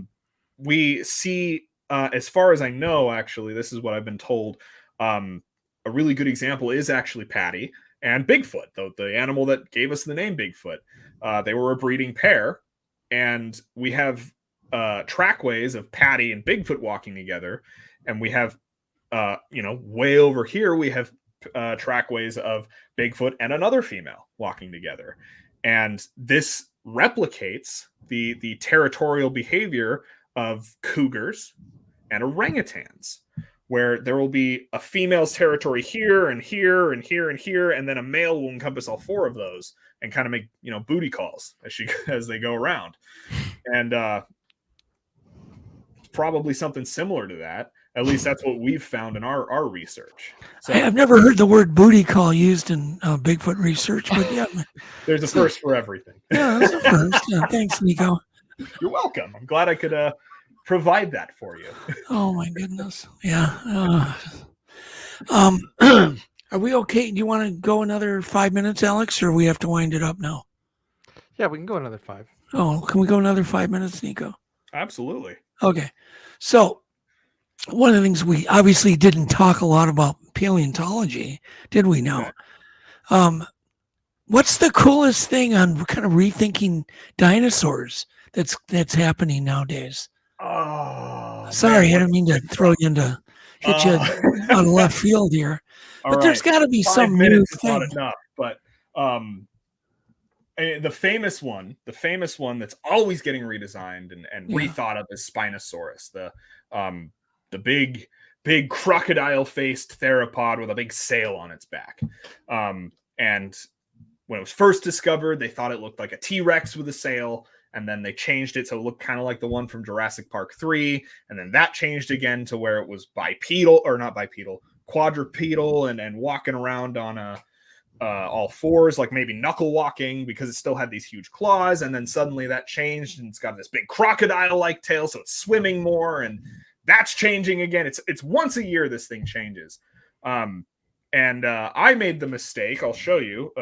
[SPEAKER 4] We see, as far as I know, actually, this is what I've been told, a really good example is actually Patty and Bigfoot, the animal that gave us the name Bigfoot. They were a breeding pair, and we have trackways of Patty and Bigfoot walking together, and we have way over here we have trackways of Bigfoot and another female walking together, and this replicates the territorial behavior of cougars and orangutans, where there will be a female's territory here and here and here and here, and then a male will encompass all four of those and kind of make booty calls as they go around. And probably something similar to that. At least that's what we've found in our research. So
[SPEAKER 1] I've never heard the word booty call used in Bigfoot research, but yeah.
[SPEAKER 4] There's a first for everything.
[SPEAKER 1] Yeah, that's a first. Yeah, thanks, Nico.
[SPEAKER 4] You're welcome. I'm glad I could provide that for you.
[SPEAKER 1] Oh my goodness. Yeah. Are we okay? Do you want to go another 5 minutes, Alex, or we have to wind it up now?
[SPEAKER 2] Yeah, we can go another 5.
[SPEAKER 1] Oh, can we go another 5 minutes, Nico?
[SPEAKER 4] Absolutely.
[SPEAKER 1] Okay. So one of the things we obviously didn't talk a lot about paleontology, did we now? What's the coolest thing on kind of rethinking dinosaurs that's happening nowadays?
[SPEAKER 4] Oh,
[SPEAKER 1] sorry,
[SPEAKER 4] man,
[SPEAKER 1] I didn't mean to throw you into hit you on left field here. But there's got to be
[SPEAKER 4] 5
[SPEAKER 1] some new
[SPEAKER 4] minutes is
[SPEAKER 1] thing.
[SPEAKER 4] not enough, but the famous one that's always getting redesigned and rethought of is Spinosaurus, the big crocodile faced theropod with a big sail on its back. And when it was first discovered, they thought it looked like a T-Rex with a sail, and then they changed it so it looked kind of like the one from Jurassic Park 3, and then that changed again to where it was quadrupedal and walking around on all fours, like maybe knuckle walking, because it still had these huge claws, and then suddenly that changed and it's got this big crocodile-like tail, so it's swimming more, and that's changing again. It's once a year this thing changes. And I made the mistake, I'll show you,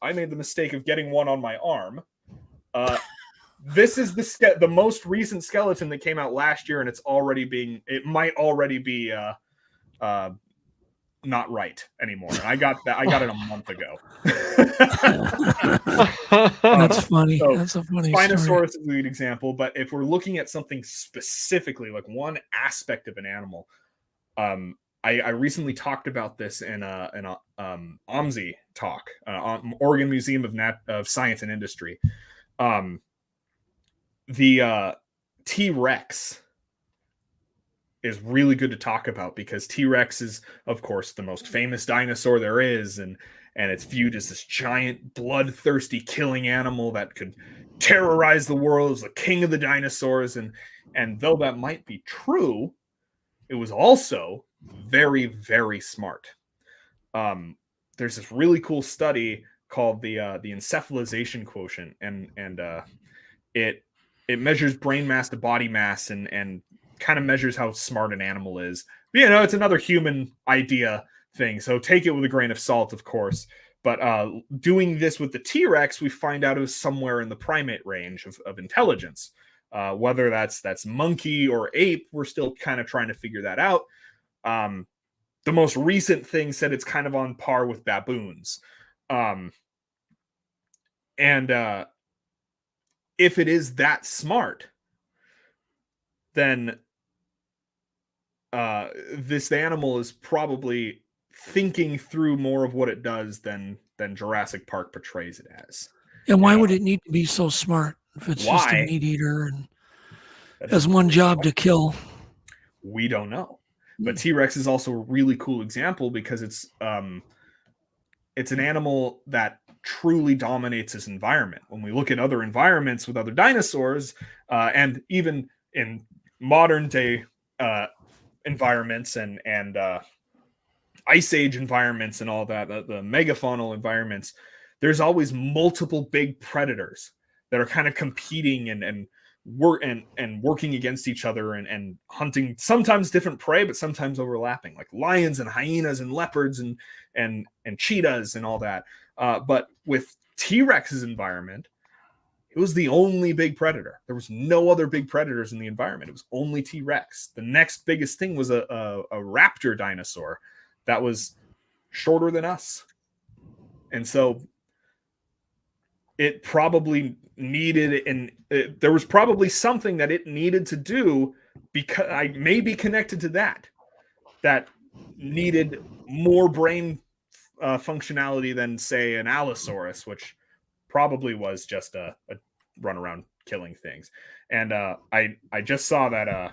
[SPEAKER 4] I made the mistake of getting one on my arm. This is the most recent skeleton that came out last year, and it might already be not right anymore. And I got it a month ago.
[SPEAKER 1] That's funny.
[SPEAKER 4] So
[SPEAKER 1] that's a funny
[SPEAKER 4] Spinosaurus
[SPEAKER 1] story.
[SPEAKER 4] is a good example, but if we're looking at something specifically, like one aspect of an animal, I recently talked about this in an OMSI talk, Oregon Museum of Science and Industry. The T-Rex is really good to talk about because T-Rex is, of course, the most famous dinosaur there is, and it's viewed as this giant, bloodthirsty, killing animal that could terrorize the world as the king of the dinosaurs. And though that might be true, it was also very, very smart. There's this really cool study called the encephalization quotient, and it measures brain mass to body mass and kind of measures how smart an animal is. But, it's another human idea thing, so take it with a grain of salt, of course. But doing this with the T-Rex, we find out it was somewhere in the primate range of intelligence. Whether that's monkey or ape, we're still kind of trying to figure that out. The most recent thing said it's kind of on par with baboons. And if it is that smart, then this animal is probably thinking through more of what it does than Jurassic Park portrays it as.
[SPEAKER 1] And why would it need to be so smart if it's just a meat eater and has one job to kill?
[SPEAKER 4] We don't know. But T-Rex is also a really cool example because it's an animal that truly dominates its environment. When we look at other environments with other dinosaurs, and even in modern day environments and ice age environments and all that, the megafaunal environments, there's always multiple big predators that are kind of competing and working against each other and hunting sometimes different prey, but sometimes overlapping, like lions and hyenas and leopards and cheetahs and all that. But with T-Rex's environment, it was the only big predator. There was no other big predators in the environment. It was only T-Rex. The next biggest thing was a raptor dinosaur that was shorter than us. And so it probably needed, there was probably something that it needed to do, because I may be connected to that needed more brain functionality than, say, an Allosaurus, which probably was just a run around killing things. And I just saw that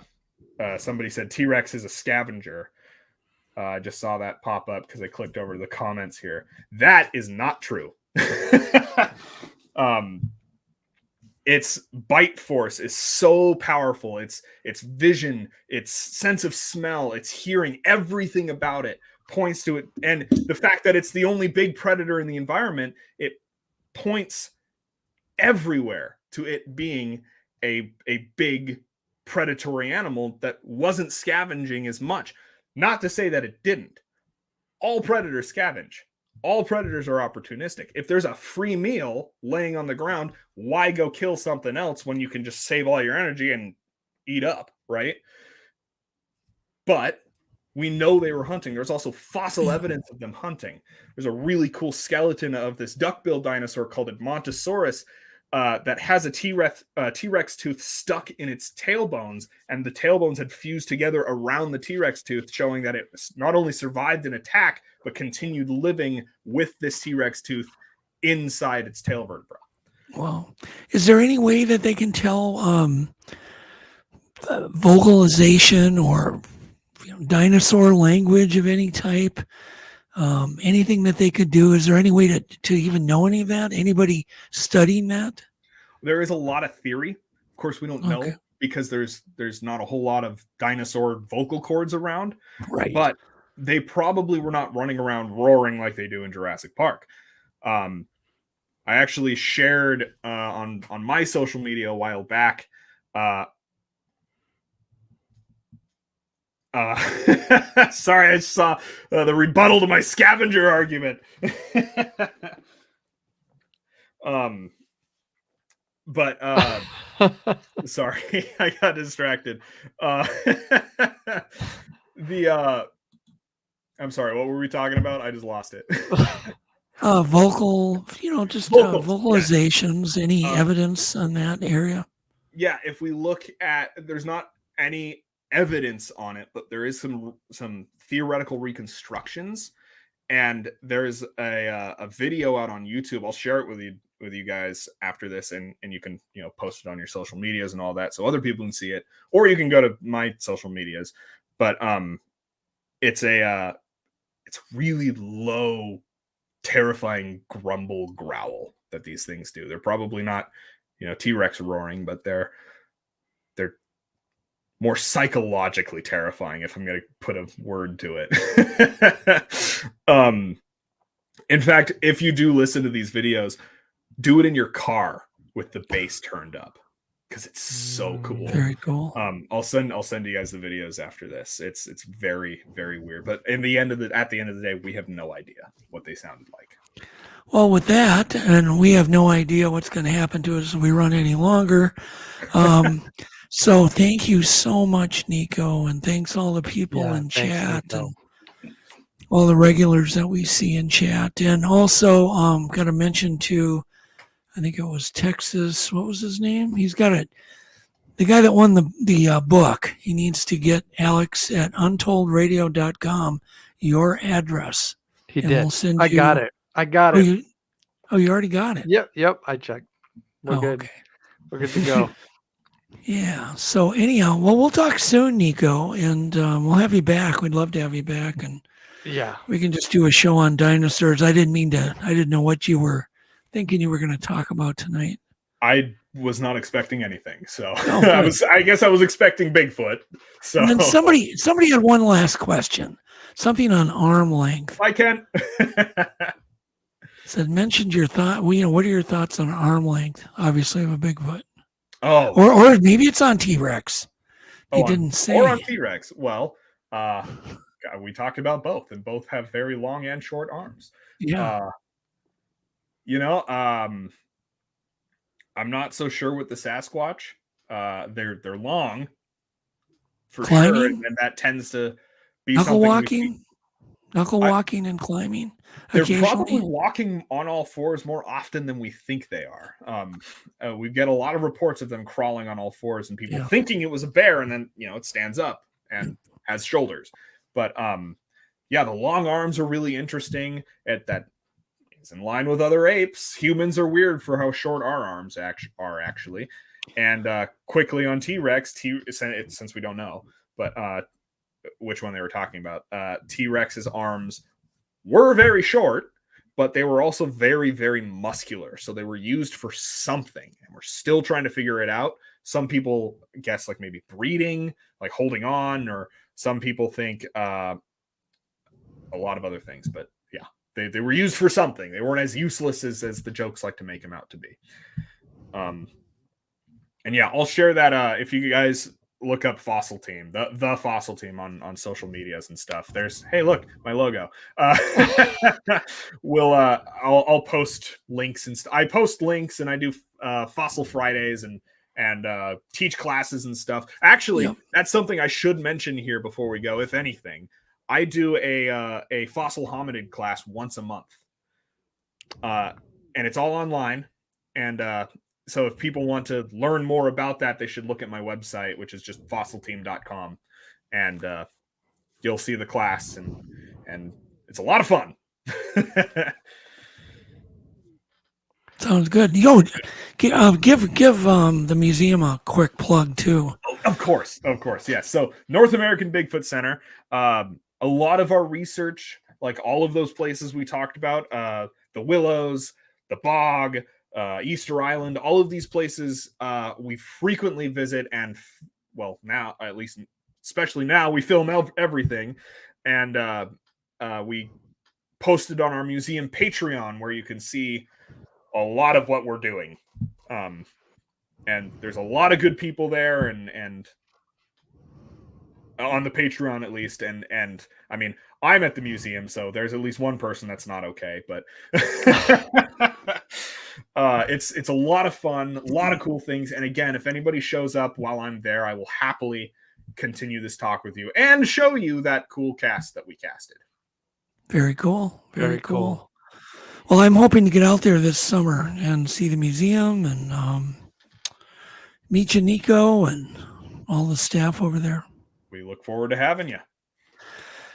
[SPEAKER 4] somebody said T-Rex is a scavenger. I just saw that pop up because I clicked over to the comments here. That is not true. its bite force is so powerful. Its vision, its sense of smell, its hearing, everything about it points to it. And the fact that it's the only big predator in the environment, it points everywhere to it being a big predatory animal that wasn't scavenging as much. Not to say that it didn't. All predators scavenge. All predators are opportunistic. If there's a free meal laying on the ground, why go kill something else when you can just save all your energy and eat up, right? But we know they were hunting. There's also fossil evidence of them hunting. There's a really cool skeleton of this duck-billed dinosaur called a Montosaurus that has a T-Rex tooth stuck in its tailbones, and the tailbones had fused together around the T-Rex tooth, showing that it not only survived an attack, but continued living with this T-Rex tooth inside its tail vertebra.
[SPEAKER 1] Wow. Is there any way that they can tell vocalization or dinosaur language of any type? Anything that they could do? Is there any way to even know any of that? Anybody studying that?
[SPEAKER 4] There is a lot of theory. Of course, we don't know because there's not a whole lot of dinosaur vocal cords around.
[SPEAKER 1] Right.
[SPEAKER 4] But they probably were not running around roaring like they do in Jurassic Park. I actually shared on my social media a while back. Sorry, I just saw the rebuttal to my scavenger argument. Sorry, I got distracted. I'm sorry, what were we talking about? I just lost it.
[SPEAKER 1] Vocalizations, any evidence on that area?
[SPEAKER 4] Yeah, if we look at, there's not any evidence on it, but there is some theoretical reconstructions, and there's a video out on YouTube. I'll share it with you guys after this, and you can post it on your social medias and all that, so other people can see it, or you can go to my social medias. But it's really low, terrifying grumble growl that these things do. They're probably not T-Rex roaring, but they're more psychologically terrifying, if I'm going to put a word to it. In fact, if you do listen to these videos, do it in your car with the bass turned up, because it's so cool.
[SPEAKER 1] Very cool.
[SPEAKER 4] I'll send you guys the videos after this. It's very, very weird. But at the end of the day, we have no idea what they sounded like.
[SPEAKER 1] Well, with that, and we have no idea what's going to happen to us if we run any longer. So thank you so much, Nico, and thanks all the people in chat and all the regulars that we see in chat. And also, got to mention too, I think it was Texas. What was his name? He's got it. The guy that won the book. He needs to get Alex at untoldradio.com your address.
[SPEAKER 2] He did. We'll send you. I got it.
[SPEAKER 1] You already got it.
[SPEAKER 2] Yep. I checked. We're good. Okay. We're good to go.
[SPEAKER 1] Yeah. So anyhow, well, we'll talk soon, Nico, and we'll have you back. We'd love to have you back, and we can just do a show on dinosaurs. I didn't know what you were thinking you were going to talk about tonight.
[SPEAKER 4] I was not expecting anything, so I guess I was expecting Bigfoot. So
[SPEAKER 1] and then somebody had one last question, something on arm length.
[SPEAKER 4] I can.
[SPEAKER 1] Said mentioned your thought. Well, what are your thoughts on arm length? Obviously, of a Bigfoot.
[SPEAKER 4] Oh,
[SPEAKER 1] or maybe it's on T-Rex. He didn't say.
[SPEAKER 4] Or on T-Rex. Well, we talked about both, and both have very long and short arms.
[SPEAKER 1] Yeah.
[SPEAKER 4] I'm not so sure with the Sasquatch. They're long for
[SPEAKER 1] climbing?
[SPEAKER 4] Sure, and that tends to be
[SPEAKER 1] knuckle walking and climbing.
[SPEAKER 4] They're probably walking on all fours more often than we think they are. We get a lot of reports of them crawling on all fours and people thinking it was a bear, and then it stands up and has shoulders. But the long arms are really interesting. That is in line with other apes. Humans are weird for how short our arms are actually. And quickly on T-Rex, since we don't know, but which one they were talking about, T-Rex's arms were very short. but they were also very, very muscular. So they were used for something, and we're still trying to figure it out. Some people guess like maybe breeding, like holding on, or some people think a lot of other things. But yeah, they were used for something. They weren't as useless as the jokes like to make them out to be. And yeah, I'll share that if you guys look up Fossil Team, the Fossil Team on social medias and stuff. There's, hey, look, my logo. I'll post links and I post links, and I do Fossil Fridays and teach classes and stuff. Actually, That's something I should mention here before we go. If anything, I do a fossil hominid class once a month, and it's all online. And so if people want to learn more about that, they should look at my website, which is just fossilteam.com, and you'll see the class, and it's a lot of fun.
[SPEAKER 1] Sounds good. Yo, give the museum a quick plug too.
[SPEAKER 4] Oh, of course. Yes. So North American Bigfoot Center, a lot of our research, like all of those places we talked about, the Willows, the Bog, Easter Island, all of these places we frequently visit, and well, now at least, especially now, we film everything, and we posted on our museum Patreon, where you can see a lot of what we're doing, and there's a lot of good people there, and on the Patreon at least, and I mean, I'm at the museum, so there's at least one person that's not okay, but it's a lot of fun, a lot of cool things. And again, if anybody shows up while I'm there, I will happily continue this talk with you and show you that cool cast that we casted.
[SPEAKER 1] Very cool. Very cool. Well, I'm hoping to get out there this summer and see the museum and meet you, Nico, and all the staff over there.
[SPEAKER 4] We look forward to having you.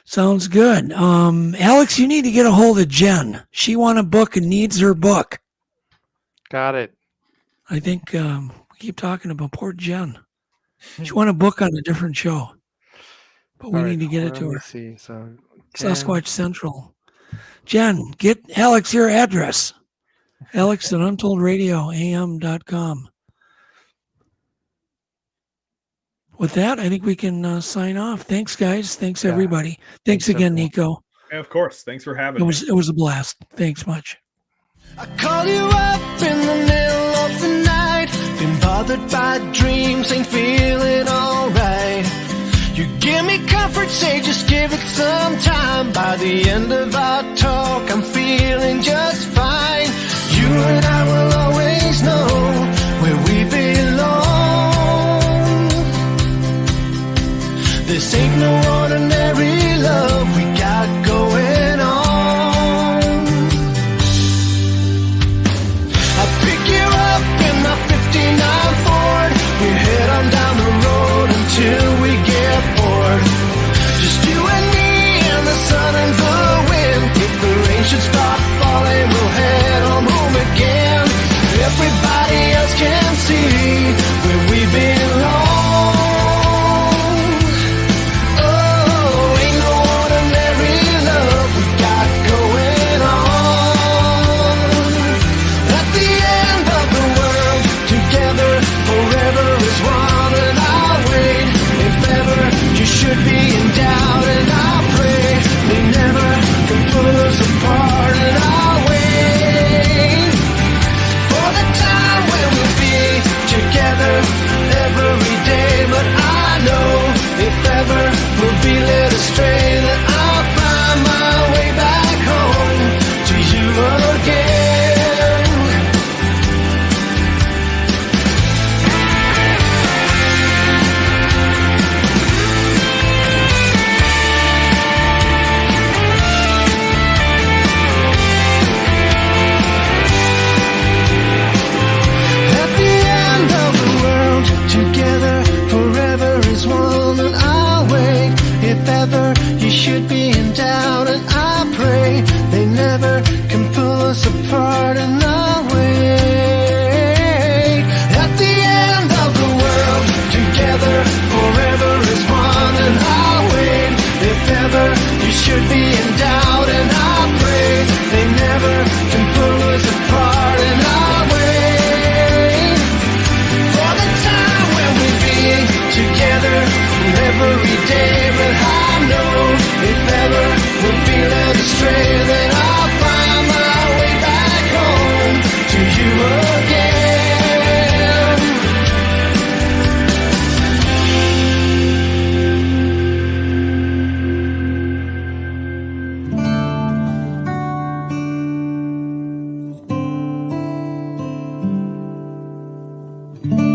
[SPEAKER 1] Sounds good. Alex, you need to get a hold of Jen. She won a book and needs her book.
[SPEAKER 2] Got it.
[SPEAKER 1] I think we keep talking about poor Jen. She won a book on a different show, but we need to get it to her.
[SPEAKER 2] See. So
[SPEAKER 1] Sasquatch Central. Jen, get Alex your address. Alex at Untold Radio AM.com. With that, I think we can sign off. Thanks, guys. Thanks, everybody. Thanks again,
[SPEAKER 2] everyone.
[SPEAKER 1] Nico.
[SPEAKER 4] Yeah, of course. Thanks for having me.
[SPEAKER 1] It was a blast. Thanks much.
[SPEAKER 5] I call you up in the middle of the night. Been bothered by dreams, ain't feeling alright. You give me comfort, say just give it some time. By the end of our talk, I'm feeling just fine. You and I will always know where we belong. This ain't no ordinary love we got going on. I'll pick you up in my 59 Ford. We head on down the road until we get bored. Just you and me and the sun and the wind. If the rain should stop falling, we'll head on home again. Everybody else can see where we belong. Should be in doubt, and I pray they never can pull us apart, and I'll wait for the time when we'll be together every day. But I know if ever we'll be led astray, that I'll find my way back home to you again. Together forever is one, and I'll wait if ever you should be in doubt, and I pray they never can pull us apart, and I'll wait at the end of the world. Together forever is one, and I'll wait if ever you should be in doubt, and I pray they never Bye.